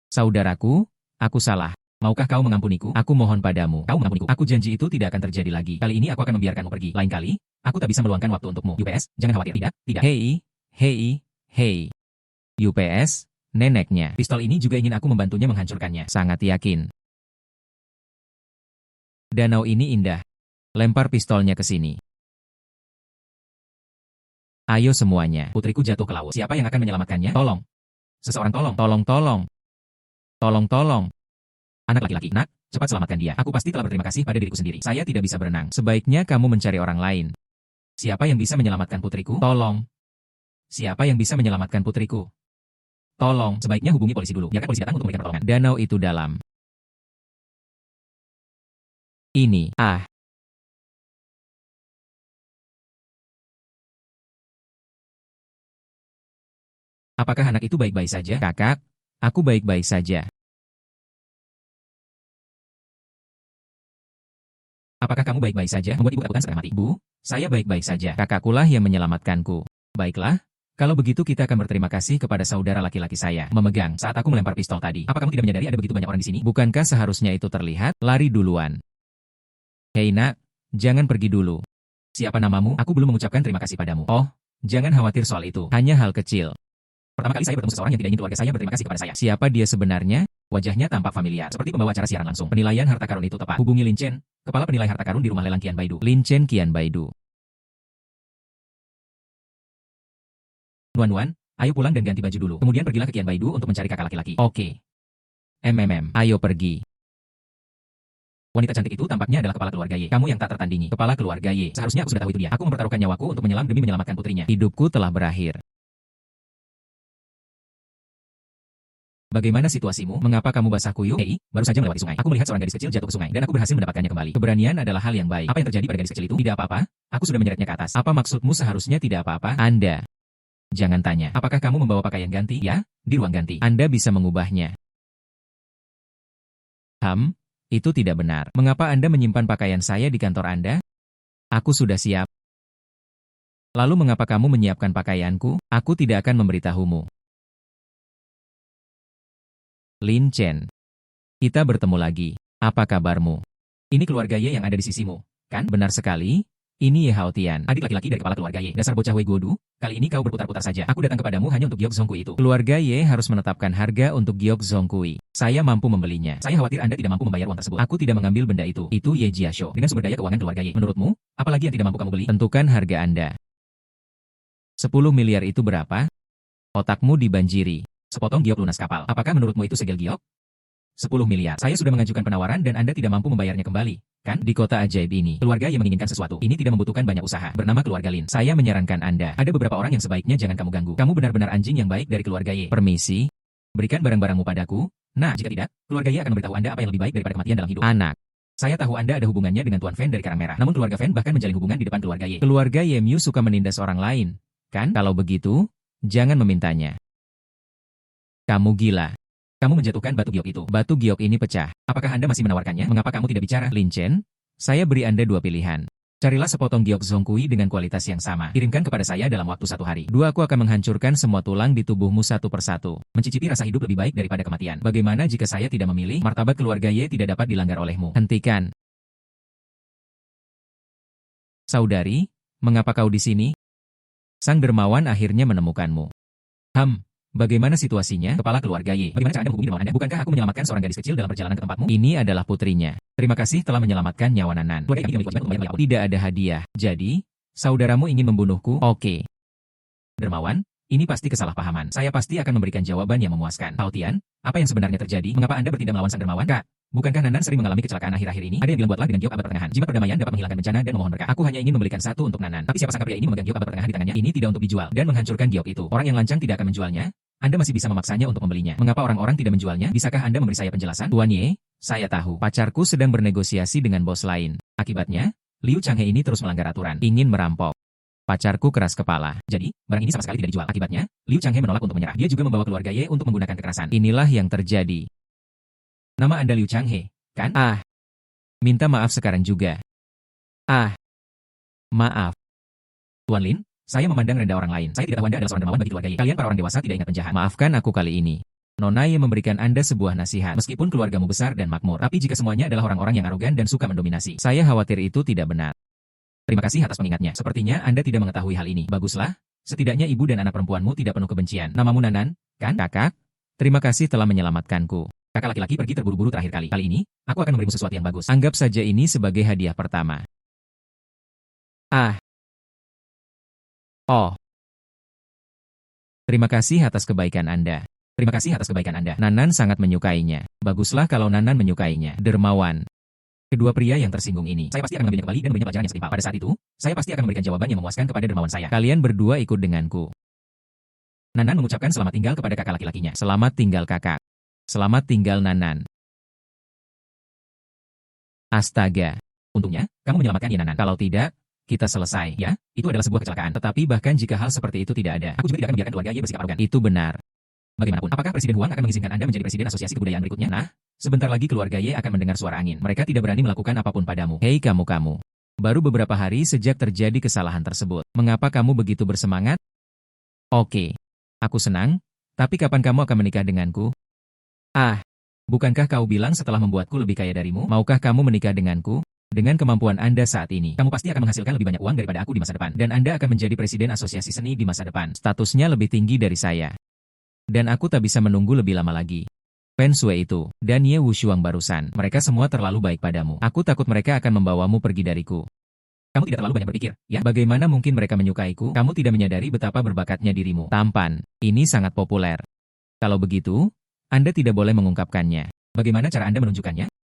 Saudaraku, aku salah. Maukah kau mengampuniku? Aku mohon padamu. Kau mengampuniku. Aku janji itu tidak akan terjadi lagi. Kali ini aku akan membiarkanmu pergi. Lain kali, aku tak bisa meluangkan waktu untukmu. UPS, jangan khawatir. Tidak. Hei. UPS, neneknya. Pistol ini juga ingin aku membantunya menghancurkannya. Sangat yakin. Danau ini indah. Lempar pistolnya ke sini. Ayo semuanya. Putriku jatuh ke laut. Siapa yang akan menyelamatkannya? Tolong. Seseorang tolong. Tolong. Anak laki-laki, nak, cepat selamatkan dia. Aku pasti telah berterima kasih pada diriku sendiri. Saya tidak bisa berenang. Sebaiknya kamu mencari orang lain. Siapa yang bisa menyelamatkan putriku? Tolong. Siapa yang bisa menyelamatkan putriku? Tolong. Sebaiknya hubungi polisi dulu. Biarkan polisi datang untuk memberikan pertolongan. Danau itu dalam. Ini. Apakah anak itu baik-baik saja? Kakak, aku baik-baik saja. Apakah kamu baik-baik saja? Membuat ibu ketakutan setengah mati. Bu, saya baik-baik saja. Kakakkulah yang menyelamatkanku. Baiklah, kalau begitu kita akan berterima kasih kepada saudara laki-laki saya. Memegang saat aku melempar pistol tadi. Apa kamu tidak menyadari ada begitu banyak orang di sini? Bukankah seharusnya itu terlihat? Lari duluan. Hei nak, jangan pergi dulu. Siapa namamu? Aku belum mengucapkan terima kasih padamu. Oh, jangan khawatir soal itu. Hanya hal kecil. Pertama kali saya bertemu seseorang yang tidak ingin keluarga saya berterima kasih kepada saya. Siapa dia sebenarnya? Wajahnya tampak familiar, seperti pembawa acara siaran langsung. Penilaian harta karun itu tepat. Hubungi Lin Chen, kepala penilai harta karun di rumah lelang Qian Baidu. Lin Chen Qian Baidu. Nuan, ayo pulang dan ganti baju dulu. Kemudian pergilah ke Qian Baidu untuk mencari kakak laki-laki. Oke. Ayo pergi. Wanita cantik itu tampaknya adalah kepala keluarga Y. Kamu yang tak tertandingi. Kepala keluarga Y. Seharusnya aku sudah tahu itu dia. Aku mempertaruhkan nyawaku untuk menyelam demi menyelamatkan putrinya. Hidupku telah berakhir. Bagaimana situasimu? Mengapa kamu basah kuyup? Hei, baru saja melewati sungai. Aku melihat seorang gadis kecil jatuh ke sungai, dan aku berhasil mendapatkannya kembali. Keberanian adalah hal yang baik. Apa yang terjadi pada gadis kecil itu? Tidak apa-apa. Aku sudah menyeretnya ke atas. Apa maksudmu seharusnya tidak apa-apa? Anda. Jangan tanya. Apakah kamu membawa pakaian ganti? Ya, di ruang ganti. Anda bisa mengubahnya. Itu tidak benar. Mengapa Anda menyimpan pakaian saya di kantor Anda? Aku sudah siap. Lalu mengapa kamu menyiapkan pakaianku? Aku tidak akan memberitahumu. Lin Chen. Kita bertemu lagi. Apa kabarmu? Ini keluarga Y yang ada di sisimu, kan? Benar sekali. Ini Ye Haotian, adik laki-laki dari kepala keluarga Y. Dasar bocah Wei Guodu, kali ini kau berputar-putar saja. Aku datang kepadamu hanya untuk Giok Zongkui itu. Keluarga Y harus menetapkan harga untuk Giok Zongkui. Saya mampu membelinya. Saya khawatir Anda tidak mampu membayar uang tersebut. Aku tidak mengambil benda itu. Itu Ye Jiasho. Dengan sumber daya keuangan keluarga Y. Menurutmu, apalagi yang tidak mampu kamu beli? Tentukan harga Anda. 10 miliar itu berapa? Otakmu dibanjiri. Sepotong giok lunas kapal. Apakah menurutmu itu segel giok? 10 miliar. Saya sudah mengajukan penawaran dan Anda tidak mampu membayarnya kembali. Kan? Di kota ajaib ini, keluarga yang menginginkan sesuatu. Ini tidak membutuhkan banyak usaha. Bernama keluarga Lin. Saya menyarankan Anda. Ada beberapa orang yang sebaiknya jangan kamu ganggu. Kamu benar-benar anjing yang baik dari keluarga Y. Permisi. Berikan barang-barangmu padaku. Nah, jika tidak, keluarga Y akan memberitahu Anda apa yang lebih baik daripada kematian dalam hidup. Anak. Saya tahu Anda ada hubungannya dengan Tuan Fan dari Karang Merah. Namun keluarga Fan bahkan menjalin hubungan di depan keluarga Y. Keluarga Yemyu suka menindas orang lain. Kan? Kalau begitu, jangan memintanya. Kamu gila. Kamu menjatuhkan batu giok itu. Batu giok ini pecah. Apakah Anda masih menawarkannya? Mengapa kamu tidak bicara? Lin Chen, saya beri Anda 2 pilihan. Carilah sepotong giok Zongkui dengan kualitas yang sama. Kirimkan kepada saya dalam waktu 1 hari. 2. Aku akan menghancurkan semua tulang di tubuhmu satu persatu. Mencicipi rasa hidup lebih baik daripada kematian. Bagaimana jika saya tidak memilih? Martabat keluarga Y tidak dapat dilanggar olehmu. Hentikan. Saudari, mengapa kau di sini? Sang dermawan akhirnya menemukanmu. Bagaimana situasinya? Kepala keluarga Y. Bagaimana cara Anda menghubungi dermawan Anda? Bukankah aku menyelamatkan seorang gadis kecil dalam perjalanan ke tempatmu? Ini adalah putrinya. Terima kasih telah menyelamatkan nyawa Nanan. Keluarga kami tidak memiliki kewajiban untuk membayar apapun. Tidak ada hadiah. Jadi, saudaramu ingin membunuhku? Oke. Dermawan, ini pasti kesalahpahaman. Saya pasti akan memberikan jawaban yang memuaskan. Haotian, apa yang sebenarnya terjadi? Mengapa Anda bertindak melawan sang dermawan? Kak, bukankah Nanan sering mengalami kecelakaan akhir-akhir ini? Ada yang bilang buatlah dengan giok abad pertengahan. Jimat perdamaian dapat menghilangkan bencana dan memohon berkah. Aku hanya ingin membelikan satu untuk Nanan. Tapi siapa sangka pria ini memegang giok abad pertengahan di tangannya? Ini tidak untuk dijual dan menghancurkan giok itu. Orang yang lancang tidak akan menjualnya. Anda masih bisa memaksanya untuk membelinya. Mengapa orang-orang tidak menjualnya? Bisakah Anda memberi saya penjelasan? Tuan Ye, saya tahu. Pacarku sedang bernegosiasi dengan bos lain. Akibatnya, Liu Changhe ini terus melanggar aturan. Ingin merampok. Pacarku keras kepala. Jadi, barang ini sama sekali tidak dijual. Akibatnya, Liu Changhe menolak untuk menyerah. Dia juga membawa keluarga Ye untuk menggunakan kekerasan. Inilah yang terjadi. Nama Anda Liu Changhe, kan? Minta maaf sekarang juga. Maaf. Tuan Lin, saya memandang rendah orang lain. Saya tidak tahu Anda adalah seorang dermawan bagi keluarga Ye. Kalian para orang dewasa tidak ingat penjahat. Maafkan aku kali ini. Nona Ye memberikan Anda sebuah nasihat. Meskipun keluargamu besar dan makmur, tapi jika semuanya adalah orang-orang yang arogan dan suka mendominasi, saya khawatir itu tidak benar. Terima kasih atas mengingatnya. Sepertinya Anda tidak mengetahui hal ini. Baguslah. Setidaknya ibu dan anak perempuanmu tidak penuh kebencian. Namamu Nanan, kan? Kakak, terima kasih telah menyelamatkanku. Kakak laki-laki pergi terburu-buru terakhir kali. Kali ini, aku akan memberimu sesuatu yang bagus. Anggap saja ini sebagai hadiah pertama. Terima kasih atas kebaikan Anda. Terima kasih atas kebaikan Anda. Nanan sangat menyukainya. Baguslah kalau Nanan menyukainya. Dermawan. Kedua pria yang tersinggung ini. Saya pasti akan mengambilnya kembali dan memberinya pelajaran yang setimpal. Pada saat itu, saya pasti akan memberikan jawaban yang memuaskan kepada dermawan saya. Kalian berdua ikut denganku. Nanan mengucapkan selamat tinggal kepada kakak laki-lakinya. Selamat tinggal kakak. Selamat tinggal Nanan. Astaga. Untungnya, kamu menyelamatkan Nanan. Kalau tidak, kita selesai, ya? Itu adalah sebuah kecelakaan. Tetapi bahkan jika hal seperti itu tidak ada, aku juga tidak akan membiarkan keluarga Ye bersikap arogan. Itu benar. Bagaimanapun, apakah Presiden Huang akan mengizinkan Anda menjadi Presiden Asosiasi Kebudayaan berikutnya? Nah, sebentar lagi keluarga Ye akan mendengar suara angin. Mereka tidak berani melakukan apapun padamu. Hei kamu. Baru beberapa hari sejak terjadi kesalahan tersebut. Mengapa kamu begitu bersemangat? Oke. Aku senang, tapi kapan kamu akan menikah denganku? Bukankah kau bilang setelah membuatku lebih kaya darimu? Maukah kamu menikah denganku? Dengan kemampuan Anda saat ini, kamu pasti akan menghasilkan lebih banyak uang daripada aku di masa depan. Dan Anda akan menjadi Presiden Asosiasi Seni di masa depan. Statusnya lebih tinggi dari saya. Dan aku tak bisa menunggu lebih lama lagi. Pen Sui itu, dan Ye Wushuang barusan, mereka semua terlalu baik padamu. Aku takut mereka akan membawamu pergi dariku. Kamu tidak terlalu banyak berpikir, ya? Bagaimana mungkin mereka menyukaiku? Kamu tidak menyadari betapa berbakatnya dirimu. Tampan, ini sangat populer. Kalau begitu, Anda tidak boleh mengungkapkannya. Bagaimana cara Anda menunjukkannya?